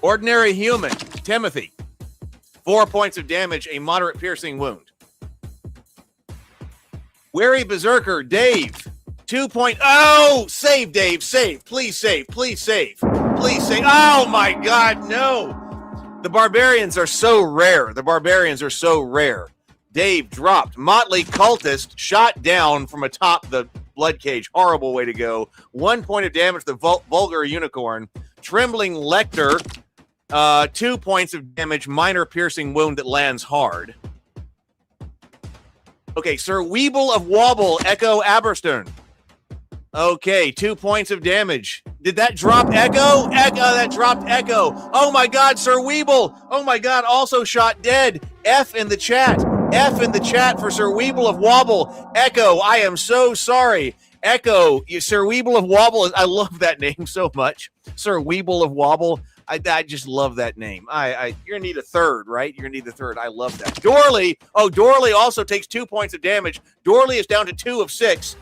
Ordinary human. Timothy. 4 points of damage, a moderate piercing wound. Wary Berserker, Dave. 2 point. Oh, save, Dave, save. Please save. Oh, my God, no. The barbarians are so rare. Dave dropped. Motley Cultist shot down from atop the Bloodcage. Horrible way to go. 1 point of damage to the Vulgar Unicorn. Trembling Lecter. 2 points of damage, minor piercing wound that lands hard. Okay, Sir Weeble of Wobble, Echo Aberstern. Okay, 2 points of damage. Did that drop Echo? That dropped Echo. Oh my God, Sir Weeble. Oh my God, also shot dead. F in the chat for Sir Weeble of Wobble. Echo, I am so sorry. Echo, Sir Weeble of Wobble. I love that name so much. Sir Weeble of Wobble. I just love that name. You're going to need a third, right? I love that. Dorley. Oh, Dorley also takes 2 points of damage. Dorley is down to 2 of 6.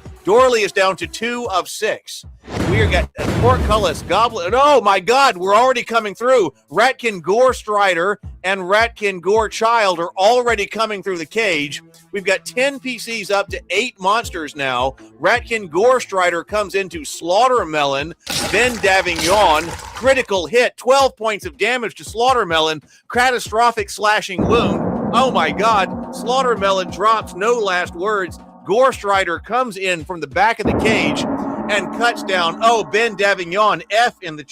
We are got Portcullis, Goblin. Oh, my God. We're already coming through. Ratkin Gore Strider and Ratkin Gore Child are already coming through the cage. We've got 10 PCs up to 8 monsters now. Ratkin Gore Strider comes into Slaughtermelon. Ben Davignon, critical hit. 12 points of damage to Slaughtermelon. Catastrophic slashing wound. Oh, my God. Slaughtermelon drops. No last words. Gore Strider comes in from the back of the cage and cuts down. Oh, Ben Davignon. F in the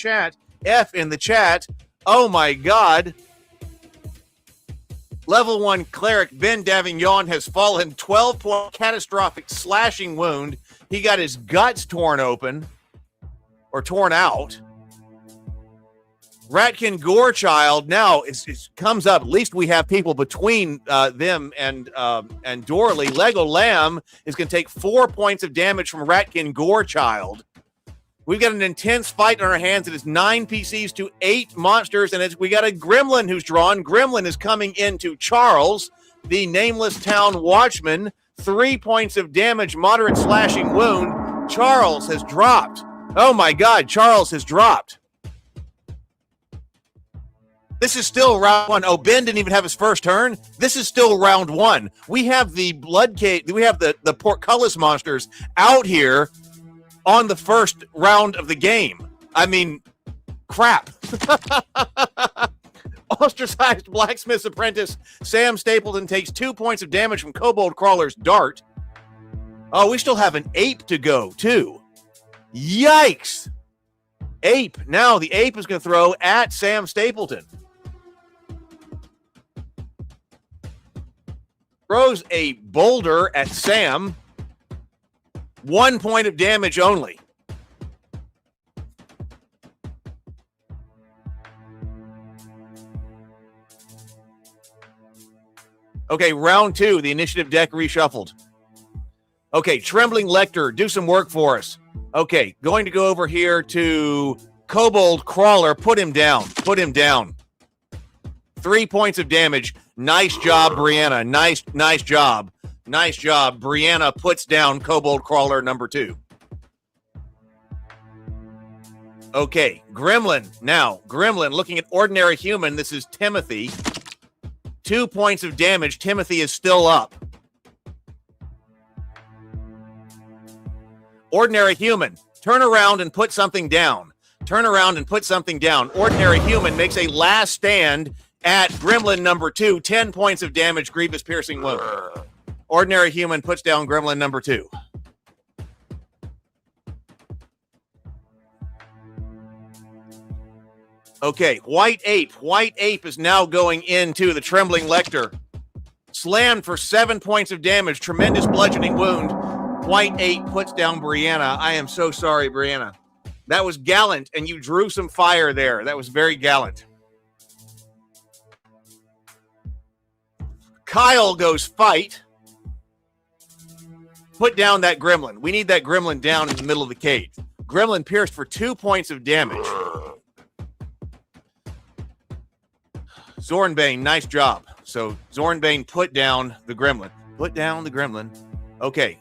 chat. Oh, my God. Level 1 cleric Ben Davignon has fallen. 12-point catastrophic slashing wound. He got his guts torn open or torn out. Ratkin Gorechild now it comes up. At least we have people between them and Dorley. Lego Lamb is going to take 4 points of damage from Ratkin Gorechild. We've got an intense fight on our hands. It is 9 PCs to 8 monsters, and we got a Gremlin who's drawn. Gremlin is coming into Charles, the Nameless Town Watchman. 3 points of damage, moderate slashing wound. Charles has dropped. Oh my God, Charles has dropped. This is still round 1. Oh, Ben didn't even have his first turn. This is still round 1. We have the Bloodcage. We have the Portcullis monsters out here on the first round of the game. I mean, crap. Ostracized blacksmith's apprentice Sam Stapleton takes 2 points of damage from Kobold Crawler's dart. Oh, we still have an ape to go, too. Yikes. Ape. Now the ape is going to throw at Sam Stapleton. Throws a boulder at Sam. 1 point of damage only. Okay, round 2, the initiative deck reshuffled. Okay, Trembling Lecter, do some work for us. Okay, going to go over here to Kobold Crawler. Put him down. Put him down. 3 points of damage. Nice job, Brianna. Nice job. Nice job. Brianna puts down Kobold Crawler number 2. Okay, Gremlin. Now, Gremlin, looking at Ordinary Human. This is Timothy. 2 points of damage. Timothy is still up. Ordinary Human, turn around and put something down. Turn around and put something down. Ordinary Human makes a last stand at Gremlin number 2. 10 points of damage, grievous piercing wound. Ordinary Human puts down Gremlin number 2. Okay, White Ape. White Ape is now going into the Trembling Lecter. Slammed for 7 points of damage. Tremendous bludgeoning wound. White Ape puts down Brianna. I am so sorry, Brianna. That was gallant, and you drew some fire there. That was very gallant. Kyle goes fight. Put down that gremlin. We need that gremlin down in the middle of the cage. Gremlin pierced for 2 points of damage. Zornbane, nice job. So Zornbane put down the gremlin. Put down the gremlin. Okay.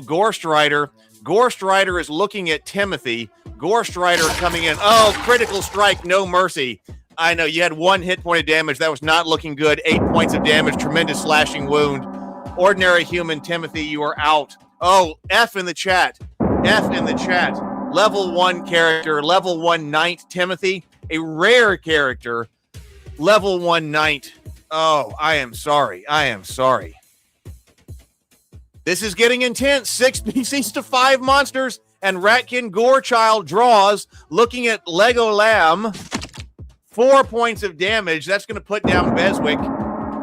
Gorst Rider. Gorst Rider is looking at Timothy. Gorst Rider coming in. Oh, critical strike, no mercy. I know, you had 1 hit point of damage. That was not looking good. 8 points of damage, tremendous slashing wound. Ordinary Human, Timothy, you are out. Oh, F in the chat. F in the chat. Level 1 character, level 1 knight, Timothy. A rare character. Level 1 knight. Oh, I am sorry. I am sorry. This is getting intense. 6 PCs to 5 monsters. And Ratkin Gorechild draws. Looking at Lego Lamb. 4 points of damage. That's going to put down Beswick.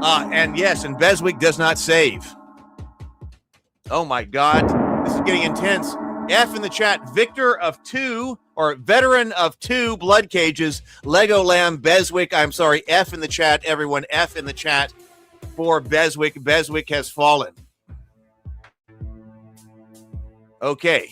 And yes, and Beswick does not save. Oh my God. This is getting intense. F in the chat. Victor of 2, or veteran of 2 blood cages. Lego Lamb, Beswick. I'm sorry. F in the chat, everyone. F in the chat for Beswick. Beswick has fallen. Okay.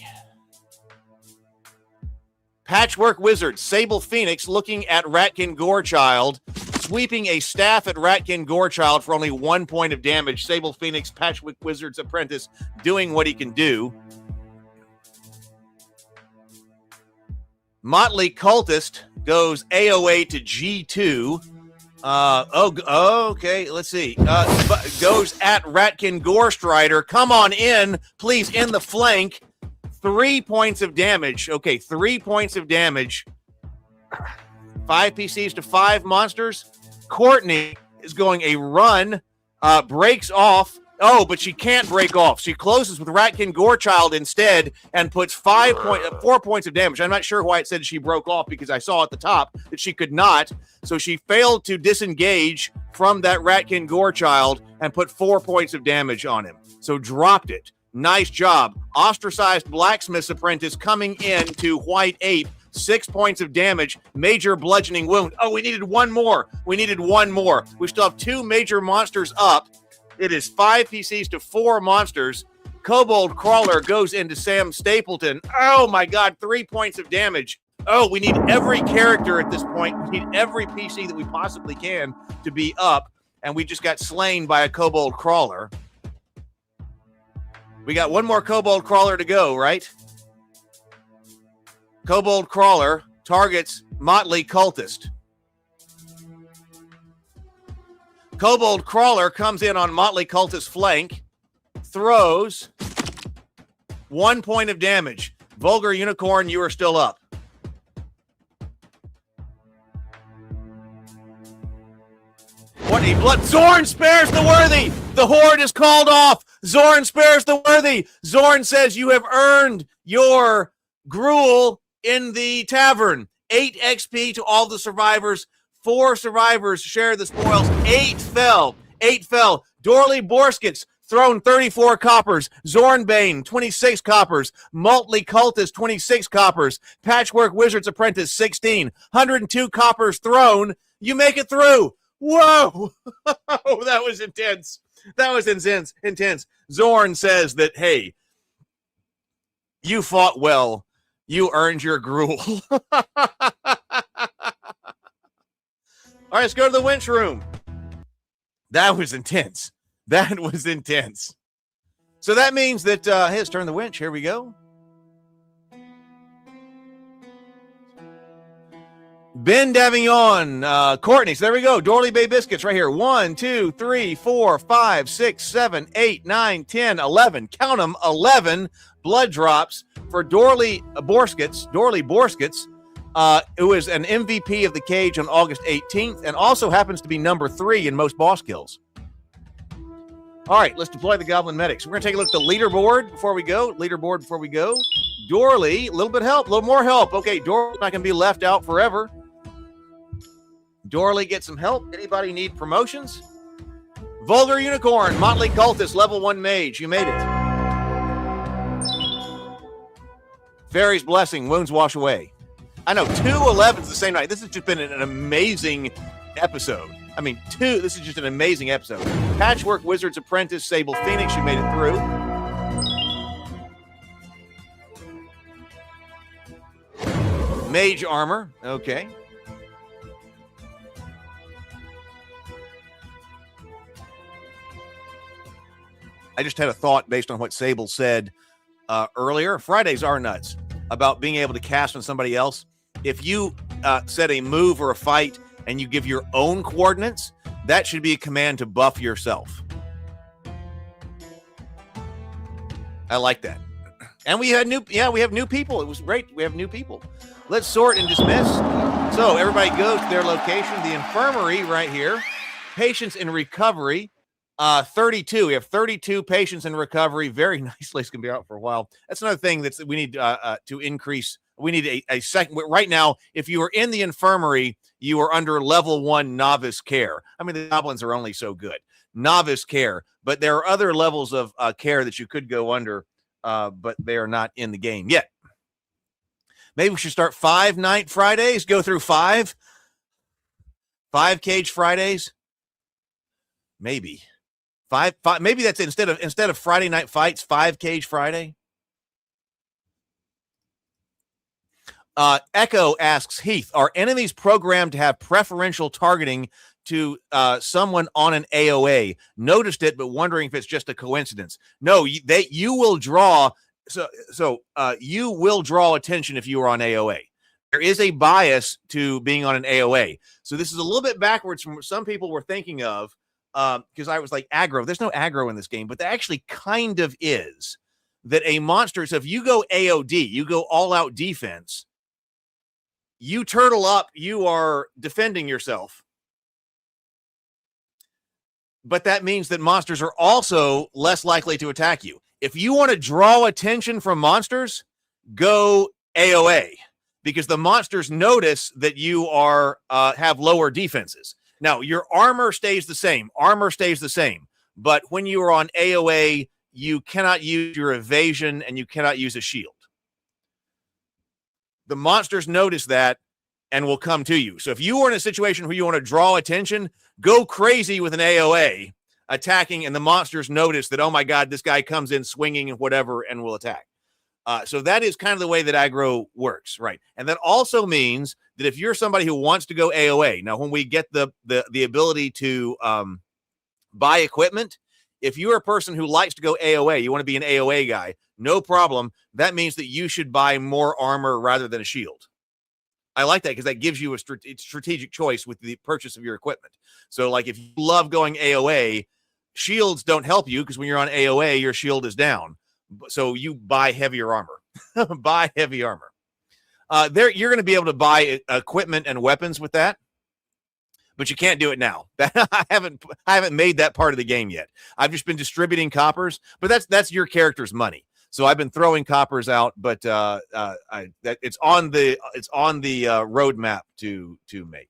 Patchwork Wizard, Sable Phoenix looking at Ratkin Gorechild, sweeping a staff at Ratkin Gorechild for only 1 point of damage. Sable Phoenix, Patchwork Wizard's apprentice, doing what he can do. Motley Cultist goes AOA to G2. Okay, let's see. Goes at Ratkin Gorstrider. Come on in, please, in the flank. 3 points of damage. Okay, 3 points of damage. 5 PCs to 5 monsters. Courtney is going a run. Breaks off. Oh, but she can't break off. She closes with Ratkin Gorechild instead and puts 4 points of damage. I'm not sure why it said she broke off, because I saw at the top that she could not. So she failed to disengage from that Ratkin Gorechild and put 4 points of damage on him. So dropped it. Nice job. Ostracized Blacksmith's apprentice coming in to White Ape. 6 points of damage. Major bludgeoning wound. Oh, we needed one more. We needed one more. We still have 2 major monsters up. It is 5 PCs to 4 monsters. Kobold Crawler goes into Sam Stapleton. Oh my God, 3 points of damage. Oh, we need every character at this point. We need every PC that we possibly can to be up. And we just got slain by a Kobold Crawler. We got one more Kobold Crawler to go, right? Kobold Crawler targets Motley Cultist. Kobold Crawler comes in on Motley Cultist's flank, throws 1 point of damage. Vulgar Unicorn, you are still up. Zorn, a blood. Zorn spares the worthy. The horde is called off. Zorn spares the worthy. Zorn says you have earned your gruel in the tavern. 8 XP to all the survivors. 4 survivors share the spoils. 8 fell. 8 fell. Dorley Borskets thrown 34 coppers. Zornbane 26 coppers. Maltley Cultist 26 coppers. Patchwork Wizard's Apprentice 16. 102 coppers thrown. You make it through. Whoa! That was intense. That was intense. Zorn says that, hey, you fought well. You earned your gruel. All right, let's go to the winch room. That was intense. That was intense. So that means that, hey, let's turn the winch. Here we go. Ben Davignon, Courtney. So there we go. Dorley Bay Biscuits right here. 1, 2, 3, 4, 5, 6, 7, 8, 9, 10, 11. Count them, 11 blood drops for Dorley Borskets. Who is an MVP of the cage on August 18th and also happens to be number 3 in most boss kills. All right, let's deploy the Goblin Medics. We're going to take a look at the leaderboard before we go. Dorley, a little bit help, a little more help. Okay, Dorley's not going to be left out forever. Dorley, get some help. Anybody need promotions? Vulgar Unicorn, Motley Cultist, level 1 mage. You made it. Fairy's Blessing, wounds wash away. I know, 2 11s the same night. This has just been an amazing episode. I mean, this is just an amazing episode. Patchwork Wizard's Apprentice, Sable Phoenix, you made it through. Mage Armor, okay. I just had a thought based on what Sable said earlier. Fridays are nuts about being able to cast on somebody else. If you set a move or a fight and you give your own coordinates, that should be a command to buff yourself. I like that. And we have new people. It was great. We have new people. Let's sort and dismiss. So everybody goes to their location. The infirmary right here. Patients in recovery. 32. We have 32 patients in recovery. Very nicely. It's going to be out for a while. That's another thing that we need to increase. We need a second. Right now, if you are in the infirmary, you are under level 1 novice care. I mean, the goblins are only so good. Novice care. But there are other levels of care that you could go under, but they are not in the game yet. Maybe we should start 5 night Fridays, go through 5 cage Fridays. Maybe. 5 maybe that's instead of Friday night fights, 5 cage Friday. Echo asks Heath, are enemies programmed to have preferential targeting to someone on an AOA? Noticed it, but wondering if it's just a coincidence. No, you will draw. You will draw attention if you are on AOA. There is a bias to being on an AOA. So this is a little bit backwards from what some people were thinking of, because I was like, aggro. There's no aggro in this game, but there actually kind of is. That a monster, so if you go AOD, you go all out defense, you turtle up, you are defending yourself. But that means that monsters are also less likely to attack you. If you want to draw attention from monsters, go AOA, because the monsters notice that you are have lower defenses. Now, your armor stays the same. But when you are on AOA, you cannot use your evasion and you cannot use a shield. The monsters notice that and will come to you. So if you are in a situation where you want to draw attention, go crazy with an AOA attacking, and the monsters notice that, oh my God, this guy comes in swinging and whatever and will attack. So that is kind of the way that aggro works, right? And that also means that if you're somebody who wants to go AOA, now when we get the ability to buy equipment, if you're a person who likes to go AOA, you want to be an AOA guy, no problem. That means that you should buy more armor rather than a shield. I like that because that gives you a strategic choice with the purchase of your equipment. So like if you love going AOA, shields don't help you because when you're on AOA, your shield is down. So you buy heavier armor. Buy heavy armor. You're going to be able to buy equipment and weapons with that. but you can't do it now. I haven't made that part of the game yet. I've just been distributing coppers, but that's your character's money. So I've been throwing coppers out, but it's on the roadmap to make.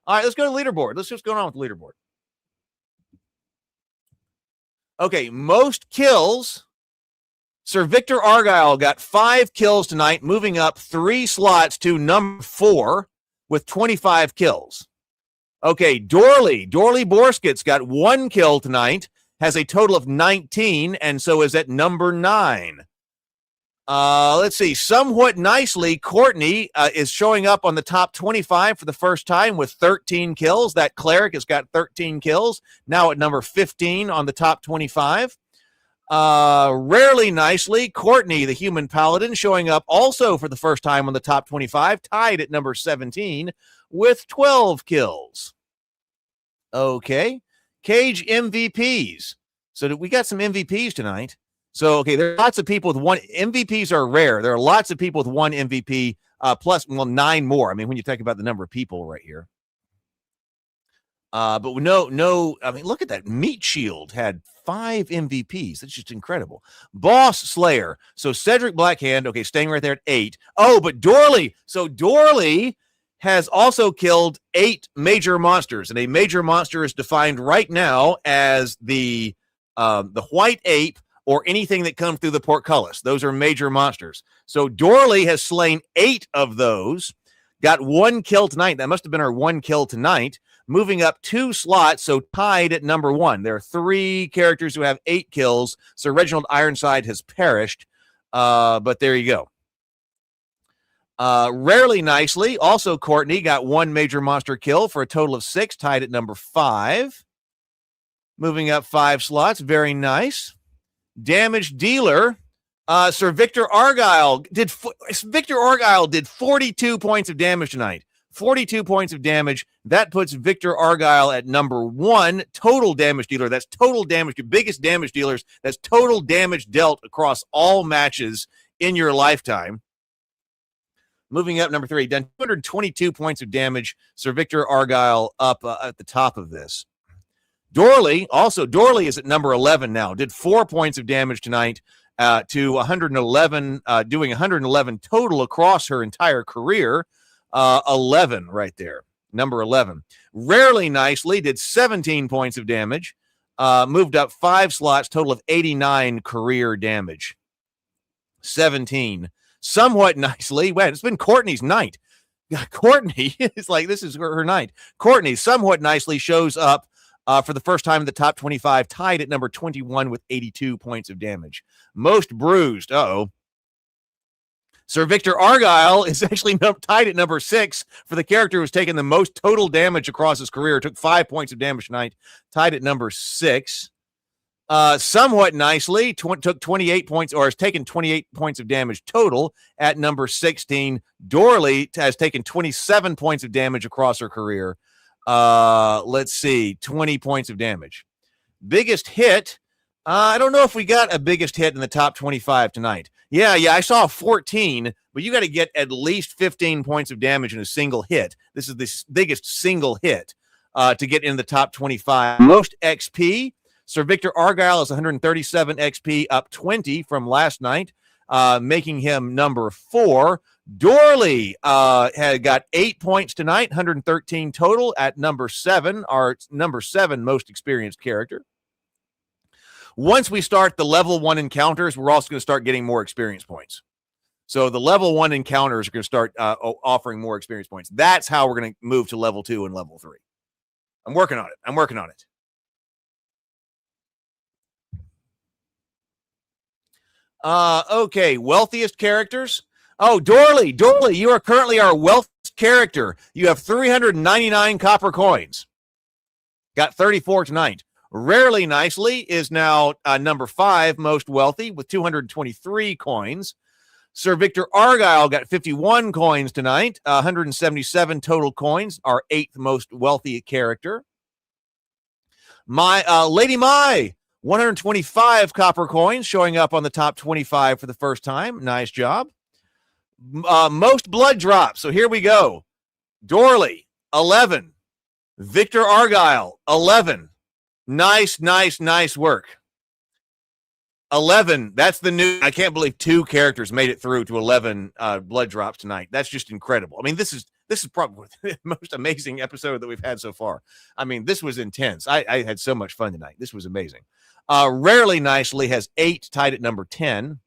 All right, let's go to leaderboard. Let's see what's going on with the leaderboard. Okay, most kills. Sir Victor Argyle got 5 kills tonight, moving up 3 slots to number 4 with 25 kills. Okay, Dorley Borskit's got 1 kill tonight, has a total of 19, and so is at number 9. Let's see. Somewhat nicely, Courtney is showing up on the top 25 for the first time with 13 kills. That cleric has got 13 kills, now at number 15 on the top 25. Rarely nicely, Courtney, the human paladin, showing up also for the first time on the top 25, tied at number 17 with 12 kills. Okay. Cage MVPs. So we got some MVPs tonight. So, okay, there are lots of people with 1. MVPs are rare. There are lots of people with 1 MVP, plus, 9 more. I mean, when you talk about the number of people right here. But no, I mean, look at that. Meat Shield had 5 MVPs. That's just incredible. Boss Slayer. So Cedric Blackhand, okay, staying right there at 8. Oh, but Dorley. So Dorley has also killed 8 major monsters, and a major monster is defined right now as the white ape or anything that comes through the portcullis. Those are major monsters. So Dorley has slain 8 of those, got 1 kill tonight. That must have been our 1 kill tonight, moving up 2 slots, so tied at number 1. There are 3 characters who have 8 kills. So Reginald Ironside has perished, but there you go. Rarely nicely, also Courtney got 1 major monster kill for a total of 6, tied at number 5. Moving up 5 slots, very nice. Damage dealer, Sir Victor Argyle did 42 points of damage tonight. 42 points of damage. That puts Victor Argyle at number 1 total damage dealer. That's total damage. Your biggest damage dealers. That's total damage dealt across all matches in your lifetime. Moving up, number 3, done 222 points of damage. Sir Victor Argyle up at the top of this. Dorley is at number 11 now. Did 4 points of damage tonight to 111, doing 111 total across her entire career. 11 right there, number 11. Rarely nicely, did 17 points of damage. Moved up 5 slots, total of 89 career damage. 17. Somewhat nicely, well, it's been Courtney's night. Courtney is like, this is her night. Courtney somewhat nicely shows up for the first time in the top 25, tied at number 21 with 82 points of damage. Most bruised. Sir Victor Argyle is actually tied at number 6 for the character who's taken the most total damage across his career. Took 5 points of damage tonight, tied at number 6. Somewhat nicely, took 28 points, or has taken 28 points of damage total at number 16. Dorley has taken 27 points of damage across her career. Let's see, 20 points of damage. Biggest hit. I don't know if we got a biggest hit in the top 25 tonight. Yeah, I saw 14, but you got to get at least 15 points of damage in a single hit. This is the biggest single hit to get in the top 25. Most XP. Sir Victor Argyle is 137 XP, up 20 from last night, making him number 4. Dorley had got 8 points tonight, 113 total at number 7, our number 7 most experienced character. Once we start the level 1 encounters, we're also going to start getting more experience points. So the level 1 encounters are going to start offering more experience points. That's how we're going to move to level 2 and level 3. I'm working on it. Okay, wealthiest characters. Oh, Dorley, you are currently our wealthiest character. You have 399 copper coins. Got 34 tonight. Rarely nicely is now number 5 most wealthy with 223 coins. Sir Victor Argyle got 51 coins tonight, 177 total coins, our 8th most wealthy character. Lady Mai, 125 copper coins, showing up on the top 25 for the first time. Nice job. Most blood drops. So here we go. Dorley, 11. Victor Argyle, 11. Nice work. 11. That's the new. I can't believe 2 characters made it through to 11 blood drops tonight. That's just incredible. I mean, this is probably the most amazing episode that we've had so far. I mean, this was intense. I had so much fun tonight. This was amazing. Rarely Nicely has 8, tied at number 10.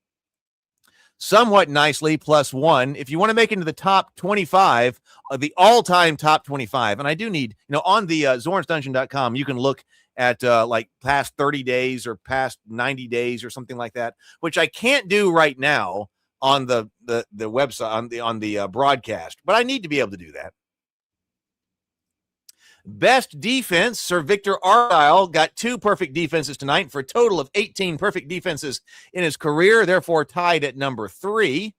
Somewhat Nicely +1. If you want to make it into the top 25, the all-time top 25, and I do need, on the zornsdungeon.com, you can look at like past 30 days or past 90 days or something like that, which I can't do right now on the website, on the broadcast, but I need to be able to do that. Best defense, Sir Victor Argyle got 2 perfect defenses tonight for a total of 18 perfect defenses in his career, therefore tied at number 3.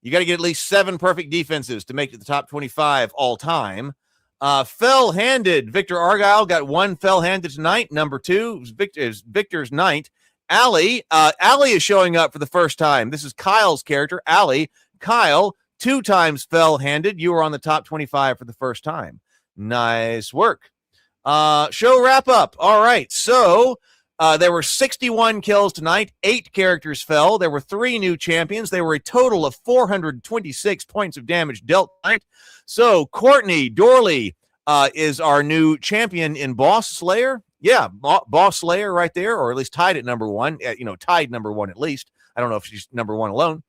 You got to get at least 7 perfect defenses to make it to the top 25 all time. Fell-handed, Victor Argyle got 1 fell-handed tonight. Number 2 is Victor's night. Allie is showing up for the first time. This is Kyle's character, Allie. Kyle, 2 times fell-handed. You were on the top 25 for the first time. Nice work. Show wrap up. All right. So there were 61 kills tonight. 8 characters fell. There were 3 new champions. There were a total of 426 points of damage dealt tonight. So Courtney Dorley is our new champion in Boss Slayer. Yeah, Boss Slayer right there, or at least tied at number 1. Tied number 1 at least. I don't know if she's number 1 alone.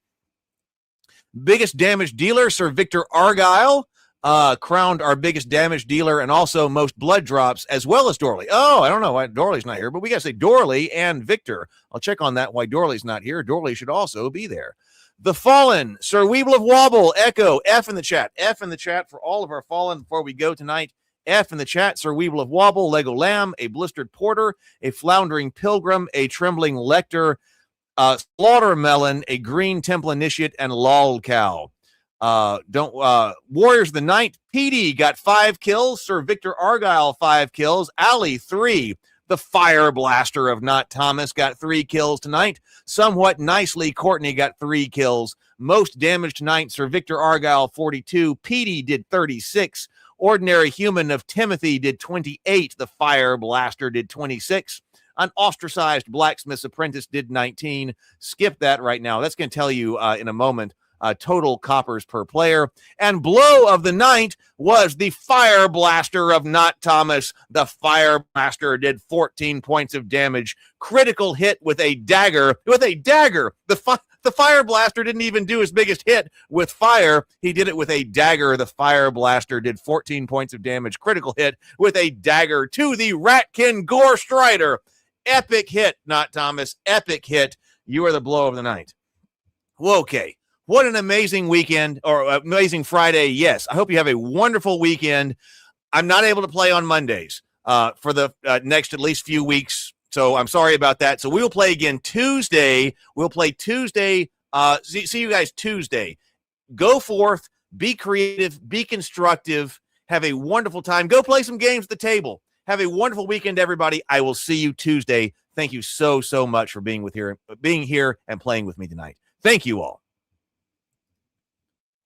Biggest damage dealer, Sir Victor Argyle. Crowned our biggest damage dealer and also most blood drops, as well as Dorley. Oh, I don't know why Dorley's not here, but we got to say Dorley and Victor. I'll check on that, why Dorley's not here. Dorley should also be there. The Fallen, Sir Weeble of Wobble, Echo, F in the chat. F in the chat for all of our Fallen before we go tonight. F in the chat, Sir Weeble of Wobble, Lego Lamb, a Blistered Porter, a Floundering Pilgrim, a Trembling Lector, Slaughter Melon, a Green Temple Initiate, and Lol Cow. Warriors of the Night, Petey got 5 kills. Sir Victor Argyle, 5 kills. Allie, 3. The Fire Blaster of Not Thomas got 3 kills tonight. Somewhat Nicely, Courtney got 3 kills. Most damage tonight, Sir Victor Argyle, 42. Petey did 36. Ordinary Human of Timothy did 28. The Fire Blaster did 26. An Ostracized Blacksmith's Apprentice did 19. Skip that right now. That's going to tell you in a moment. Total coppers per player. And blow of the night was the Fire Blaster of Not Thomas. The Fire Blaster did 14 points of damage. Critical hit with a dagger. The Fire Blaster didn't even do his biggest hit with fire. He did it with a dagger. The Fire Blaster did 14 points of damage. Critical hit with a dagger to the Ratkin Gore Strider. Epic hit, Not Thomas. Epic hit. You are the blow of the night. Okay. What an amazing weekend, or amazing Friday. Yes, I hope you have a wonderful weekend. I'm not able to play on Mondays for the next at least few weeks, so I'm sorry about that. So we will play again Tuesday. We'll play Tuesday. See you guys Tuesday. Go forth, be creative, be constructive, have a wonderful time. Go play some games at the table. Have a wonderful weekend, everybody. I will see you Tuesday. Thank you so much for being here and playing with me tonight. Thank you all.